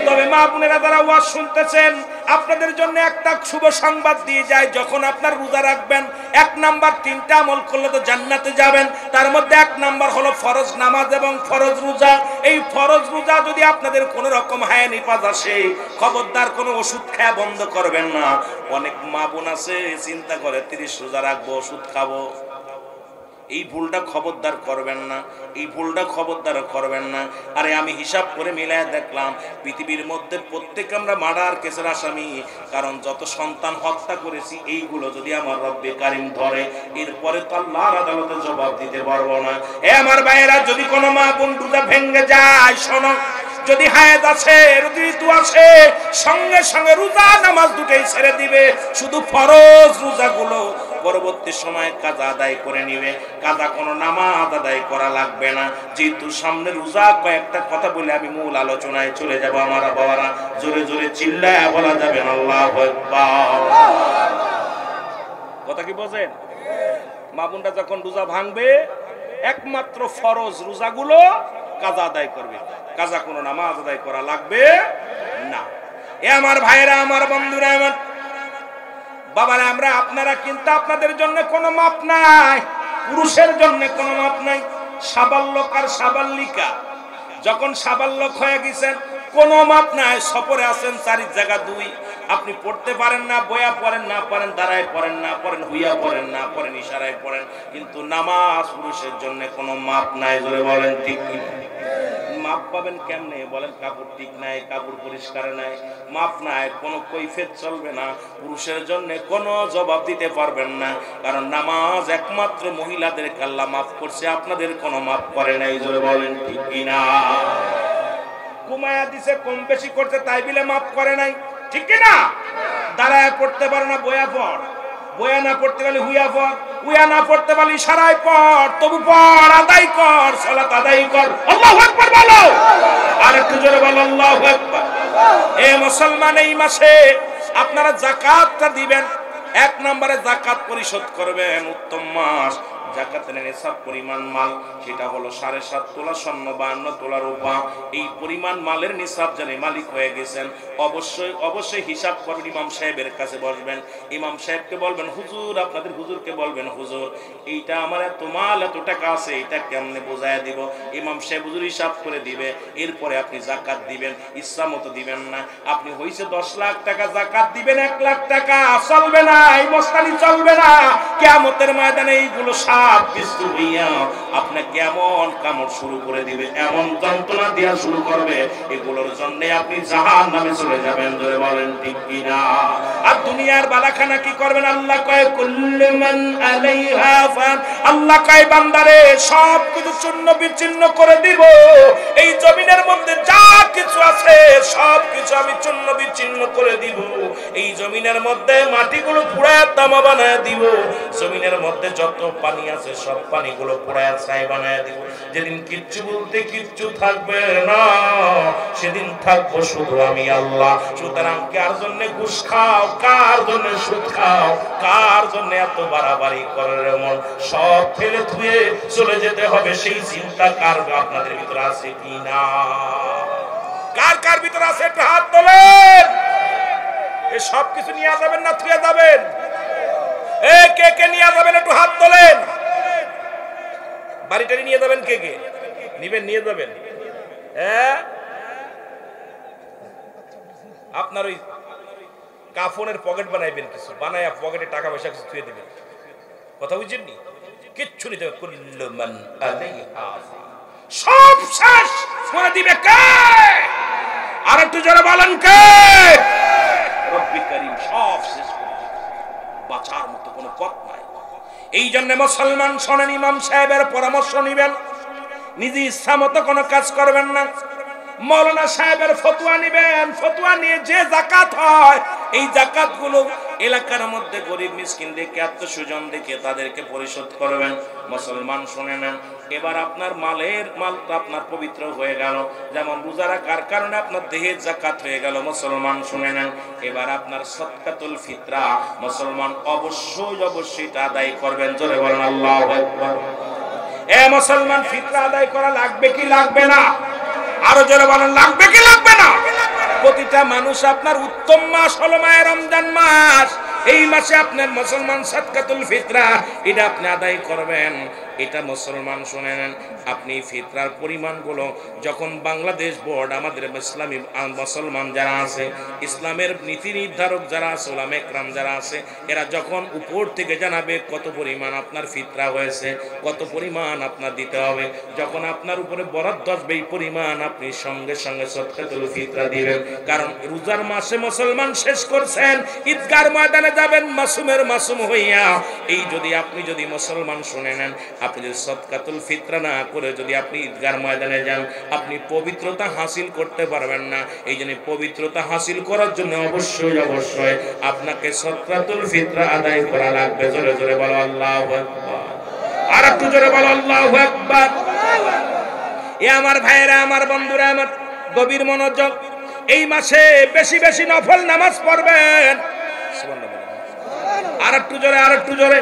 তবে মা বোনেরা যারা ওয়াজ শুনতেছেন, আপনাদের জন্য একটা শুভ সংবাদ দিয়ে যায়, যখন আপনার রোজা রাখবেন 1 নাম্বার 3টা আমল করলে তো জান্নাতে যাবেন। তার মধ্যে 1 নাম্বার হলো ফরজ নামাজ এবং ফরজ রোজা। এই ফরজ রোজা যদি আপনাদের কোনো রকম হায় নিপাত আসে, খবরদার কোনো ওষুধ খাওয়া বন্ধ করবেন না। অনেক মা বোন আছে চিন্তা করে 30 রোজা রাখবো, ওষুধ খাবো। এই ভুলটা খবরদার করবেন না, এই ভুলটা খবরদার করবেন না। আরে আমি হিসাব করে মিলায় দেখলাম, পৃথিবীর মধ্যে প্রত্যেক আমরা মার্ডার কেসের আসামি, কারণ যত সন্তান হত্যা করেছি এইগুলো যদি আমার রব্বে কারিম ধরে, এরপরে তো আল্লাহর আদালতে জবাব দিতে পারবো না। এ আমার ভাইয়েরা, যদি কোনো মা বোন রোজা ভেঙে যায়, শোনো, যদি হায়াত আছে, ঋতু আছে, সঙ্গে সঙ্গে রোজা নামাজ দুটোই ছেড়ে দিবে, শুধু ফরজ রোজাগুলো পরবর্তী সময় কাজা আদায় করে নিবে। কাজা কোনো নামাজ আদায় করা লাগবে না। যেহেতু সামনে রোজা, কয়েকটা কথা বলে আমি মূল আলোচনায় চলে যাব। আমার বাবারা, জোরে জোরে চিল্লায় বলা যাবে আল্লাহু আকবার। কথা কি বোঝেন? মা বোনরা যখন রোজা ভাঙবে, একমাত্র ফরজ রোজাগুলো কাজা আদায় করবে, কাজা কোনো নামাজ আদায় করা লাগবে না। এ আমার ভাইরা, আমার বন্ধুরা, আমার বাবারা, আপনারা কিন্তু আপনাদের জন্য কোনো মাপ নাই, পুরুষের জন্য কোনো মাপ নাই। সাবাল্যক আর সাবাল্লিকা যখন সাবাল্যক হয়ে গেছেন, কোনো মাপ নাই। সফরে আছেন 4 জায়গা 2, আপনি পড়তে পারেন না, বয়া পড়েন না পারেন, দাঁড়ায় পড়েন না পড়েন, হুইয়া পড়েন না পড়েন, ইশারায় পড়েন, কিন্তু নামাজ পুরুষের জন্য কোনো মাপ নাই। জোরে বলেন ঠিক কি? মাপ পাবেন কেমনে বলেন? কাপড় ঠিক নাই, কাপড় পরিষ্কার নাই, মাপ নাই, কোনো কৈফিয়ত চলবে না। পুরুষের জন্য কোনো জবাব দিতে পারবেন না, কারণ নামাজ একমাত্র মহিলাদেরকে আল্লাহ মাফ করছে, আপনাদের কোনো মাফ করে নাই। জোরে বলেন ঠিক কিনা? ঘুমায়া দিছে, কম বেশি করছে, তাই বলে মাফ করে নাই, ঠিক কিনা? দাঁড়ায় পড়তে পারো না, বয়া পড়, বয়া না পড়তে পারলে হুইয়া পড়, হুইয়া না পড়তে পারলে ইশারায় পড়, তবু পড়, আদায় কর, সালাত আদায় কর। আল্লাহু আকবার বলো, আর একটু জোরে বলো আল্লাহু আকবার। এ মুসলমান, এই মাসে আপনারা যাকাতটা দিবেন। 1 নম্বরে যাকাত পরিশোধ করবেন। উত্তম মাস, যাকাতের নিসাব পরিমাণ মাল, সেটা হলো 7.5 তোলা স্বর্ণ, 52 তোলা রূপা। এই পরিমাণ মালের নিসাব জানে মালিক হয়ে গেছেন, অবশ্যই হিসাব করবেন। ইমাম সাহেবের কাছে বসবেন, ইমাম সাহেবকে বলবেন, হুজুর, আপনাদের হুজুরকে বলবেন, হুজুর, এইটা আমার এত মাল, এত টাকা আছে, এটা কেমনে বোঝায় দিব? ইমাম সাহেব হুজুর হিসাব করে দিবে, এরপরে আপনি যাকাত দিবেন। ইচ্ছা মতো দিবেন না। আপনি হইছে 10 লাখ টাকা, যাকাত দিবেন 1 লাখ টাকা, চলবে না, এই মস্তানি চলবে না। কিয়ামতের ময়দানে এইগুলো বিস্তু হইয়া আপনাকে কেমন কামড় শুরু করে দিবে, এমন যন্ত্রণা দেওয়া শুরু করবে, এগুলোর জন্য আপনি জাহান্নামে চলে যাবেন। ধরে বলেন ঠিক কিনা? আর দুনিয়ার বালাখানা কি করবেন? আল্লাহ কয়, কুল্লু মান আলাইহা ফান, আল্লাহ কয় বান্দারে সব কিছু চূর্ণ বিচ্ছিন্ন করে দিব। এই জমিনের মধ্যে যা কিছু আছে সব কিছু আমি চূর্ণ বিচ্ছিন্ন করে দিব। এই জমিনের মধ্যে মাটিগুলো পুড়ায় তামা বানায় দিব। জমিনের মধ্যে যত পানি আছে সব পানিগুলো পোড়ায় ছাই বানায় দিব। যেদিন কিচ্ছু বলতে কিচ্ছু থাকবে না, সেদিন থাকবো শুধু আমি আল্লাহ। সুতরাং কার জন্য ঘুষ খাও, কার জন্য সুদ খাও, কার জন্য এত বাড়াবাড়ি করার মন, সব ফেলে ধুয়ে চলে যেতে হবে, সেই চিন্তা কার আপনাদের ভিতরে আছে কিনা? কার কার ভিতরে আছে? একটা হাত তোলেন। এই সব কিছু নিয়ে যাবেন না থুয়ে যাবেন? কে কে নিয়ে যাবেন একটু হাত তোলেন। বাড়িটারি নিয়ে যাবেন, কে কে নিবেন? নিয়ে যাবেন। হ্যাঁ, আপনার ওই কাফনের পকেট বানাইবেন, কিছু বানায় পকেটে টাকা পয়সা কিছু ছুঁয়ে দিবেন। কথা বুঝছেননি? কিচ্ছু নিতে হবে। কুল্লু মান আলাইহা সব শেষ করে দিবে কে? আর একটু জোরে বলেন কে? রব্বি কারীম সব শেষ করে দিবে, বাঁচার মতো কোনো পথ নাই। এই জন্য মুসলমান শোনেন, ইমাম সাহেবের পরামর্শ নিবেন, নিজে ইচ্ছা মতো কোনো কাজ করবেন না। মৌলানা সাহেবের ফতোয়া নিবেন, ফতোয়া নিয়ে যে জাকাত হয় এই জাকাত গুলো এলাকার মধ্যে গরিব মিসকিন দেখে, আত্মস্বজন দেখে তাদেরকে পরিশোধ করবেন। মুসলমান শুনে নেন, এবার আপনার মালটা আপনার পবিত্র হয়ে গেল, যেমন রোজা রাখার কারণে আপনার দেহের জাকাত হয়ে গেল। মুসলমান শুনে নেন, এবার আপনার সদকাতুল ফিতরা মুসলমান অবশ্যই এটা আদায় করবেন। জোরে বলেন আল্লাহু আকবার। এ মুসলমান, ফিতরা আদায় করা লাগবে কি লাগবে না? আরো জোরে বলেন, লাগবে কি লাগবে না? প্রতিটা মানুষ, আপনার উত্তম মাস হলো মাহে রমজান মাস। এই মাসে আপনার মুসলমান সাদকাতুল ফিতরা এটা আপনি আদায় করবেন। এটা মুসলমান শুনে নেন, আপনি ফিতরার পরিমাণগুলো যখন বাংলাদেশ বোর্ড, আমাদের ইসলামী মুসলমান যারা আছে, ইসলামের নীতি নির্ধারক যারা আছে, উলামা ইকরাম যারা আছে, এরা যখন উপর থেকে জানাবে কত পরিমাণ আপনার ফিতরা হয়েছে, কত পরিমাণ আপনার দিতে হবে, যখন আপনার উপরে বরাদ্দ আসবে এই পরিমাণ আপনি সঙ্গে সঙ্গে সাদকাতুল ফিতরা দিবেন। কারণ রোজার মাসে মুসলমান শেষ করছেন, ঈদগার ময়দানে যাবেন মাসুমের মাসুম হইয়া। এই আপনি যদি মুসলমান শুনে নেন, আপনি যদি সাদকাতুল ফিতরা না করে যদি আপনি ঈদগার ময়দানে যান, আপনি পবিত্রতা হাসিল করতে পারবেন না। এই জন্য পবিত্রতা হাসিল করার জন্য অবশ্যই আপনাকে সাদকাতুল ফিতরা আদায় করা লাগবে। জোরে জোরে বলো আল্লাহু আকবার। আর একটু জোরে বলো আল্লাহু আকবার। এ আমার ভাইয়েরা, আমার বন্ধুরা, আমার গভীর মনোযোগ। এই মাসে বেশি বেশি নফল নামাজ পড়বেন। আর একটু জোরে।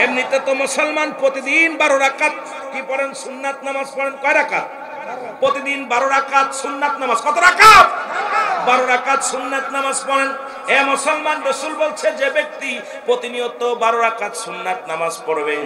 এমনিতে তো মুসলমান প্রতিদিন 12 রাকাত কি পড়েন? সুন্নাত নামাজ পড়েন। কয় রাকাত? প্রতিদিন 12 রাকাত সুন্নাত নামাজ। কত রাকাত? 12 রাকাত সুন্নাত নামাজ পড়েন। এ মুসলমান, রাসূল বলছে যে ব্যক্তি প্রতিনিয়ত 12 রাকাত সুন্নাত নামাজ পড়বে,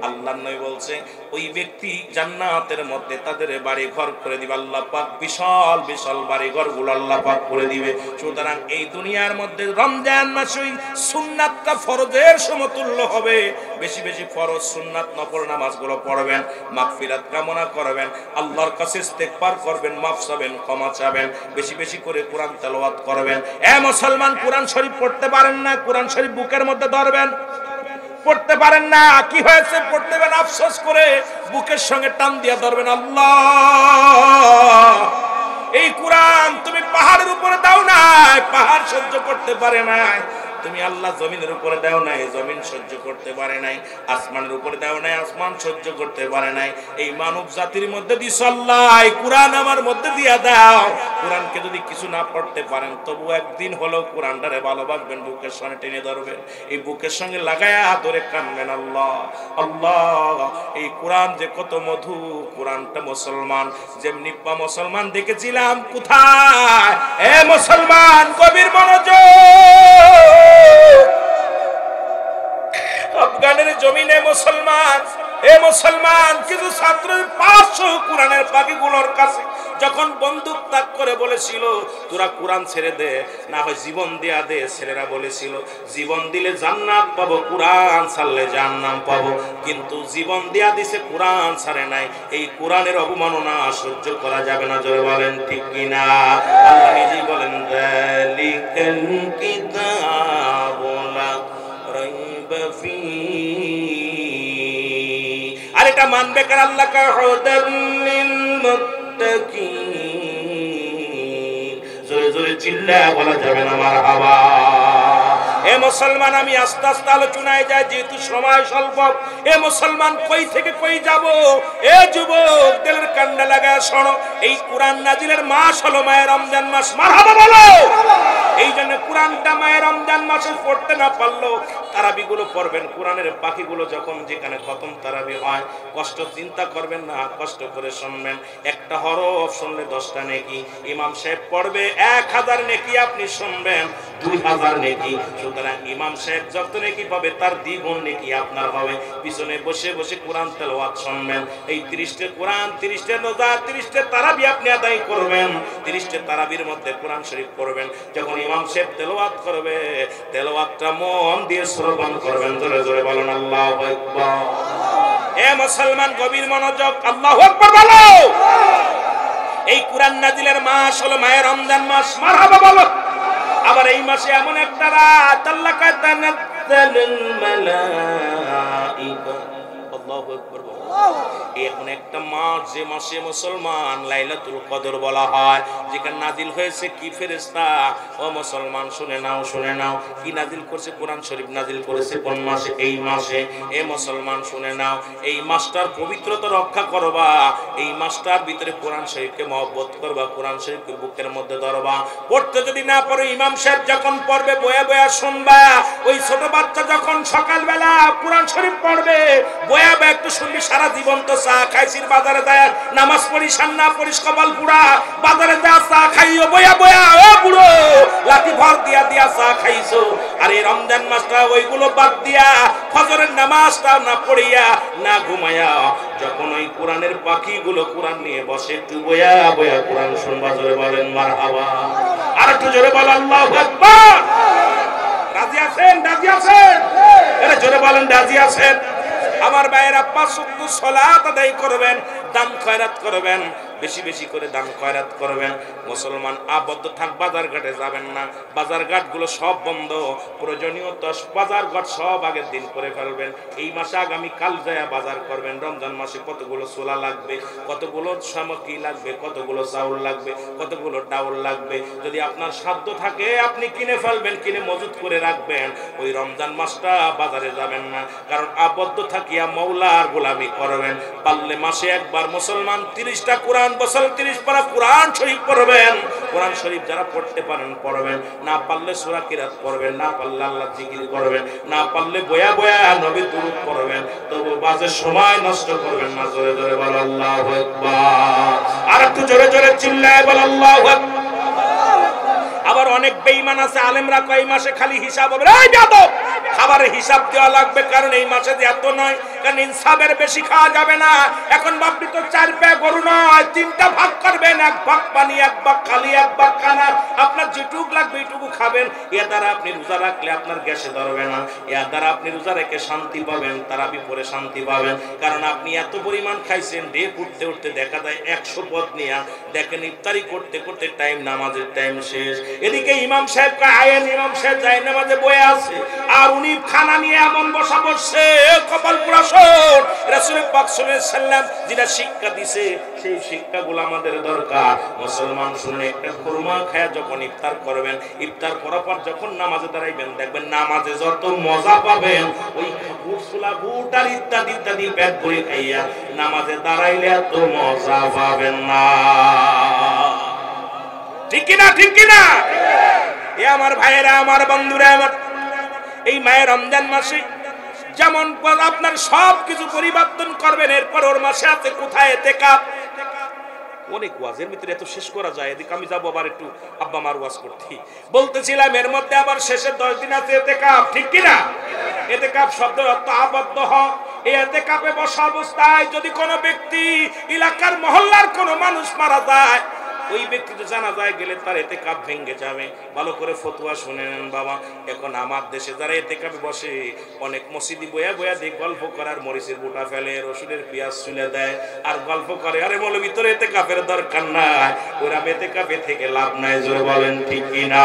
আল্লাহর নবী বলছে ওই ব্যক্তি জান্নাতের মধ্যে তাদের বাড়ি ঘর করে দিবে আল্লাহ পাক। বিশাল বিশাল বাড়ি ঘরগুলো আল্লাহ পাক করে দিবে। সুতরাং এই দুনিয়ার মধ্যে রমজান মাসে সুন্নাতটা ফরজের সমতুল্য হবে। বেশি বেশি ফরজ সুন্নাত নফল নামাজগুলো পড়বেন, মাগফিরাত কামনা করবেন, আল্লাহর কাছে ইস্তেগফার করবেন, মাফ চাবেন, ক্ষমা চাবেন, বেশি বেশি করে কোরআন তেলাওয়াত করবেন। এ মুসলমান, কোরআন শরীফ পড়তে পারেন না? কোরআন শরীফ বুকের মধ্যে ধরবেন। পড়তে পারেন না? কি হয়েছে? পড়তে পারেন, আফসোস করে বুকের সঙ্গে টান দিয়া ধরবেন। আল্লাহ, এই কোরআন তুমি পাহাড়ের উপরে দাও নাই, পাহাড় সহ্য করতে পারে নাই। তুমি আল্লাহ জমিনের উপরে দাও নাই, জমিন সহ্য করতে পারে নাই। আসমানের উপরে দাও নাই, আসমান সহ্য করতে পারে নাই। এই মানব জাতির মধ্যে দিছো আল্লাহ, এই কোরআন আমার মধ্যে দিয়া দাও। কোরআনকে যদি কিছু না পড়তে পারেন, তবু একদিন হলেও কোরআনটারে ভালোবাসবেন, বুকের সঙ্গে টেনে ধরবেন, এই বুকের সঙ্গে লাগায়া ধরে কানবেন। আল্লাহ আল্লাহ, এই কোরআন যে কত মধু, কোরআনটা মুসলমান যেমনি মুসলমান দেখেছিলাম কোথায়? এ মুসলমান, গভীর মনোযোগ। আফগানের জমিনে মুসলমান, এ মুসলমান, কিছু ছাত্রের 500 কোরআনের পাখিগুলোর কাছে যখন বন্দুক তাক করে বলেছিল তোরা কোরআন ছেড়ে দে, না হয় জীবন দেয়া দে, ছেলেরা বলেছিল জীবন দিলে জান্নাত পাবো, কোরআন ছাড়লে জাহান্নাম পাবো। কিন্তু জীবন দেয়া দিছে, কোরআন ছাড়ে নাই। এই কোরআনের অবমাননা সহ্য করা যাবে না। জোরে বলেন ঠিক কিনা? আল্লাহ নিজেই বলেন, যালিকাল কিতাবু লা রাইবা ফীহি। আর এটা মানবে কার? আল্লাহ কা হুদাল লিল মুত্তাকিন। জোরে জোরে চিল্লায়া বলা যাবে না মারহাবা। এ মুসলমান, আমি আস্তে আস্তে আলোচনায় যাই যেহেতু সময় স্বল্প। এ মুসলমান, কই থেকে কই যাব? এ যুবক, দিলের কান্ডা লাগায় শোনো, এই কোরআন নাজিলের মাস হলো মাহে রমজান মাস। মারহাবা বলো। এই জন্য কোরআনটা মাহে রমজান মাসে পড়তে না পারলো তারাবিগুলো পড়বেন, কোরআনের পাখিগুলো যখন যেখানে খতম তারাবি হয়, কষ্ট চিন্তা করবেন না, কষ্ট করে শুনবেন। একটা হরফ শুনলে 10টা নেকি, ইমাম সাহেব পড়বে 1000 নেকি, আপনি শুনবেন 2000 নেকি। সুতরাং ইমাম সাহেব যত নেকি পাবে তার দ্বিগুণ নেকি আপনার হবে। পিছনে বসে বসে কোরআন তেলাওয়াত শুনবেন। এই 30টা কোরআন, 30টা রোজা, 30টা তারাবি আপনি আদায় করবেন। 30টা তারাবির মধ্যে কোরআন শরীফ পড়বেন। যখন ইমাম সাহেব তেলাওয়াত করবে, তেলাওয়াতটা মন দিয়ে শ্রবণ করবেন। জোরে জোরে বলেন আল্লাহু আকবার। এ মুসলমান গভীর মনোযোগ, আল্লাহু আকবার বলো। এই কোরআন নাজিলের মাস হলো মায়ের রমজান মাস, মারহাবা বলো। আবার এই মাসে এমন একটা রাত, আল্লাহ কয় তানাজ্জালুল মালাইকা, আল্লাহু আকবার বলো। এখন একটা মাস, যে মাসে মুসলমান লাইলাতুল কদর বলা হয়, যেখানে নাজিল হয়েছে কি ফেরেশতা? ও মুসলমান শুনে নাও, শুনে নাও, কি নাজিল করছে? কোরআন শরীফ নাজিল করেছে কোন মাসে? এই মাসে। এ মুসলমান শুনে নাও, এই মাসটার পবিত্রতা রক্ষা করবা, এই মাসটার ভিতরে কোরআন শরীফকে মহব্বত করবা, কোরআন শরীফকে বুকের মধ্যে ধরবা। পড়তে যদি না পারো, ইমাম সাহেব যখন পড়বে বয়া বয়া শুনবা। ওই ছোট বাচ্চা যখন সকালবেলা কোরআন শরীফ পড়বে, বয়া বয়া একটু শুনবি। সারা জীবন তো চা খাইছিস, বাজারে যায় নামাজ পড়িস, না পড়িস, কপাল পুরা, বাজারে যা চা খাইও বয়া বয়া, ও বুড়ো লাঠি ভর দিয়া দিয়া চা খাইছো। আর এই রমজান মাসটা ওইগুলো বাদ দিয়া, ফজরের নামাজটা না পড়িয়া, না ঘুমায়া, যখন ওই কোরআনের পাখিগুলো কোরআন নিয়ে বসে, একটু বয়া বয়া কোরআন শুনবা। জোরে বলেন মারহাবা। আর একটু জোরে বল আল্লাহু আকবার। রাজি আছেন? রাজি আছেন? আরে জোরে বলেন রাজি আছেন? আমার ভাইয়েরা, 5 ওয়াক্ত সালাত আদায় করবেন, দান খয়রাত করবেন, বেশি বেশি করে দান খয়রাত করবেন। মুসলমান আবদ্ধ থাক, বাজার ঘাটে যাবেন না। বাজার ঘাটগুলো সব বন্ধ। প্রয়োজনীয় বাজার ঘাট সব আগের দিন করে ফেলবেন। এই মাসে আগামী কাল যায় বাজার করবেন। রমজান মাসে কতগুলো ছোলা লাগবে, কতগুলো সামগ্রী লাগবে, কতগুলো চাউল লাগবে, কতগুলো ডাউল লাগবে, যদি আপনার সাধ্য থাকে আপনি কিনে ফেলবেন, কিনে মজুত করে রাখবেন। ওই রমজান মাসটা বাজারে যাবেন না, কারণ আবদ্ধ থাকিয়া মওলার গোলামি করবেন। পারলে মাসে একবার মুসলমান 30টা কোরআন, বছর 30 পারা কোরআন শরীফ পড়বেন। কোরআন শরীফ যারা পড়তে পারেন পড়বেন, না পারলে সূরা কিরাত পড়বেন, না পারলে আল্লাহ জিকির করবেন, না পারলে বয়া বয়া নবী দুরূদ পড়বেন। তবু বাজে সময় নষ্ট করবেন না। জোরে জোরে বল আল্লাহু আকবার। আর একটু জোরে জোরে চিল্লায় বল আল্লাহু আকবার। আবার অনেক বেঈমান আছে, আলেমরা কয় এই মাসে খালি হিসাব হবে। এই যাদব, খাবারের হিসাব দেওয়া লাগবে, কারণ এই মাসে যে এত নয়, কারণ ইনসাফের বেশি খাওয়া যাবে না। এখন বাপরি তো 4 পা গরু নয়, 3টা ভাগ করবেন, 1 ভাগ পানি, 1 ভাগ খালি, 1 ভাগ খানা। আপনার যেটুক লাগবে এইটুকু খাবেন। এর দ্বারা আপনি রোজা রাখলে আপনার গ্যাসে ধরবে না। এর দ্বারা আপনি রোজা রেখে শান্তি পাবেন, তারাবি পরে শান্তি পাবেন, কারণ আপনি এত পরিমাণ খাইছেন। ডেপ উঠতে উঠতে দেখা যায় 100 পদ নিয়ে, দেখেন ইফতারি করতে করতে টাইম, নামাজের টাইম শেষ। এদিকে ইমাম সাহেব আয়েন, ইমাম সাহেব যায় নামাজে বয়ে আছে, আর উনি খানা নিয়ে এমন বসা বসছে, কপাল পুরা শোন। রাসূল পাক সাল্লাল্লাহু আলাইহি সাল্লাম যেটা শিক্ষা দিছে, সেই শিক্ষাগুলো আমাদের দরকার। মুসলমান শুনে, একটা খুরমা খায়া যখন ইফতার করবেন, ইফতার করার পর যখন নামাজে দাঁড়াইবেন, দেখবেন নামাজে যত মজা পাবেন, ওই বুটসুলা বুট আর ইত্যাদি ইত্যাদি পেট ভরে খাইয়া নামাজে দাঁড়াইলে এত মজা পাবেন না। ঠিক কিনা? ঠিক কিনা? এ আমার ভাইয়েরা, আমার বন্ধুরা, আমার এই মায়ের রমজান মাসে যেমন আপনার সব কিছু পরিবর্তন করবেন, এরপর ওর মাসে আছে কোথায় ইতিকাফ। অনেক ওয়াজের ভিতরে এত শেষ করা যায়। এদিকে আমি যাবো আবার একটু আব্বা মার ওয়াজ করতে, বলতেছিলাম এর মধ্যে আবার শেষের 10 দিন আছে ইতিকাফ। ঠিক কিনা? ইতিকাফ শব্দের অর্থ আবদ্ধ হওয়া। এই ইতিকাফে বসা অবস্থায় যদি কোনো ব্যক্তি, এলাকার মহল্লার কোনো মানুষ মারা যায়, ওই ব্যক্তি তো জানাজায় গেলে তার ইতিকাফ ভেঙে যাবে। ভালো করে ফতোয়া শুনে নেন বাবা। এখন আমার দেশে যারা ইতিকাফে বসে, অনেক মসজিদি বয়া বয়া দিয়ে গল্প করার, মরিচের বুটা ফেলে, রসুনের পেঁয়াজ চুলে দেয়, আর গল্প করে। আরে মৌলবী তোর ইতিকাফের দরকার নাই, ওরা ইতিকাফে থেকে লাভ নাই। জোরে বলেন ঠিক কিনা?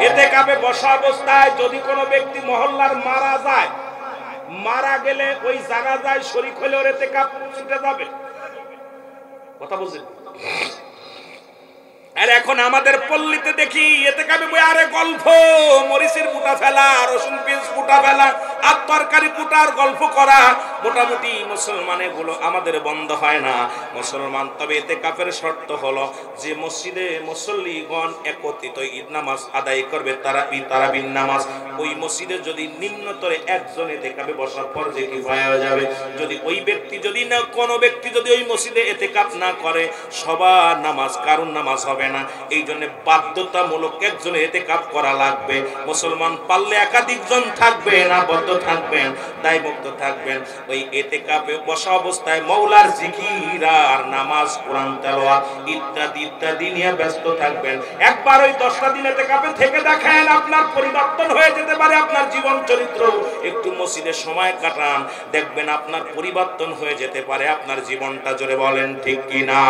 ইতিকাফে বসা অবস্থায় যদি কোনো ব্যক্তি মহল্লার মারা যায়, মারা গেলে ওই জানাজায় শরীক হলে ওর ইতিকাফ ছুটে যাবে। কথা বুঝলেন? আর এখন আমাদের পল্লীতে দেখি ইতিকাফে বই, আরে গল্প, মরিচের বুটা ফেলা, রসুন পেঁয়াজ বুটা ফেলা, আর তরকারি বুটার গল্প করা। মোটামুটি মুসলমানে গুলো আমাদের বন্ধ হয় না মুসলমান। তবে ইতিকাফের শর্ত হলো যে মসজিদে মুসল্লিগণ একত্রিত ঈদ নামাজ আদায় করবে, তারাবির নামাজ, ওই মসজিদে যদি নিম্নতরে একজন ইতিকাফে বসার পর যে কিফায়া হয়ে যাবে। যদি ওই ব্যক্তি যদি না কোনো ব্যক্তি যদি ওই মসজিদে ইতিকাফ না করে সবার নামাজ কারুর নামাজ হবে না। এই জন্য বাধ্যতামূলক একজনের ইতিকাফ করা লাগবে। মুসলমান পারলে একাধিকজন থাকবে না, বদ্ধ থাকবেন, দায়মুক্ত থাকবেন। ওই ইতিকাফে বসা অবস্থায় মওলার জিকির আর নামাজ, কোরআন তেলাওয়াত ইত্যাদি ইত্যাদি নিয়ে ব্যস্ত থাকবেন। একবার ওই 10টা দিন ইতিকাফে থেকে দেখেন, আপনার পরিবর্তন হয়ে যেতে পারে আপনার জীবন চরিত্র। একটু মসজিদে সময় কাটান, দেখবেন আপনার পরিবর্তন হয়ে যেতে পারে আপনার জীবনটা। জোরে বলেন ঠিক কি না?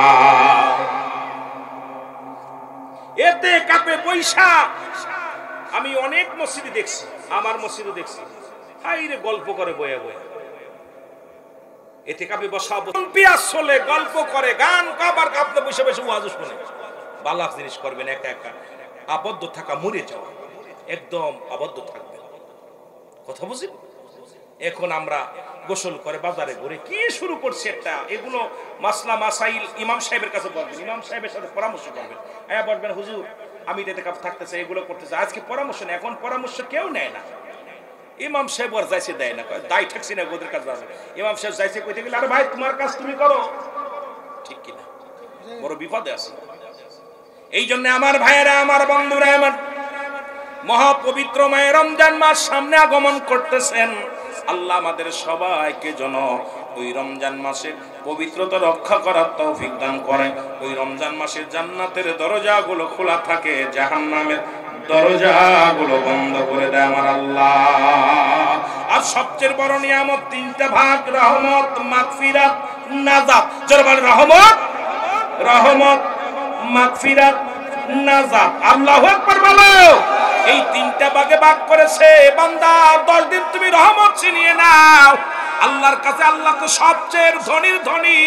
ইতিকাফে বৈশা আমি অনেক মসজিদে দেখছি, আমার মসজিদে দেখছি, হাইরে গল্প করে বয়ে বয়ে ইতিকাফে বসা পিয়াস চলে, গল্প করে, গান কাবার কাঁপতে বসে বসে ওয়াজ শুনে। ভালো জিনিস করবেন, একা একা আবদ্ধ থাকা, মরে যাওয়া, একদম আবদ্ধ থাকবে। কথা বুঝেন? এখন আমরা গোসল করে বাজারে ঘুরে কি শুরু করছি একটা, এগুলো মাসলা মাসাইল ইমাম সাহেবের কাছে বলবেন, ইমাম সাহেবের সাথে পরামর্শ করবেন। হ্যাঁ বলবেন হুজুর আমি ইতিকাফ থাকতেছে, এগুলো করতেছে, আজকে পরামর্শ নেই। এখন পরামর্শ কেউ নেয় না। ইমাম সাহেব আর যাইছে দেয় না, দায় ঠেকছি না ওদের কাছে যাবে। ইমাম সাহেব যাইছে কইতে গেলে, আরে ভাই তোমার কাজ তুমি করো, ঠিক কিনা? বড় বিপদে আছে। এই জন্য আমার ভাইয়েরা, আমার বন্ধুরা, আমার মহাপবিত্র মায়ের রমজান মাস সামনে আগমন করতেছেন। আল্লাহ আমাদের সবাইকে যেন ওই রমজান মাসের পবিত্রতা রক্ষা করার তৌফিক দান করেন। ওই রমজান মাসের জান্নাতের দরজাগুলো খোলা থাকে, জাহান্নামের দরজাগুলো বন্ধ করে দেয় আমার আল্লাহ। আর সবচেয়ে বড় নিয়ামত 3টা ভাগ, রহমত, মাগফিরাত, নাজাত। যারা বলে রহমত, রহমত, মাগফিরাত, নাজাত। আল্লাহু আকবার বলো। এই 3টা ভাগে ভাগ করেছে। বান্দা 10 দিন তুমি রহমত ছিনিয়ে নাও। আল্লাহর কাছে, আল্লাহ তো সবচেয়ে ধনীর ধনী,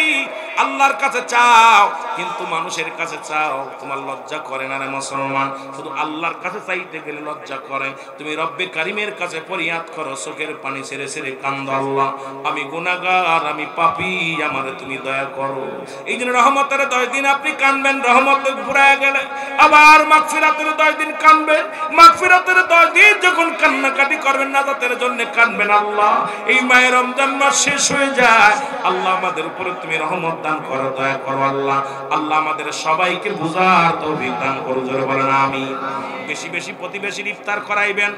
আল্লাহর কাছে চাও, কিন্তু মানুষের কাছে চাও তোমার লজ্জা করে না রে মুসলমান। শুধু আল্লাহর কাছে চাইতে গেলে লজ্জা করে। তুমি রব্বে কারিমের কাছে ফরিয়াদ করো, চোখের পানি ছেড়ে ছেড়ে কান্দো, আল্লাহ আমি গুনাহগার, আমি পাপী, আমারে তুমি দয়া করো। এই জন্য রহমতের 10 দিন আপনি কানবেন, রহমত ঘুরায় গেলে। আবার মাগফিরাতের 10 দিন কানবেন, মাগফিরাতের 10 দিন যখন কান্নাকাটি করবেন, নাজাতের জন্য কানবেন। আল্লাহ এই মায়ের রমজান মাস শেষ হয়ে যায়, আল্লাহ আমাদের উপরে তুমি রহমত দান করো, দয়া করো আল্লাহ। আল্লাহ আমাদের সবাইকে বুঝার তৌফিক দান করো। জোরে বলেন আমিন। বেশি বেশি প্রতিবেশীর ইফতার করাইবেন,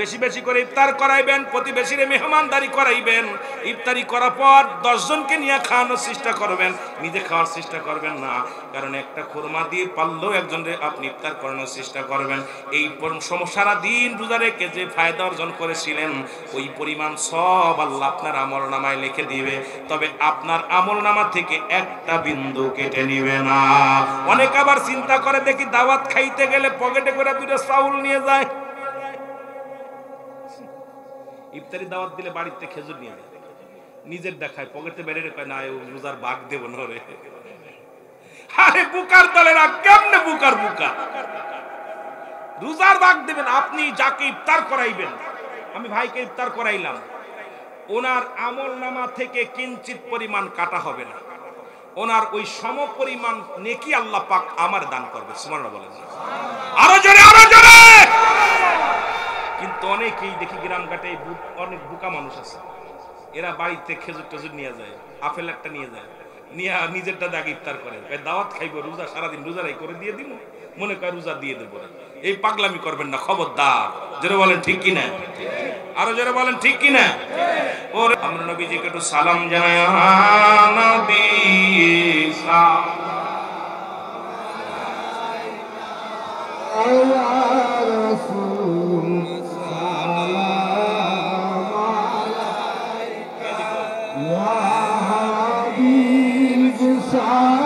বেশি বেশি করে ইফতার করাইবেন, প্রতিবেশীর মেহমানদারি করাইবেন। ইফতারি করার পর 10 জনকে নিয়ে খাওয়ানোর চেষ্টা করবেন, নিজে খাওয়ার চেষ্টা করবেন না। কারণ একটা খুরমা দিয়ে পারলেও একজনকে আপনি ইফতার করানোর চেষ্টা করবেন। এই সারা দিন রোজা রেখে যে ফায়দা অর্জন করেছিলেন, ওই পরিমাণ সব আল্লাহ আপনার আমলনামায় লিখে দিবে। তবে আপনার আমলনামা থেকে একটা বিন্দু কেটে নিবে না। অনেক আবার চিন্তা করে, দেখি দাওয়াত খাইতে গেলে পকেটে করে 2টা চাউল নিয়ে যায়। ইফতারি দাওয়াত দিলে বাড়িতে খেজুর নিয়ে যায়, নিজের দেখায়, পকেটে বেড়ে কয় না রোজার ভাগ দেব না রে। আরে বুকার দলেরা কেমনে বুকার বুকা, রোজার ভাগ দেবেন। আপনি যাকে ইফতার করাইবেন, আমি ভাইকে ইফতার করাইলাম, ওনার আমলনামা থেকে কিঞ্চিত পরিমাণ কাটা হবে না, ওনার ওই সম পরিমাণ নেকি আল্লাহ পাক আমার দান করবে। সুবহানাল্লাহ বলেন না? আরো জোরে, আরো জোরে। কিন্তু অনেকেই দেখি গ্রামঘাটে অনেক বোকা মানুষ আছে, এরা বাড়িতে খেজুর টেজুর নিয়ে যায়, আপেল একটা নিয়ে যায়, নিয়ে নিজেরটা দাগ ইফতার করে, দাওয়াত খাইবো, রোজা সারাদিন রোজারাই করে দিয়ে দিব, মনে করে রোজা দিয়ে দেবো। এই পাগলামি করবেন না, খবরদার। জোরে বলেন ঠিক কিনা? আরো জোরে বলেন ঠিক কিনা? ওরে আমরা নবীজিকে একটু সালাম জানাই। নবী Salam